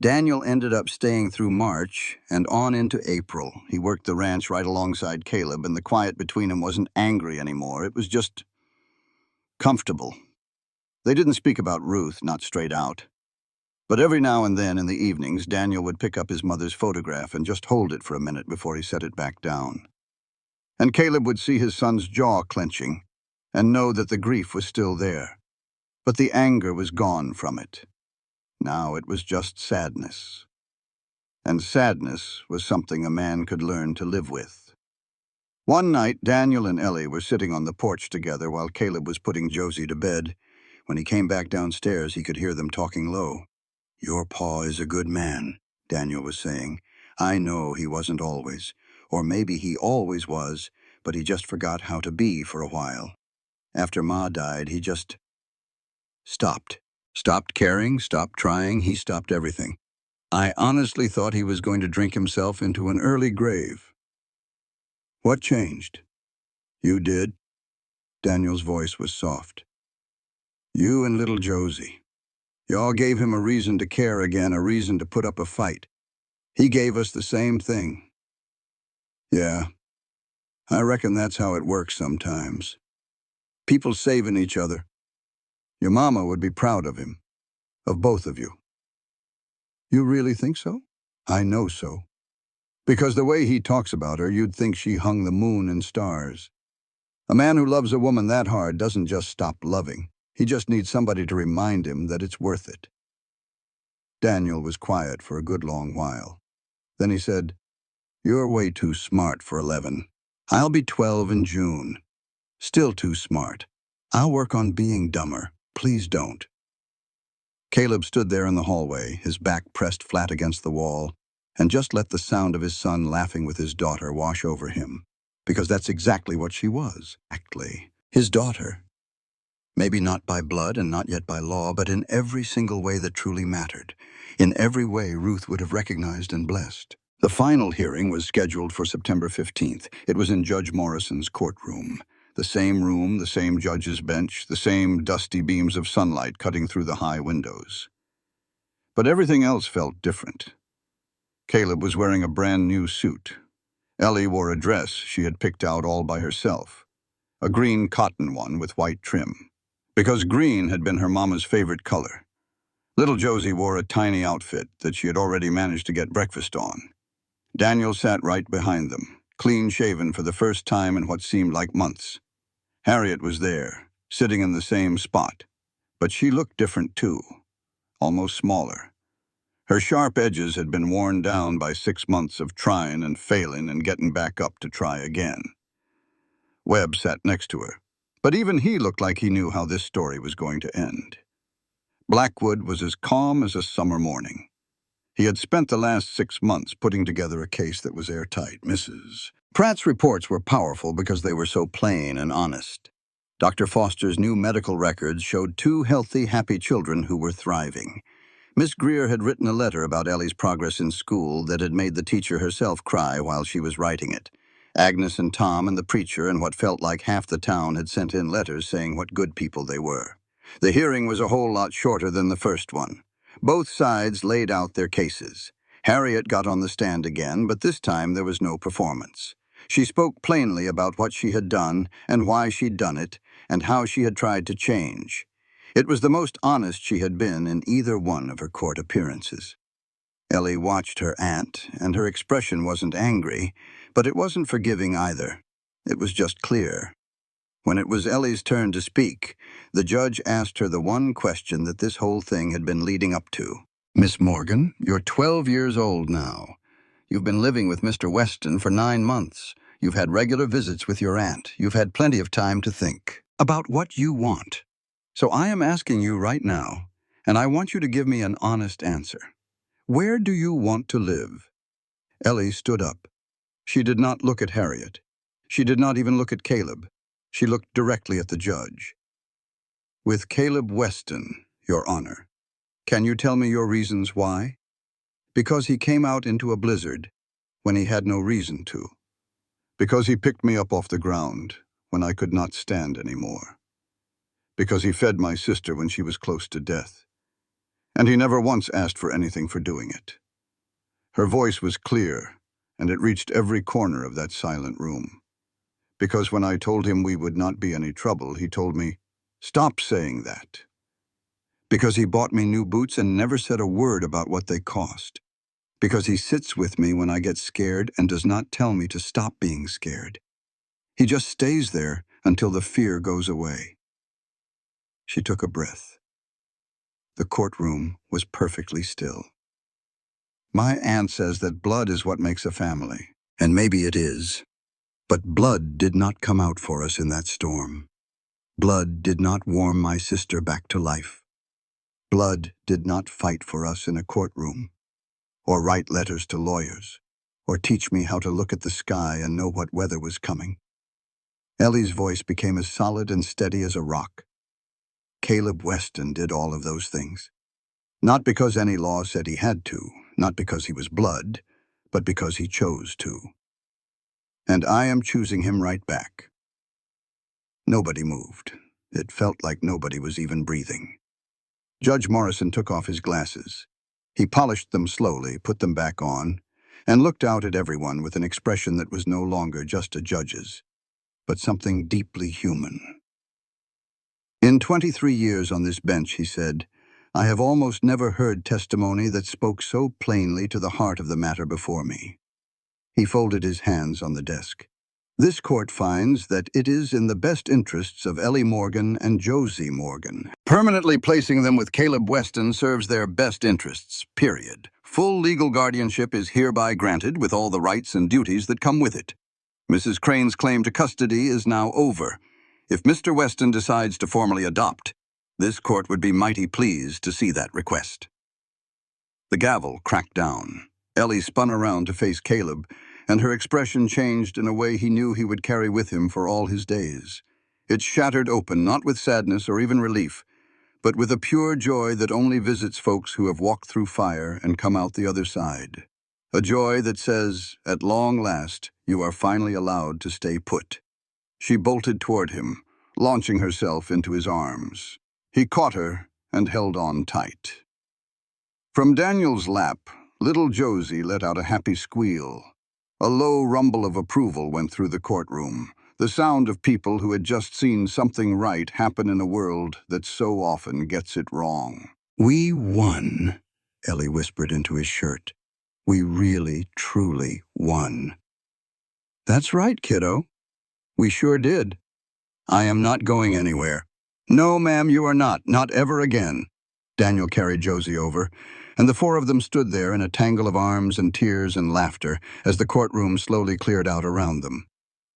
Daniel ended up staying through March and on into April. He worked the ranch right alongside Caleb, and the quiet between them wasn't angry anymore. It was just comfortable. They didn't speak about Ruth, not straight out. But every now and then in the evenings, Daniel would pick up his mother's photograph and just hold it for a minute before he set it back down. And Caleb would see his son's jaw clenching and know that the grief was still there. But the anger was gone from it. Now it was just sadness. And sadness was something a man could learn to live with. One night, Daniel and Ellie were sitting on the porch together while Caleb was putting Josie to bed. When he came back downstairs, he could hear them talking low. "Your pa is a good man," Daniel was saying. "I know he wasn't always. Or maybe he always was, but he just forgot how to be for a while. After Ma died, he just stopped. Stopped caring, stopped trying, he stopped everything. I honestly thought he was going to drink himself into an early grave." "What changed?" "You did." Daniel's voice was soft. "You and little Josie. Y'all gave him a reason to care again, a reason to put up a fight. He gave us the same thing." "Yeah, I reckon that's how it works sometimes. People saving each other. Your mama would be proud of him, of both of you." "You really think so?" "I know so. Because the way he talks about her, you'd think she hung the moon and stars. A man who loves a woman that hard doesn't just stop loving. He just needs somebody to remind him that it's worth it." Daniel was quiet for a good long while. Then he said, "You're way too smart for 11. I'll be 12 in June. Still too smart. I'll work on being dumber. Please don't." Caleb stood there in the hallway, his back pressed flat against the wall, and just let the sound of his son laughing with his daughter wash over him. Because that's exactly what she was. Exactly. His daughter. Maybe not by blood and not yet by law, but in every single way that truly mattered. In every way Ruth would have recognized and blessed. The final hearing was scheduled for September 15th. It was in Judge Morrison's courtroom. The same room, the same judge's bench, the same dusty beams of sunlight cutting through the high windows. But everything else felt different. Caleb was wearing a brand new suit. Ellie wore a dress she had picked out all by herself, a green cotton one with white trim, because green had been her mama's favorite color. Little Josie wore a tiny outfit that she had already managed to get breakfast on. Daniel sat right behind them, clean-shaven for the first time in what seemed like months. Harriet was there, sitting in the same spot, but she looked different too, almost smaller. Her sharp edges had been worn down by 6 months of trying and failing and getting back up to try again. Webb sat next to her, but even he looked like he knew how this story was going to end. Blackwood was as calm as a summer morning. He had spent the last 6 months putting together a case that was airtight. Mrs. Pratt's reports were powerful because they were so plain and honest. Dr. Foster's new medical records showed 2 healthy, happy children who were thriving. Miss Greer had written a letter about Ellie's progress in school that had made the teacher herself cry while she was writing it. Agnes and Tom and the preacher and what felt like half the town had sent in letters saying what good people they were. The hearing was a whole lot shorter than the first one. Both sides laid out their cases. Harriet got on the stand again, but this time there was no performance. She spoke plainly about what she had done and why she'd done it and how she had tried to change. It was the most honest she had been in either one of her court appearances. Ellie watched her aunt, and her expression wasn't angry, but it wasn't forgiving either. It was just clear. When it was Ellie's turn to speak, the judge asked her the one question that this whole thing had been leading up to. "Miss Morgan, you're 12 years old now. You've been living with Mr. Weston for 9 months. You've had regular visits with your aunt. You've had plenty of time to think about what you want. So I am asking you right now, and I want you to give me an honest answer. Where do you want to live?" Ellie stood up. She did not look at Harriet. She did not even look at Caleb. She looked directly at the judge. "With Caleb Weston, Your Honor. Can you tell me your reasons why?" "Because he came out into a blizzard when he had no reason to. Because he picked me up off the ground when I could not stand anymore. Because he fed my sister when she was close to death. And he never once asked for anything for doing it." Her voice was clear, and it reached every corner of that silent room. "Because when I told him we would not be any trouble, he told me, 'Stop saying that.' Because he bought me new boots and never said a word about what they cost. Because he sits with me when I get scared and does not tell me to stop being scared. He just stays there until the fear goes away. She took a breath. The courtroom was perfectly still. My aunt says that blood is what makes a family, and maybe it is. But blood did not come out for us in that storm. Blood did not warm my sister back to life. Blood did not fight for us in a courtroom, or write letters to lawyers, or teach me how to look at the sky and know what weather was coming. Ellie's voice became as solid and steady as a rock. Caleb Weston did all of those things. Not because any law said he had to, not because he was blood, but because he chose to. And I am choosing him right back. Nobody moved. It felt like nobody was even breathing. Judge Morrison took off his glasses. He polished them slowly, put them back on, and looked out at everyone with an expression that was no longer just a judge's, but something deeply human. In 23 years on this bench, he said, I have almost never heard testimony that spoke so plainly to the heart of the matter before me. He folded his hands on the desk. This court finds that it is in the best interests of Ellie Morgan and Josie Morgan. Permanently placing them with Caleb Weston serves their best interests, period. Full legal guardianship is hereby granted with all the rights and duties that come with it. Mrs. Crane's claim to custody is now over. If Mr. Weston decides to formally adopt, this court would be mighty pleased to see that request. The gavel cracked down. Ellie spun around to face Caleb, and her expression changed in a way he knew he would carry with him for all his days. It shattered open, not with sadness or even relief, but with a pure joy that only visits folks who have walked through fire and come out the other side. A joy that says, at long last, you are finally allowed to stay put. She bolted toward him, launching herself into his arms. He caught her and held on tight. From Daniel's lap, little Josie let out a happy squeal. A low rumble of approval went through the courtroom, the sound of people who had just seen something right happen in a world that so often gets it wrong. We won, Ellie whispered into his shirt. We really, truly won. That's right, kiddo. We sure did. I am not going anywhere. No, ma'am, you are not. Not ever again. Daniel carried Josie over, and the four of them stood there in a tangle of arms and tears and laughter as the courtroom slowly cleared out around them.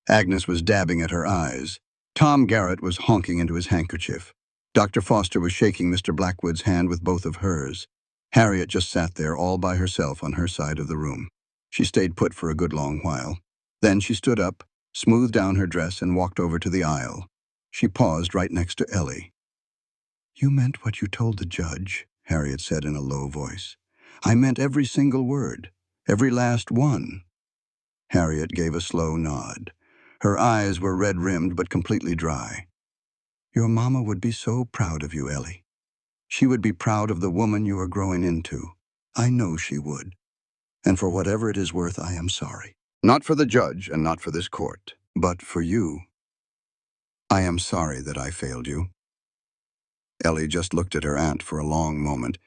Agnes was dabbing at her eyes. Tom Garrett was honking into his handkerchief. Dr. Foster was shaking Mr. Blackwood's hand with both of hers. Harriet just sat there all by herself on her side of the room. She stayed put for a good long while. Then she stood up, smoothed down her dress, and walked over to the aisle. She paused right next to Ellie. You meant what you told the judge, Harriet said in a low voice. I meant every single word, every last one. Harriet gave a slow nod. Her eyes were red-rimmed but completely dry. Your mama would be so proud of you, Ellie. She would be proud of the woman you are growing into. I know she would. And for whatever it is worth, I am sorry. Not for the judge and not for this court, but for you. I am sorry that I failed you. Ellie just looked at her aunt for a long moment.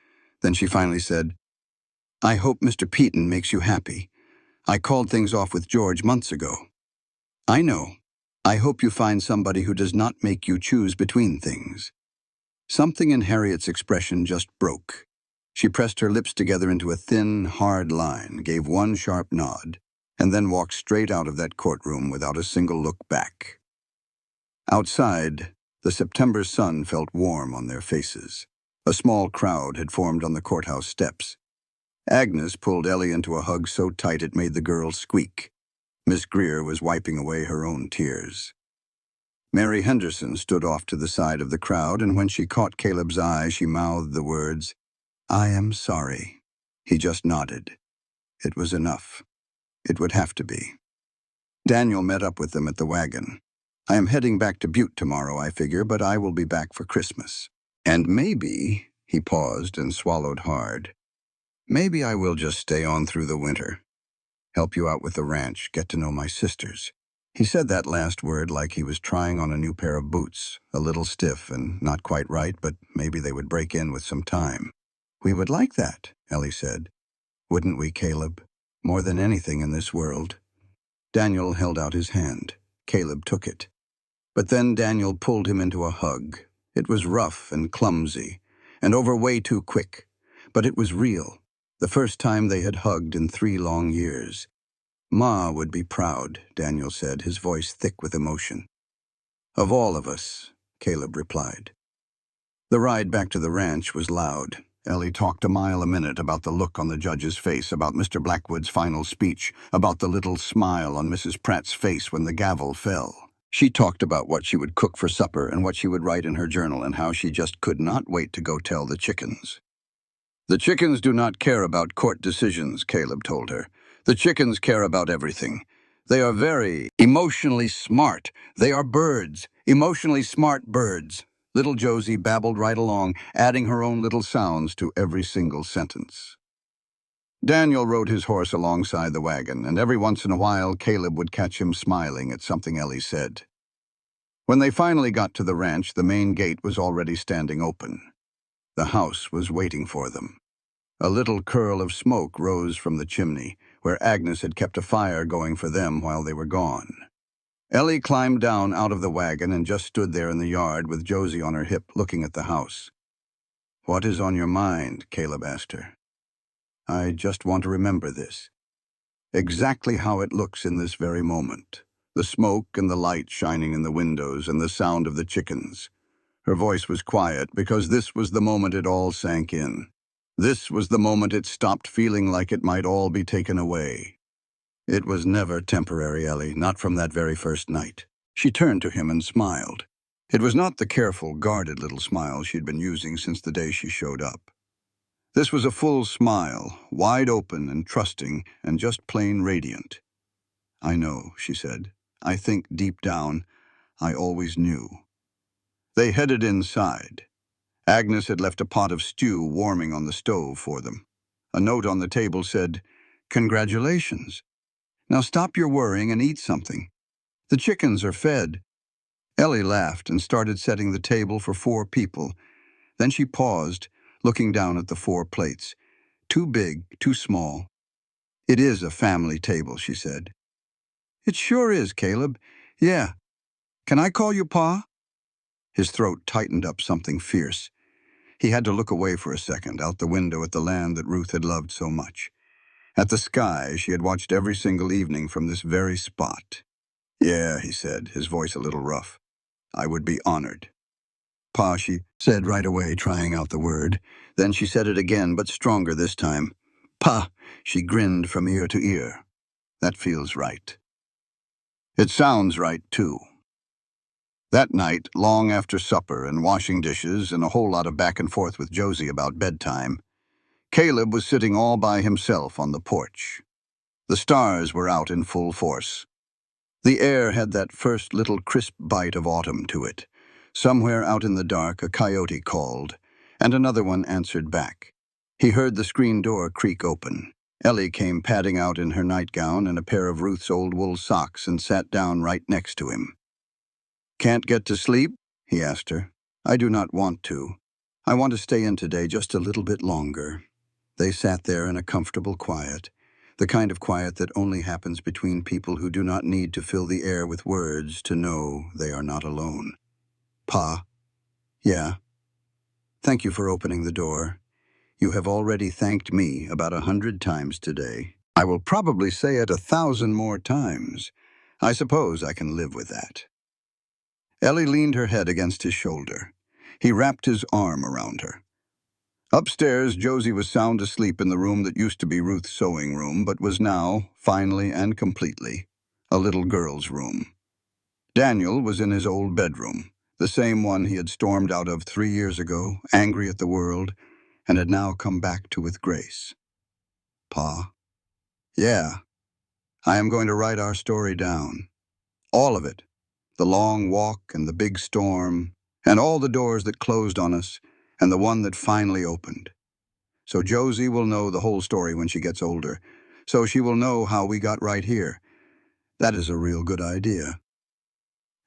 Then she finally said, I hope Mr. Peaton makes you happy. I called things off with George months ago. I know. I hope you find somebody who does not make you choose between things. Something in Harriet's expression just broke. She pressed her lips together into a thin, hard line, gave one sharp nod, and then walked straight out of that courtroom without a single look back. Outside, the September sun felt warm on their faces. A small crowd had formed on the courthouse steps. Agnes pulled Ellie into a hug so tight it made the girl squeak. Miss Greer was wiping away her own tears. Mary Henderson stood off to the side of the crowd, and when she caught Caleb's eye, she mouthed the words, I am sorry. He just nodded. It was enough. It would have to be. Daniel met up with them at the wagon. I am heading back to Butte tomorrow, I figure, but I will be back for Christmas. And maybe, he paused and swallowed hard, maybe I will just stay on through the winter. Help you out with the ranch, get to know my sisters. He said that last word like he was trying on a new pair of boots, a little stiff and not quite right, but maybe they would break in with some time. "We would like that," Ellie said. "Wouldn't we, Caleb? More than anything in this world." Daniel held out his hand. Caleb took it. But then Daniel pulled him into a hug. It was rough and clumsy, and over way too quick. But it was real. The first time they had hugged in 3 long years. "Ma would be proud," Daniel said, his voice thick with emotion. "Of all of us," Caleb replied. The ride back to the ranch was loud. Ellie talked a mile a minute about the look on the judge's face, about Mr. Blackwood's final speech, about the little smile on Mrs. Pratt's face when the gavel fell. She talked about what she would cook for supper and what she would write in her journal and how she just could not wait to go tell the chickens. "The chickens do not care about court decisions," Caleb told her. "The chickens care about everything. They are very emotionally smart. They are birds, emotionally smart birds." Little Josie babbled right along, adding her own little sounds to every single sentence. Daniel rode his horse alongside the wagon, and every once in a while Caleb would catch him smiling at something Ellie said. When they finally got to the ranch, the main gate was already standing open. The house was waiting for them. A little curl of smoke rose from the chimney, where Agnes had kept a fire going for them while they were gone. Ellie climbed down out of the wagon and just stood there in the yard with Josie on her hip looking at the house. "What is on your mind?" Caleb asked her. "I just want to remember this. Exactly how it looks in this very moment. The smoke and the light shining in the windows and the sound of the chickens." Her voice was quiet because this was the moment it all sank in. This was the moment it stopped feeling like it might all be taken away. "It was never temporary, Ellie, not from that very first night." She turned to him and smiled. It was not the careful, guarded little smile she'd been using since the day she showed up. This was a full smile, wide open and trusting and just plain radiant. "I know," she said. "I think deep down, I always knew." They headed inside. Agnes had left a pot of stew warming on the stove for them. A note on the table said, "Congratulations. Now stop your worrying and eat something. The chickens are fed." Ellie laughed and started setting the table for 4 people. Then she paused, looking down at the 4 plates. "Too big, too small." "It is a family table," she said. "It sure is, Caleb. Yeah. Can I call you Pa?" His throat tightened up something fierce. He had to look away for a second, out the window at the land that Ruth had loved so much. At the sky she had watched every single evening from this very spot. "Yeah," he said, his voice a little rough. "I would be honored." "Pa," she said right away, trying out the word. Then she said it again, but stronger this time. "Pa," she grinned from ear to ear. "That feels right." It sounds right, too. That night, long after supper and washing dishes and a whole lot of back and forth with Josie about bedtime, Caleb was sitting all by himself on the porch. The stars were out in full force. The air had that first little crisp bite of autumn to it. Somewhere out in the dark, a coyote called, and another one answered back. He heard the screen door creak open. Ellie came padding out in her nightgown and a pair of Ruth's old wool socks and sat down right next to him. "Can't get to sleep?" he asked her. "I do not want to. I want to stay in today just a little bit longer." They sat there in a comfortable quiet, the kind of quiet that only happens between people who do not need to fill the air with words to know they are not alone. "Pa?" "Yeah." "Thank you for opening the door. You have already thanked me about 100 times today. I will probably say it 1,000 more times. I suppose I can live with that." Ellie leaned her head against his shoulder. He wrapped his arm around her. Upstairs, Josie was sound asleep in the room that used to be Ruth's sewing room, but was now, finally and completely, a little girl's room. Daniel was in his old bedroom, the same one he had stormed out of 3 years ago, angry at the world, and had now come back to with grace. "Pa?" "Yeah. I am going to write our story down. All of it. The long walk and the big storm, and all the doors that closed on us, and the one that finally opened. So Josie will know the whole story when she gets older. So she will know how we got right here. That is a real good idea.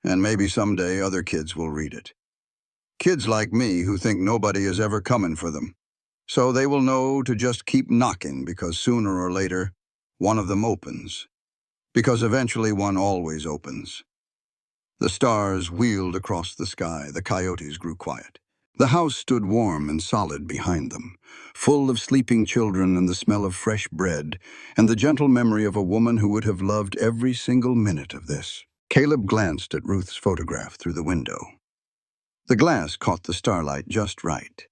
And maybe someday other kids will read it. Kids like me who think nobody is ever coming for them. So they will know to just keep knocking because sooner or later, one of them opens. Because eventually one always opens. The stars wheeled across the sky. The coyotes grew quiet. The house stood warm and solid behind them, full of sleeping children and the smell of fresh bread, and the gentle memory of a woman who would have loved every single minute of this. Caleb glanced at Ruth's photograph through the window. The glass caught the starlight just right,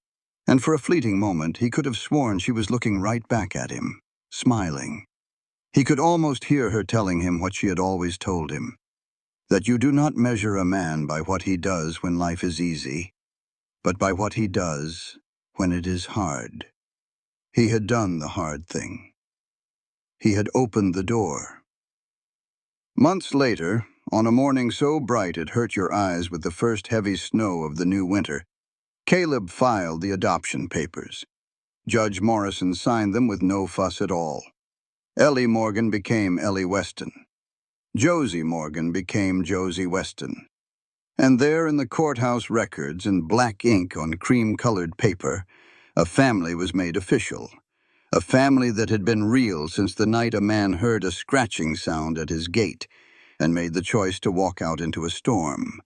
and for a fleeting moment he could have sworn she was looking right back at him, smiling. He could almost hear her telling him what she had always told him, that you do not measure a man by what he does when life is easy, but by what he does when it is hard. He had done the hard thing. He had opened the door. Months later, on a morning so bright it hurt your eyes with the first heavy snow of the new winter, Caleb filed the adoption papers. Judge Morrison signed them with no fuss at all. Ellie Morgan became Ellie Weston. Josie Morgan became Josie Weston. And there in the courthouse records, in black ink on cream-colored paper, a family was made official. A family that had been real since the night a man heard a scratching sound at his gate and made the choice to walk out into a storm.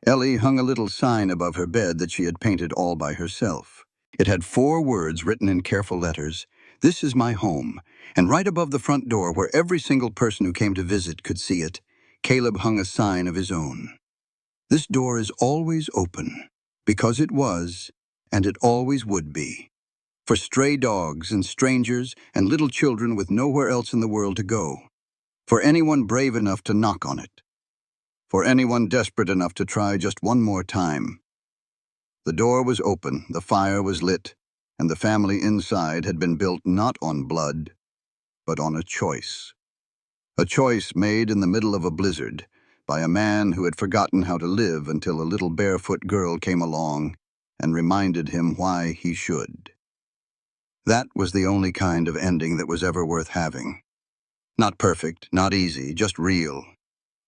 Ellie hung a little sign above her bed that she had painted all by herself. It had 4 words written in careful letters, "This is my home," and right above the front door, where every single person who came to visit could see it, Caleb hung a sign of his own. This door is always open, because it was, and it always would be, for stray dogs and strangers and little children with nowhere else in the world to go, for anyone brave enough to knock on it, for anyone desperate enough to try just one more time. The door was open, the fire was lit, and the family inside had been built not on blood, but on a choice. A choice made in the middle of a blizzard by a man who had forgotten how to live until a little barefoot girl came along and reminded him why he should. That was the only kind of ending that was ever worth having. Not perfect, not easy, just real.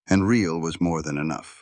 And real was more than enough.